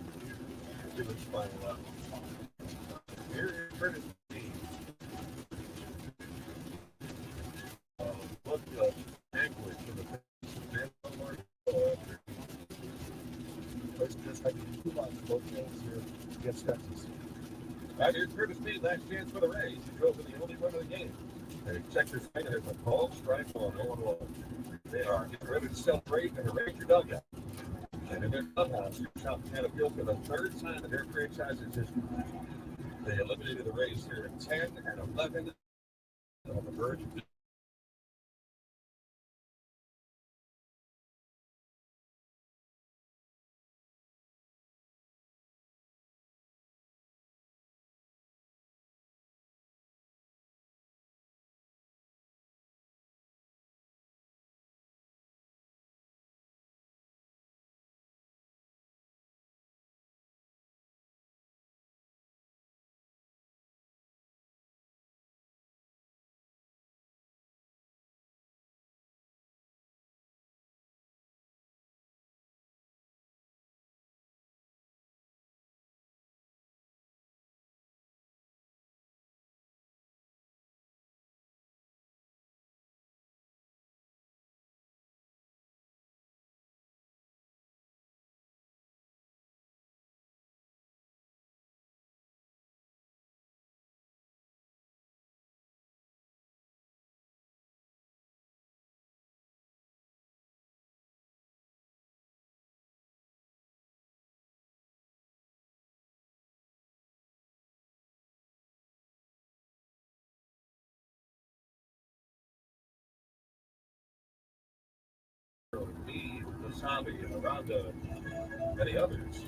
Speaker 2: to its final out. Here is Curtis Lee. What anguish in the face of Van Margot after
Speaker 3: Just had to do 2 lots of both games here against Texas.
Speaker 2: Right here's Curtis Lee, last chance for the Rays. He drove in the only run of the game. They check their swing, and there's a called strike on 0-1. They are getting ready to celebrate in the Ranger dugout. And in their clubhouse, Wichita had a field for the third time in their franchise's history. They eliminated the Rays here in 10 and 11 on the verge of Lee, Wasabi, and Aranda, and many others.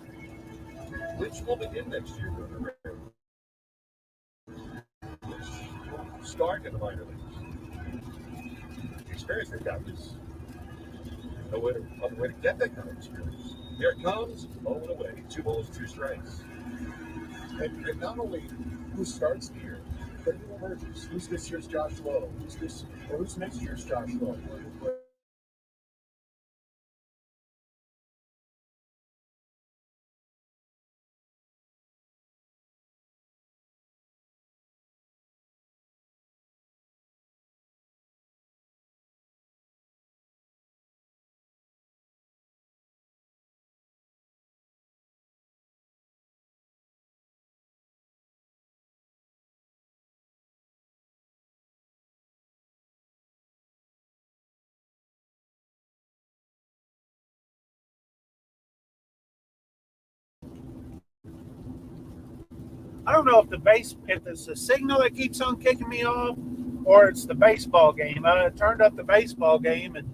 Speaker 2: Which will begin next year for the Rays? Which start in the minor leagues? The experience they've got is no other way to get that kind of experience. Here it comes, 0 away, 2 balls, 2 strikes.
Speaker 3: And not only who starts the year, but who emerges. Who's this year's Josh Lowe? Who's next year's Josh Lowe?
Speaker 1: I don't know if the base, if it's the signal that keeps on kicking me off, or it's the baseball game. I turned up the baseball game, and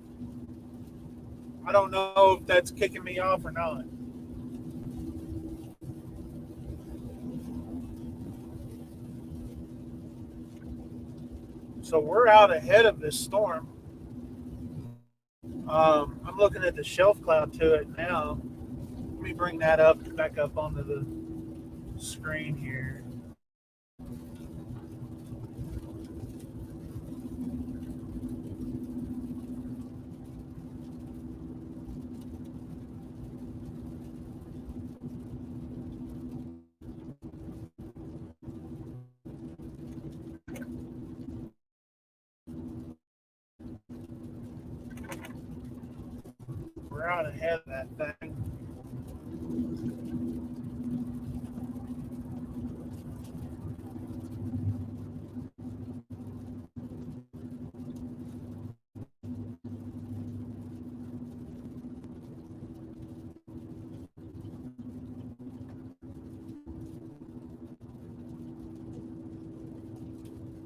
Speaker 1: I don't know if that's kicking me off or not. So we're out ahead of this storm. I'm looking at the shelf cloud to it now. Let me bring that up back up onto the screen here. We're out ahead of that thing.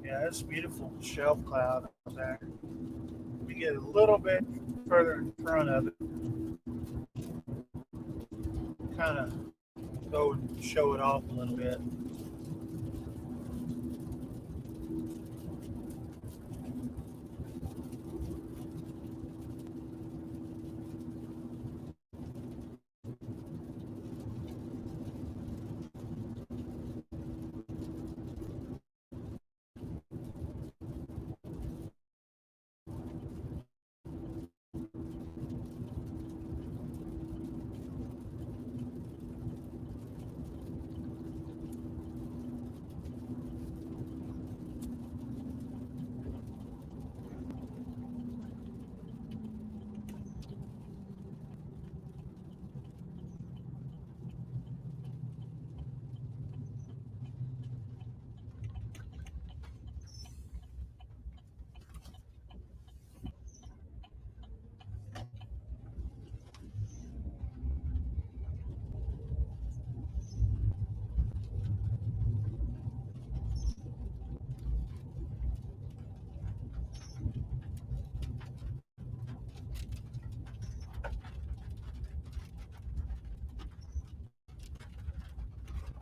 Speaker 1: Yeah, it's beautiful shelf cloud out there. We get a little bit further in front of it, kind of go and show it off a little bit.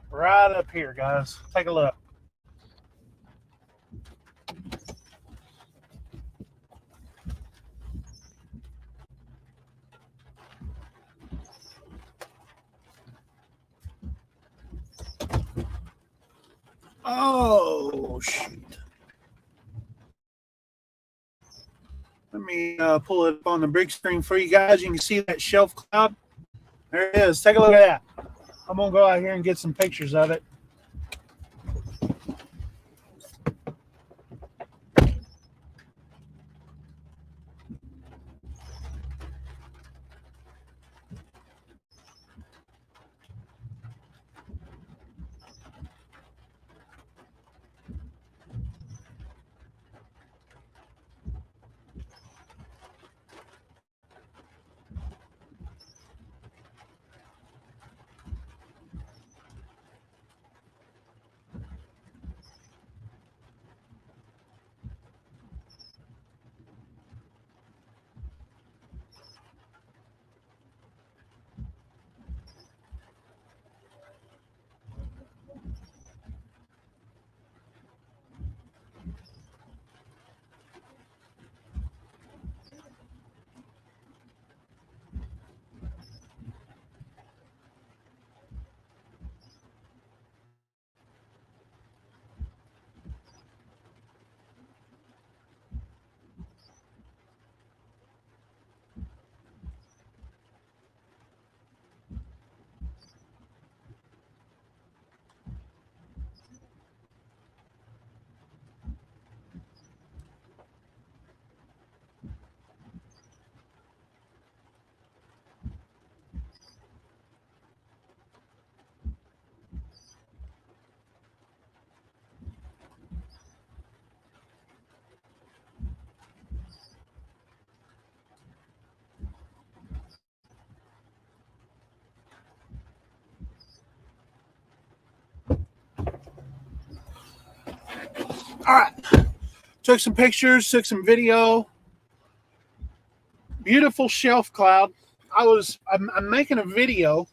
Speaker 1: Right up here, guys. Take a look. Oh, shoot. Let me pull it up on the big screen for you guys. You can see that shelf cloud. There it is. Take a look at that. I'm going to go out here and get some pictures of it. All right. Took some pictures, took some video. Beautiful shelf cloud. I'm making a video,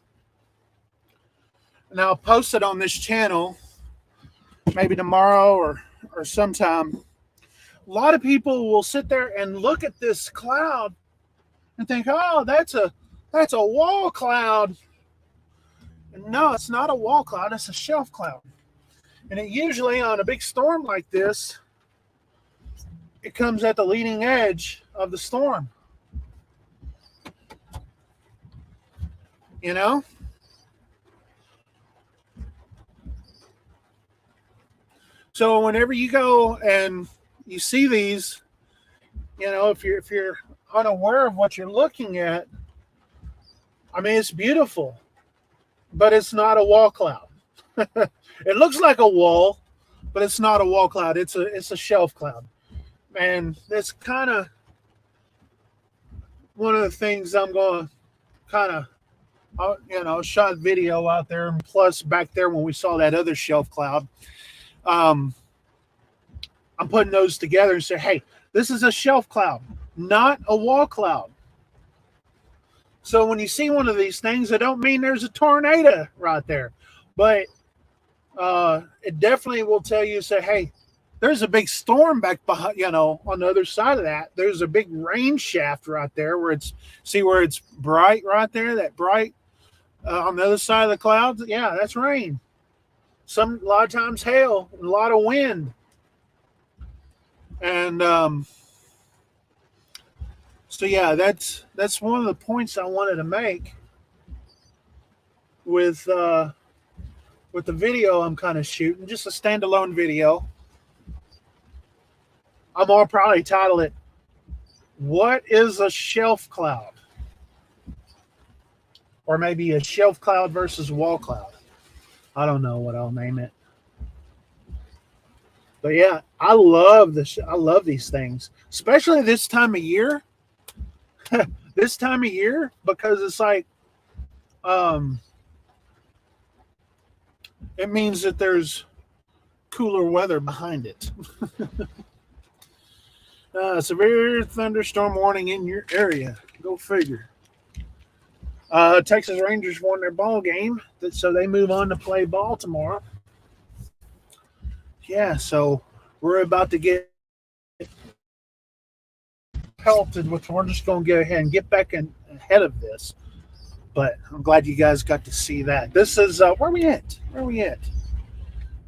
Speaker 1: and I'll post it on this channel maybe tomorrow or sometime. A lot of people will sit there and look at this cloud and think, "Oh, that's a wall cloud." And no, it's not a wall cloud. It's a shelf cloud. And it usually, on a big storm like this, it comes at the leading edge of the storm. You know? So whenever you go and you see these, you know, if you're unaware of what you're looking at, I mean, it's beautiful, but it's not a wall cloud. It looks like a wall, but it's not a wall cloud. It's a shelf cloud. And that's kind of one of the things I'm going to kind of, you know, shot video out there. And plus back there when we saw that other shelf cloud, I'm putting those together and say, hey, this is a shelf cloud, not a wall cloud. So when you see one of these things, it don't mean there's a tornado right there. But it definitely will tell you, say, hey, there's a big storm back behind, you know, on the other side of that. There's a big rain shaft right there where it's bright right there, that bright on the other side of the clouds. Yeah, that's rain. A lot of times hail, a lot of wind. And so yeah, that's one of the points I wanted to make with the video I'm kind of shooting, just a standalone video. I'm gonna probably title it, "What is a shelf cloud?" Or maybe a shelf cloud versus wall cloud. I don't know what I'll name it. But yeah, I love this. I love these things, especially this time of year. This time of year, because it's like, it means that there's cooler weather behind it. Severe thunderstorm warning in your area. Go figure. Texas Rangers won their ball game, so they move on to play Baltimore. Yeah, so we're about to get pelted, which we're just going to go ahead and get back ahead of this. But I'm glad you guys got to see that. This is where we at? Where we at?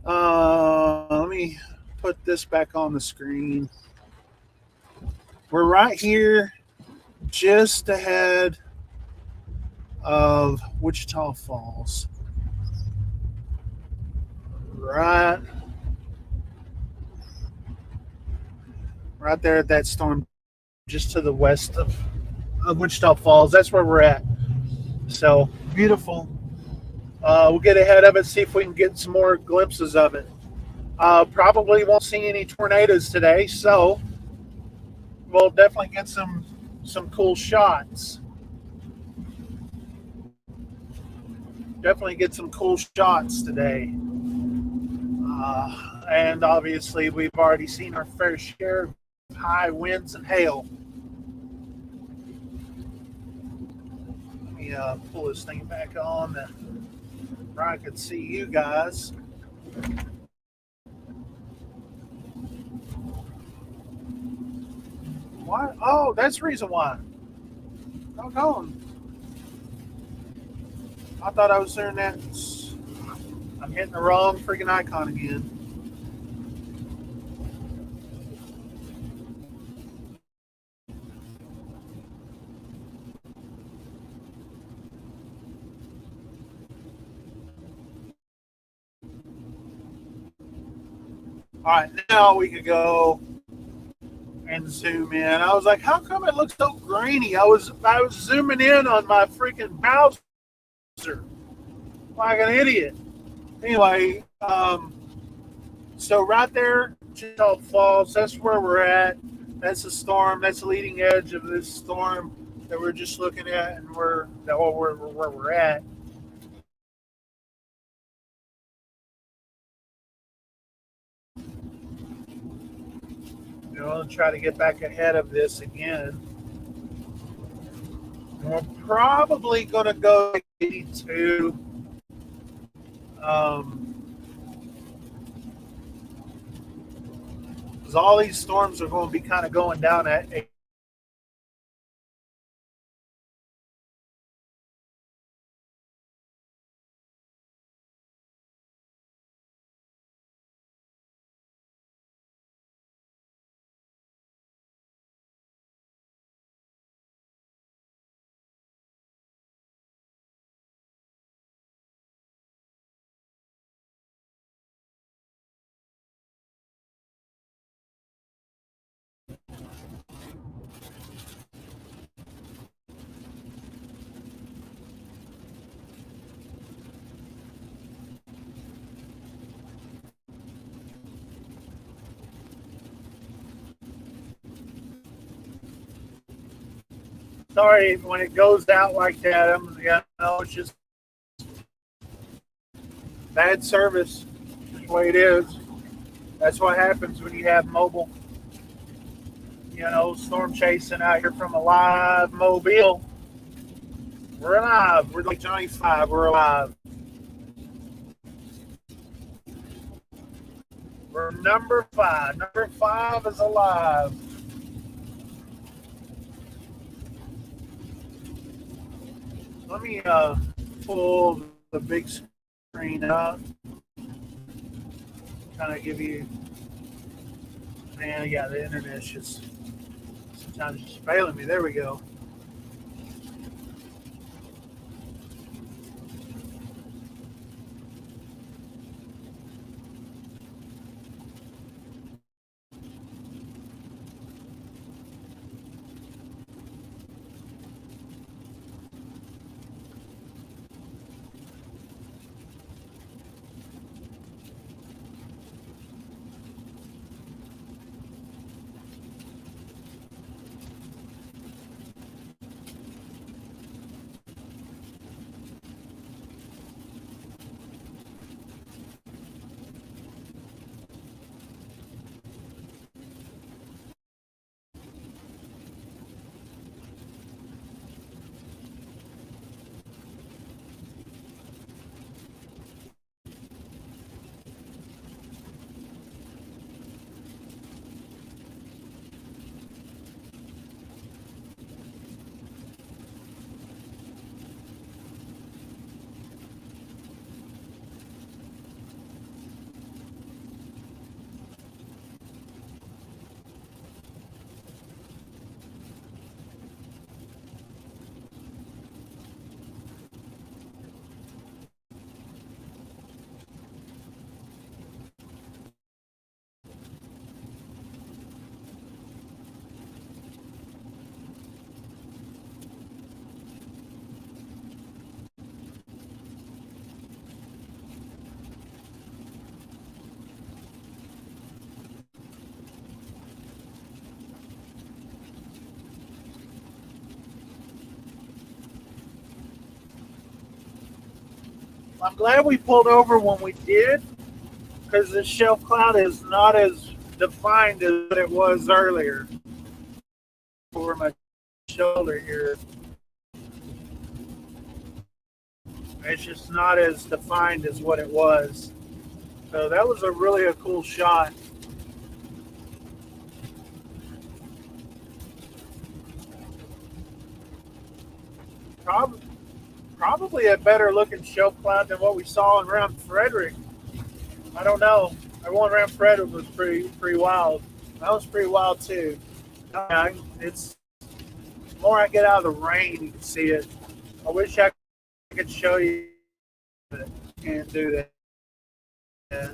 Speaker 1: Let me put this back on the screen. We're right here, just ahead of Wichita Falls. Right there at that storm, just to the west of Wichita Falls. That's where we're at. So beautiful. We'll get ahead of it, see if we can get some more glimpses of it. Probably won't see any tornadoes today, so we'll definitely get some cool shots. Definitely get some cool shots today. And obviously, we've already seen our fair share of high winds and hail. Let me pull this thing back on where I could see you guys. Why? Oh, that's the reason why. Doggone. I thought I was doing that. I'm hitting the wrong freaking icon again. All right, now we could go and zoom in. I was like, how come it looks so grainy? I was zooming in on my freaking browser like an idiot. Anyway, so right there, Wichita Falls, that's where we're at. That's the storm. That's the leading edge of this storm that we're just looking at, and where we're at. and try to get back ahead of this again. And we're probably going to go to 82. Because all these storms are going to be kind of going down at 8. Sorry when it goes out like that. It's just bad service. That's the way it is. That's what happens when you have mobile, storm chasing out here from a live mobile. We're alive. We're like Johnny Five. We're alive. We're number 5. Number 5 is alive. Let me pull the big screen up. Kind of give you, man, yeah, the internet's just sometimes just failing me. There we go. I'm glad we pulled over when we did, because the shelf cloud is not as defined as it was earlier. Over my shoulder here, it's just not as defined as what it was. So that was really a cool shot. Probably, probably a better looking shelf cloud than what we saw around Frederick. I don't know. The one around Frederick was pretty wild. That was pretty wild too. It's the more I get out of the rain, you can see it. I wish I could show you, but can't do that. Yeah.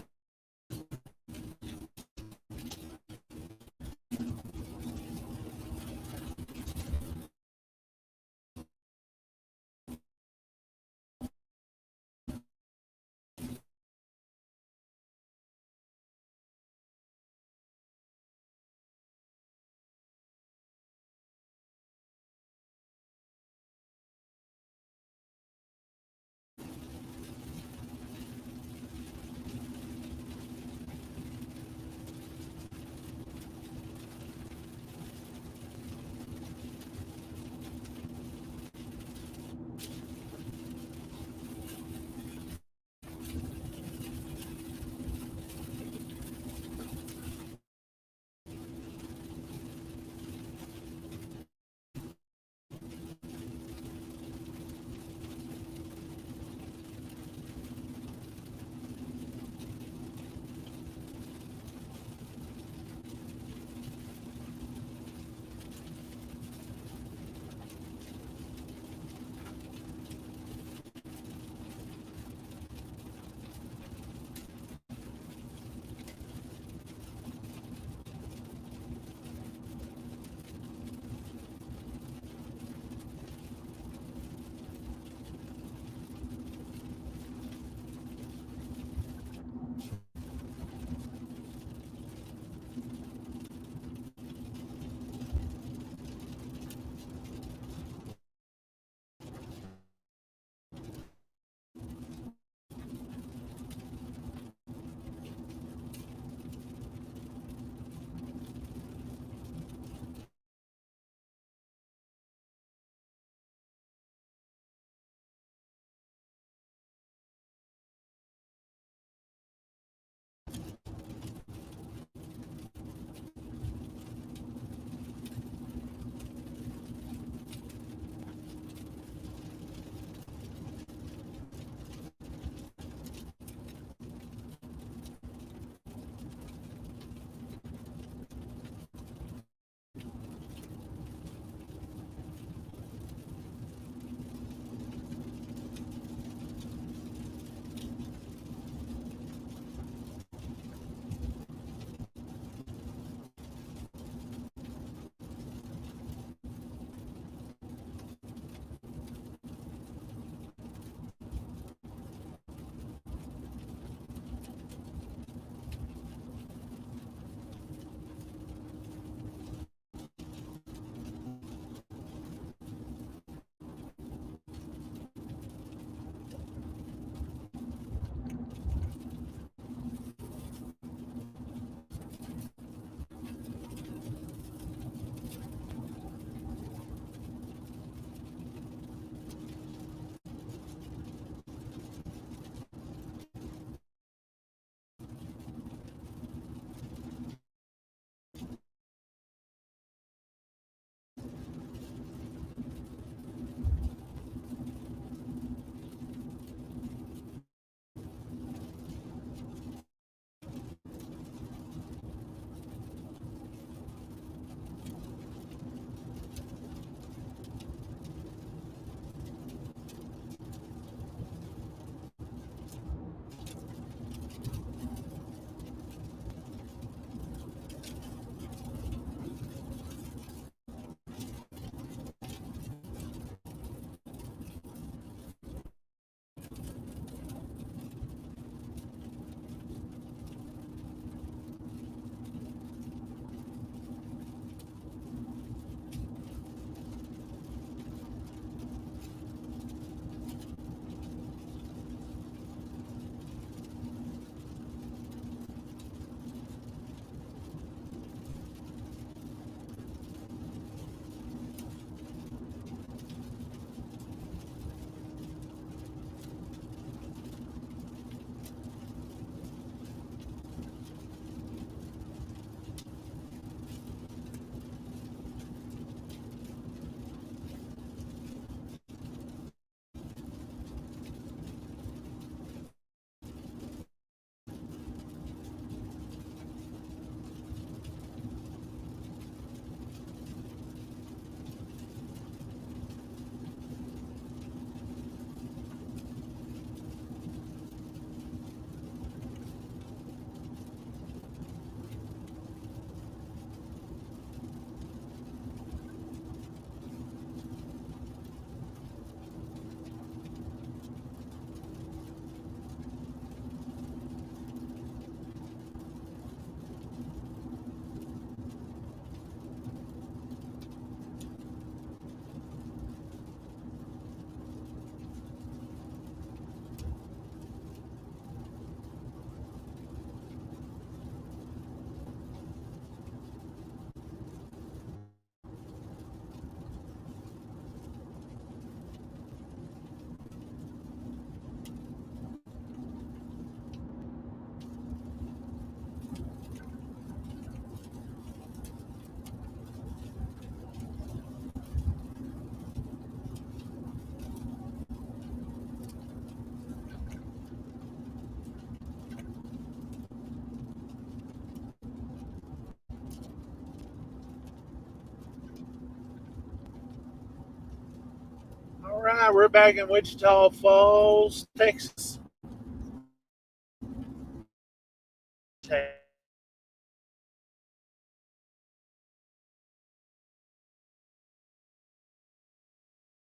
Speaker 1: right, we're back in Wichita Falls, Texas.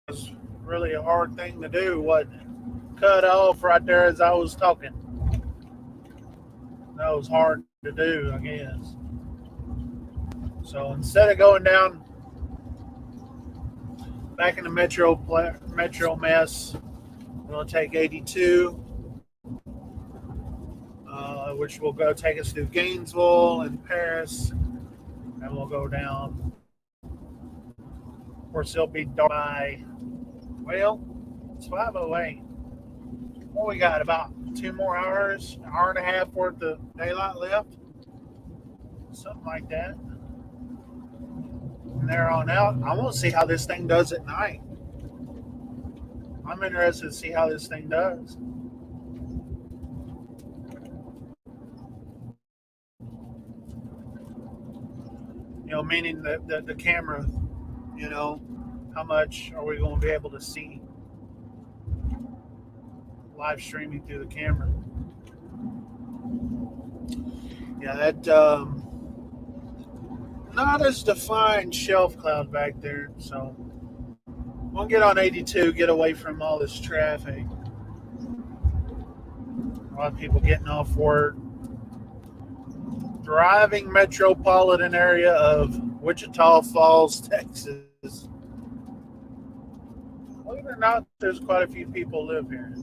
Speaker 1: Was really a hard thing to do, wasn't it? Cut off right there as I was talking. That was hard to do, I guess. So instead of going down back in the metro mess, we'll take 82, which will go take us through Gainesville and Paris, and we'll go down. Of course, it'll be dark by, well, it's 5:08. Well, we got about 2 more hours, an hour and a half worth of daylight left, something like that. From there on out, I want to see how this thing does at night. I'm interested to see how this thing does. Meaning the camera, how much are we going to be able to see live streaming through the camera? Yeah, that not as defined shelf cloud back there, so we'll get on 82, get away from all this traffic. A lot of people getting off work. Thriving metropolitan area of Wichita Falls, Texas. Believe it or not, there's quite a few people live here.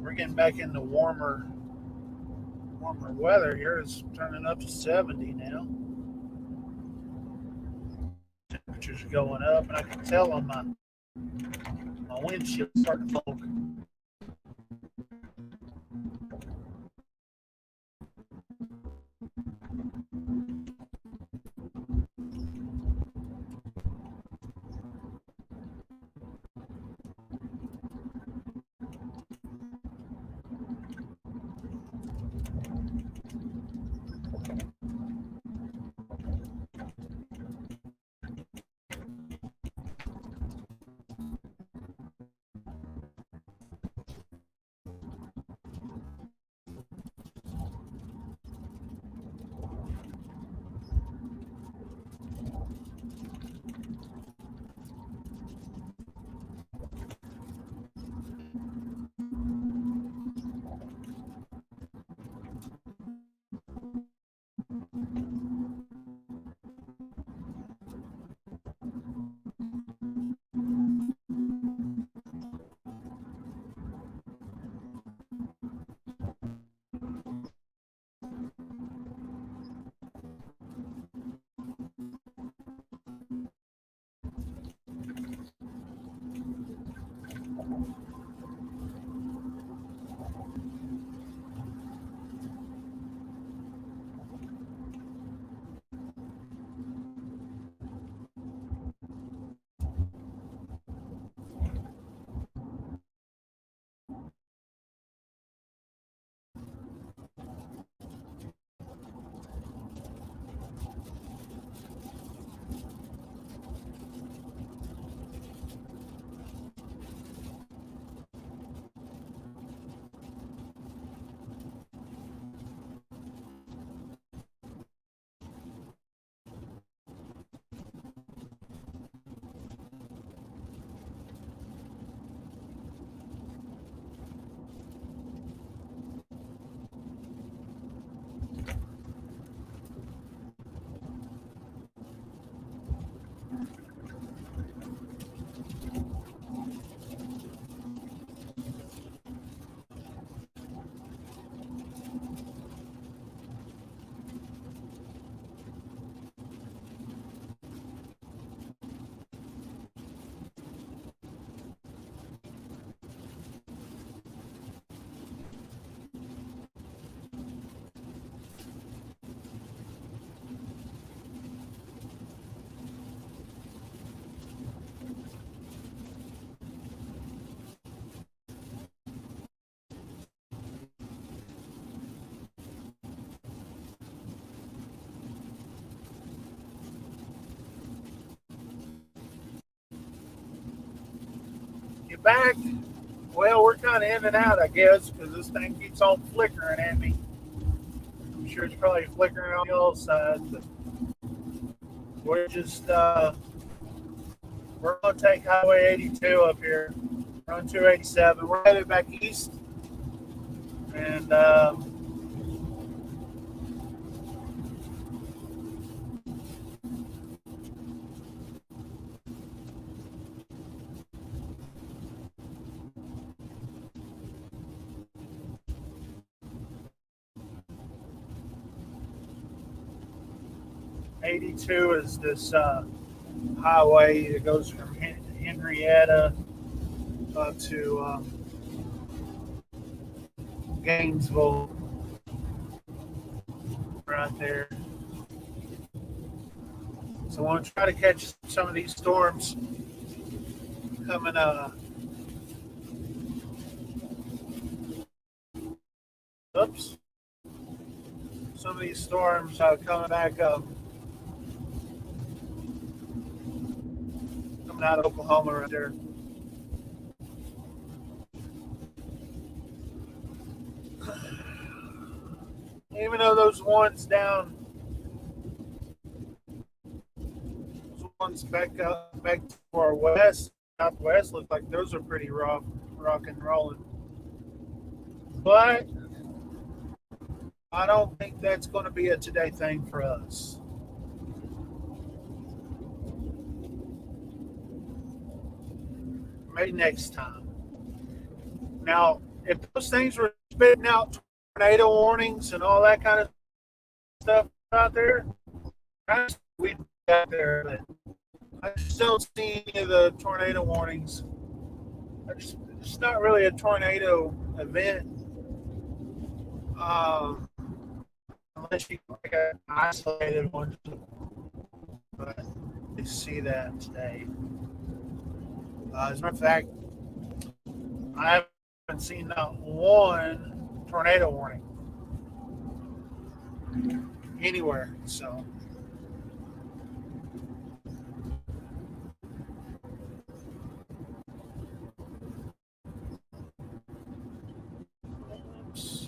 Speaker 1: We're getting back into warmer weather here. It's turning up to 70 now. Temperatures are going up, and I can tell on my windshield starting to fog. back? Well, we're kind of in and out, I guess, because this thing keeps on flickering at me. I'm sure it's probably flickering on the other side, but we're just we're gonna take Highway 82 up here. We're on 287. We're headed back east, and 82 is this highway that goes from Henrietta to Gainesville, right there. So I want to try to catch some of these storms coming. Oops. Some of these storms coming back up, coming out of Oklahoma right there. Even though those ones down, those ones back to our west, southwest, look like those are pretty rock and rolling. But I don't think that's going to be a today thing for us. Maybe next time. Now, if those things were spitting out tornado warnings and all that kind of stuff out there, we'd be out there. But I just don't see any of the tornado warnings. It's not really a tornado event. Unless you like an isolated one. But you see that today. As a matter of fact, I haven't seen not one tornado warning anywhere. So, oops.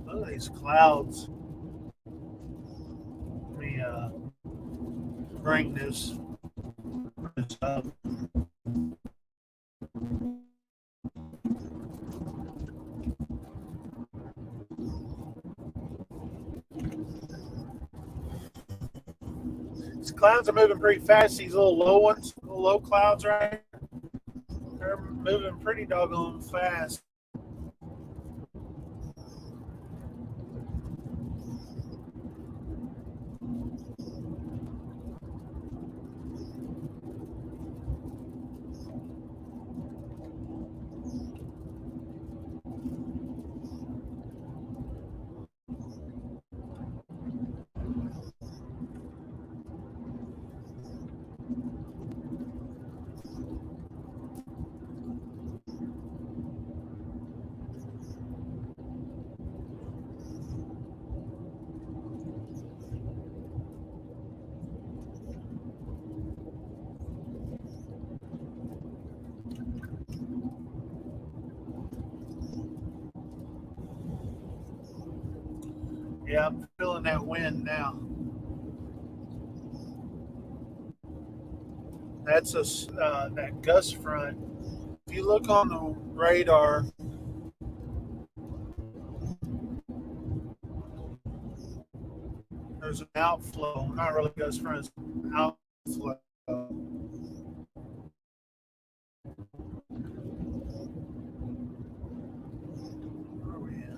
Speaker 1: Look at these clouds. Let me bring this up. These clouds are moving pretty fast. These little low ones, little low clouds right here, they're moving pretty doggone fast. Yeah, I'm feeling that wind now. That's that gust front. If you look on the radar, there's an outflow. Not really gust front, it's an outflow. Where are we at?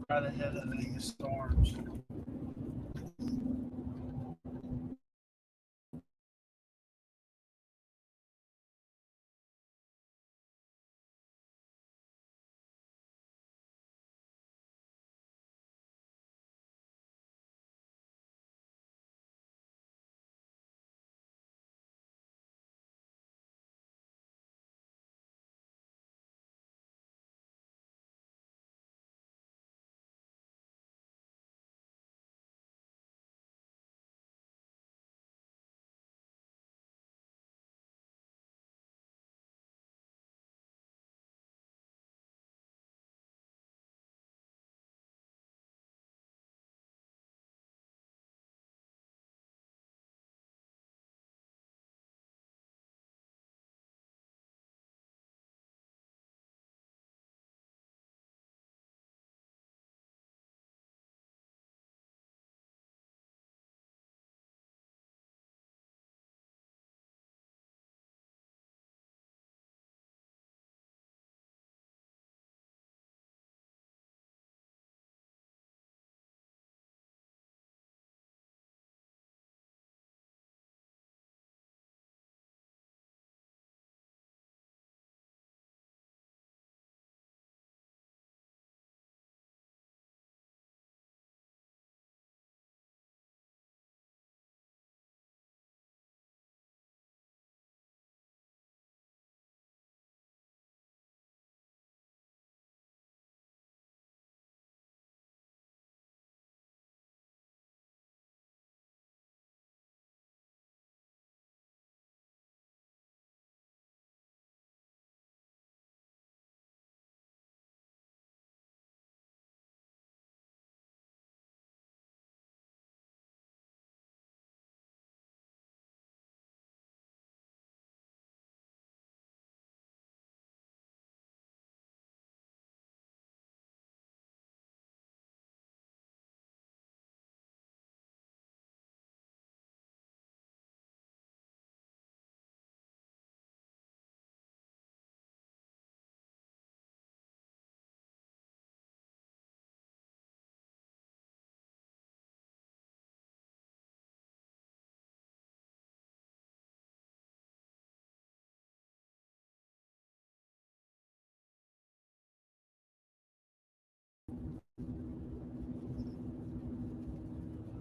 Speaker 1: Right ahead of these storms.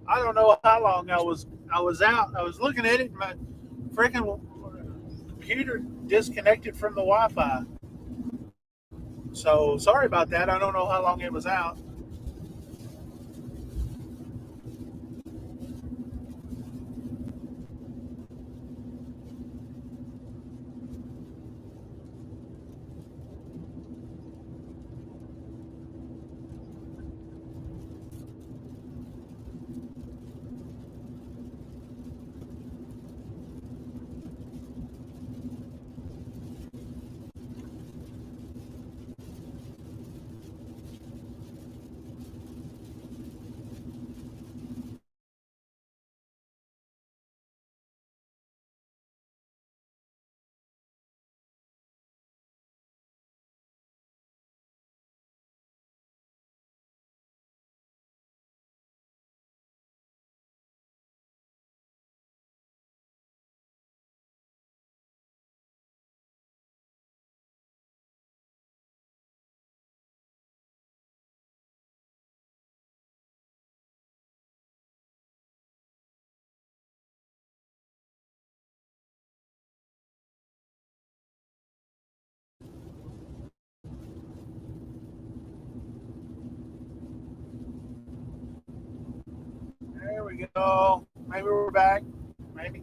Speaker 1: I don't know how long I was out. I was looking at it, and my freaking computer disconnected from the Wi-Fi. So sorry about that. I don't know how long it was out. There we go. Maybe we're back. Maybe.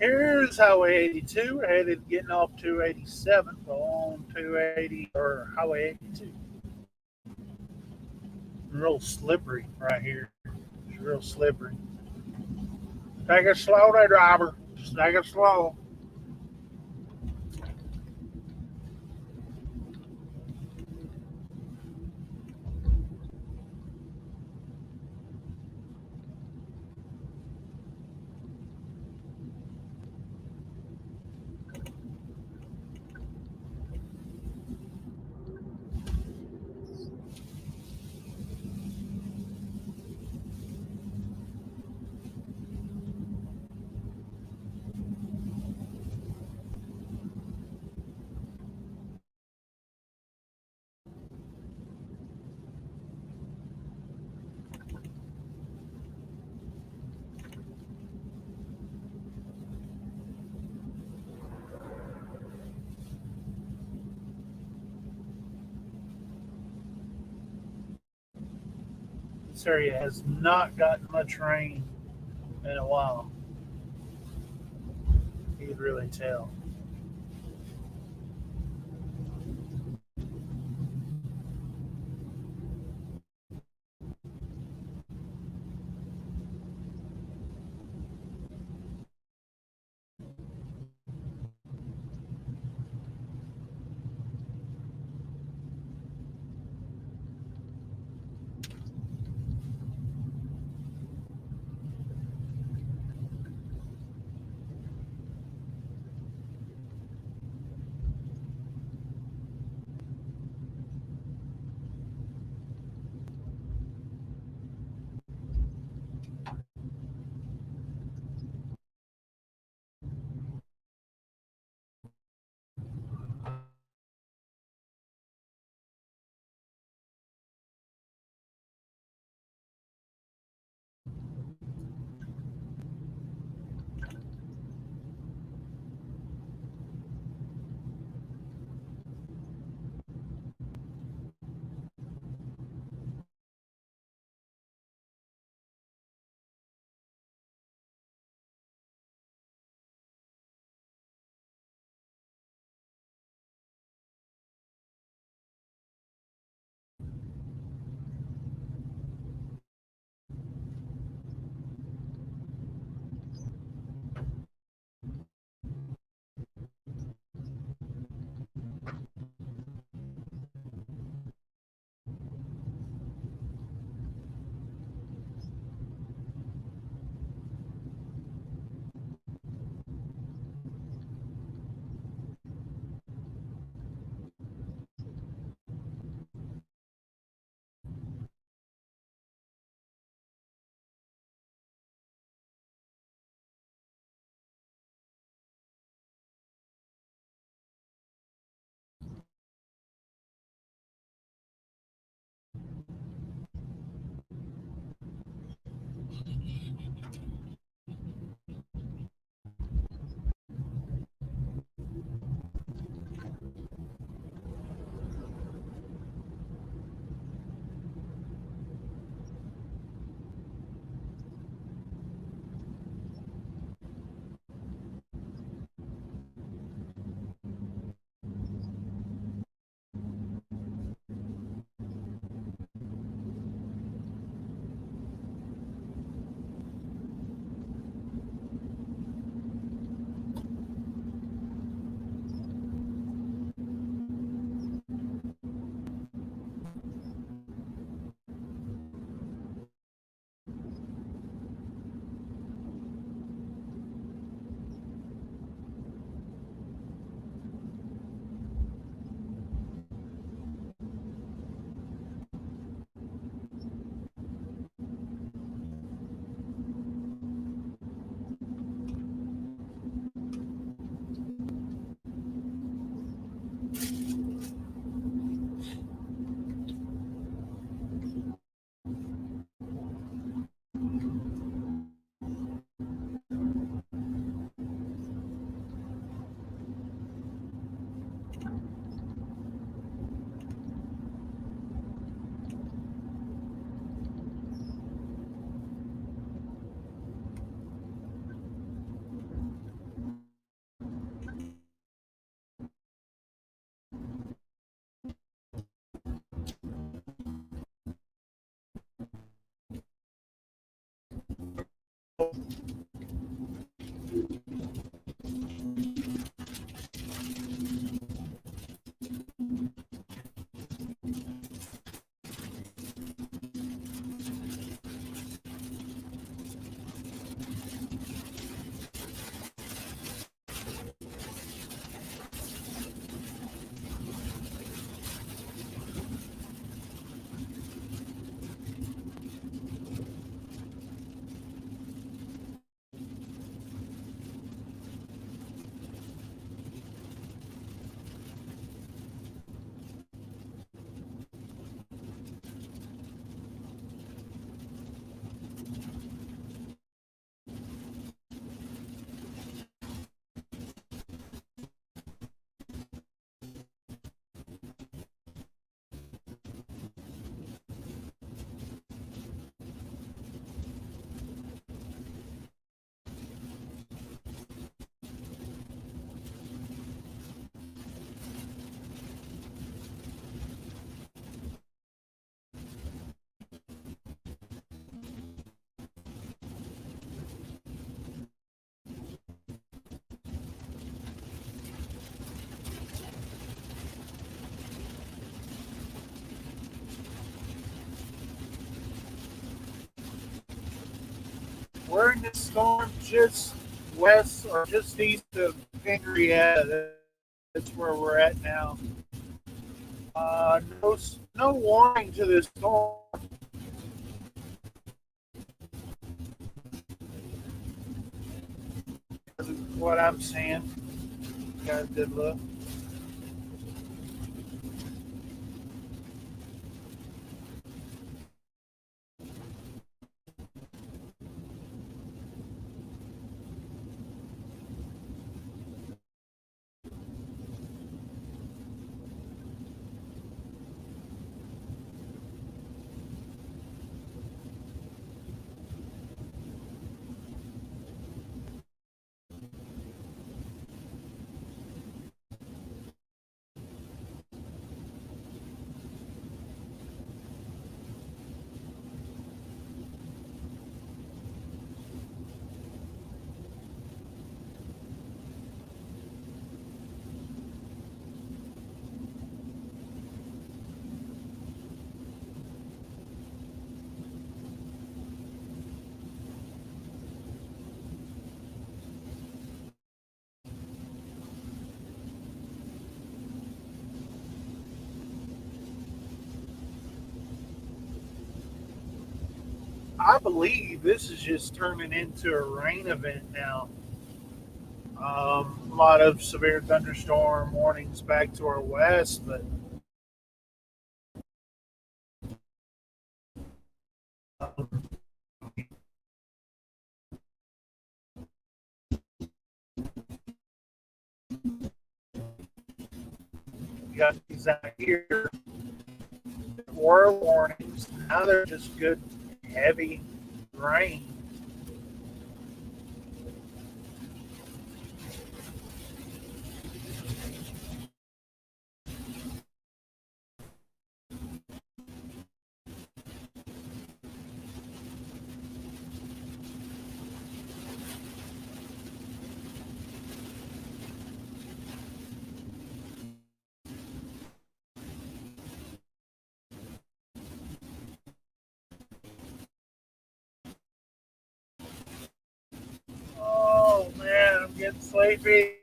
Speaker 1: Here's Highway 82. We're headed getting off 287, on 280 or Highway 82. Real slippery right here. It's real slippery. Take it slow there, driver. Just take it slow. This area has not gotten much rain in a while. You could really tell. We're in this storm just west or just east of Henrietta. That's where we're at now. No warning to this storm. That's what I'm seeing. Got a good look. I believe this is just turning into a rain event now. A lot of severe thunderstorm warnings back to our west, but um, we got these out here that were warnings. Now they're just good, heavy rain. Oh man, I'm getting sleepy.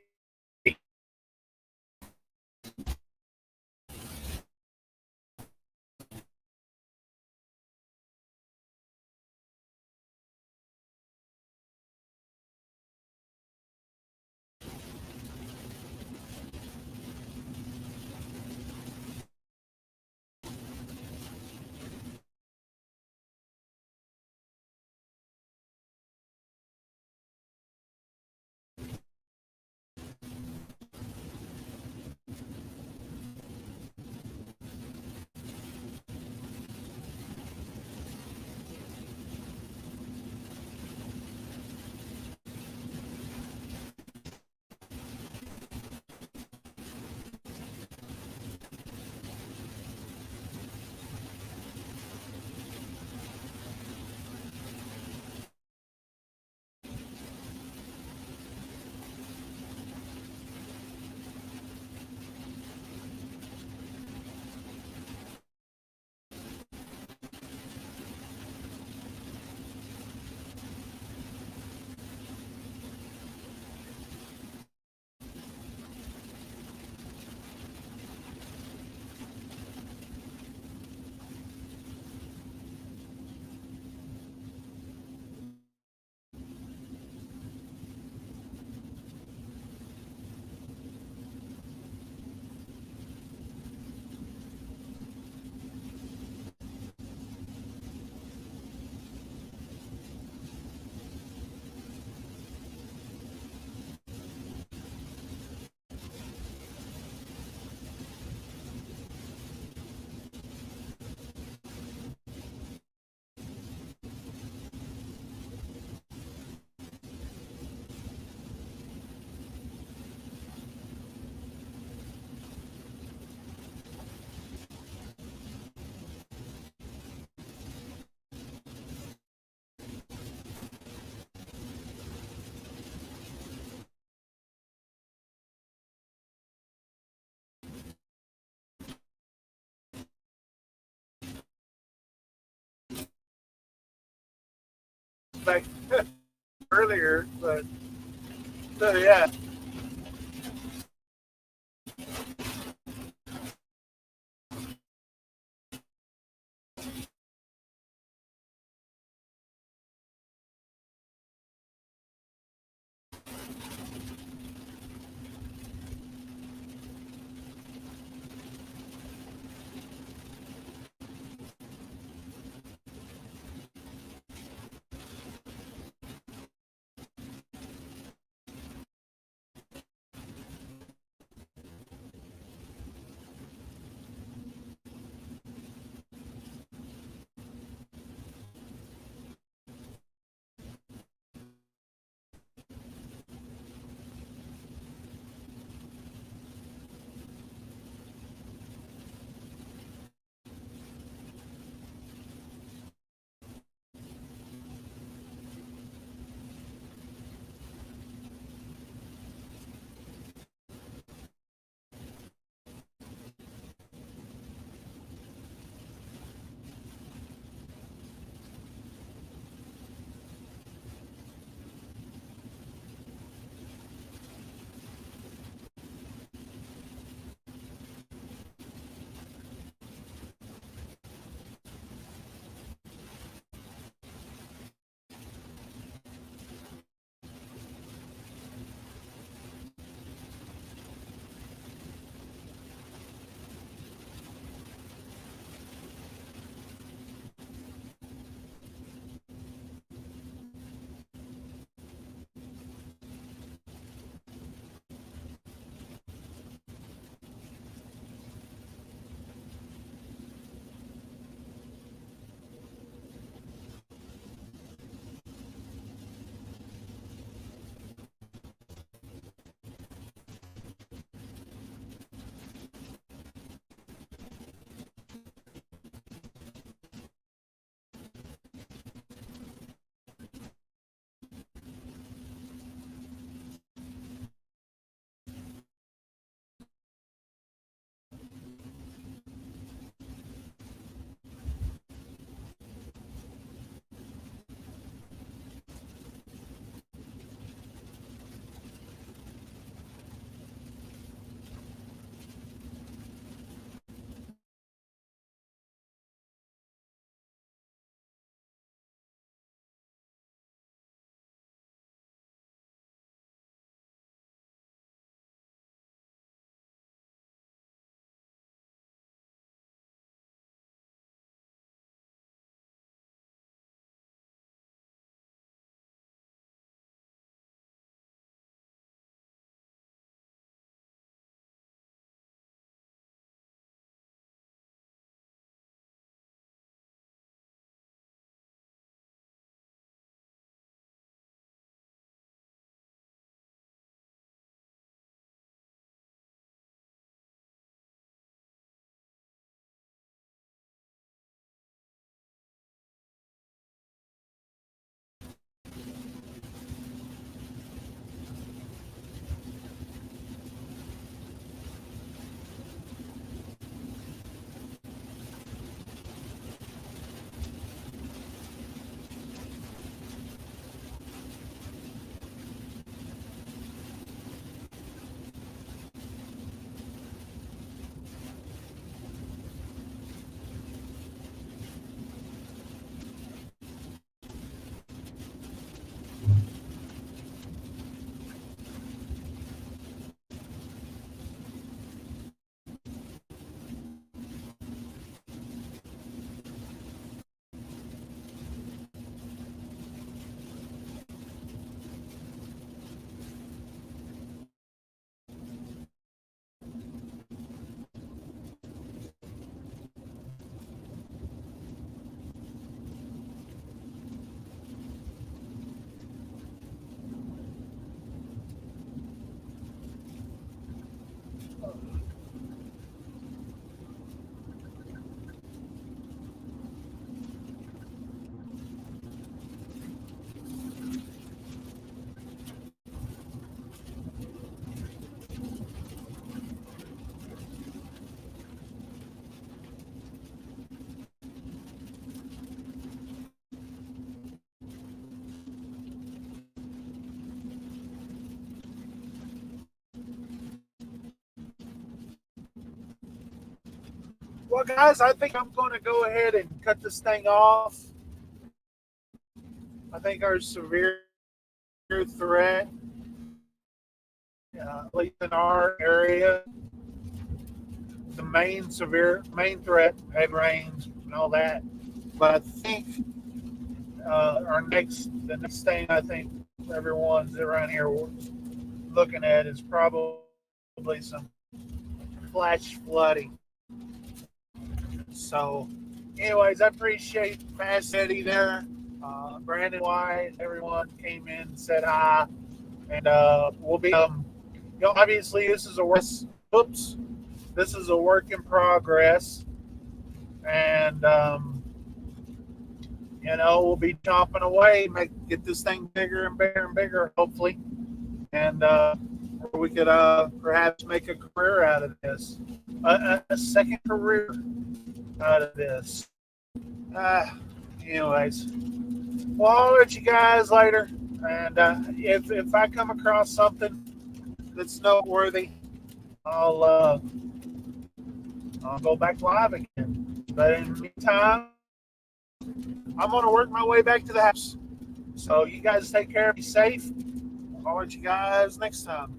Speaker 1: back earlier, but so yeah. Well, guys, I think I'm going to go ahead and cut this thing off. I think our severe threat, at least in our area, the main threat, heavy rains and all that. But I think the next thing I think everyone's around here looking at is probably some flash flooding. So, anyways, I appreciate Fast Eddie there. Brandon White, everyone came in and said hi. And we'll be, obviously this is this is a work in progress. And, we'll be chomping away, get this thing bigger and bigger and bigger, hopefully. And we could perhaps make a career out of this, a second career out of this. Anyways, well, I'll let you guys later. And if I come across something that's noteworthy, I'll go back live again. But in the meantime, I'm going to work my way back to the house. So you guys take care, be safe. I'll let you guys next time.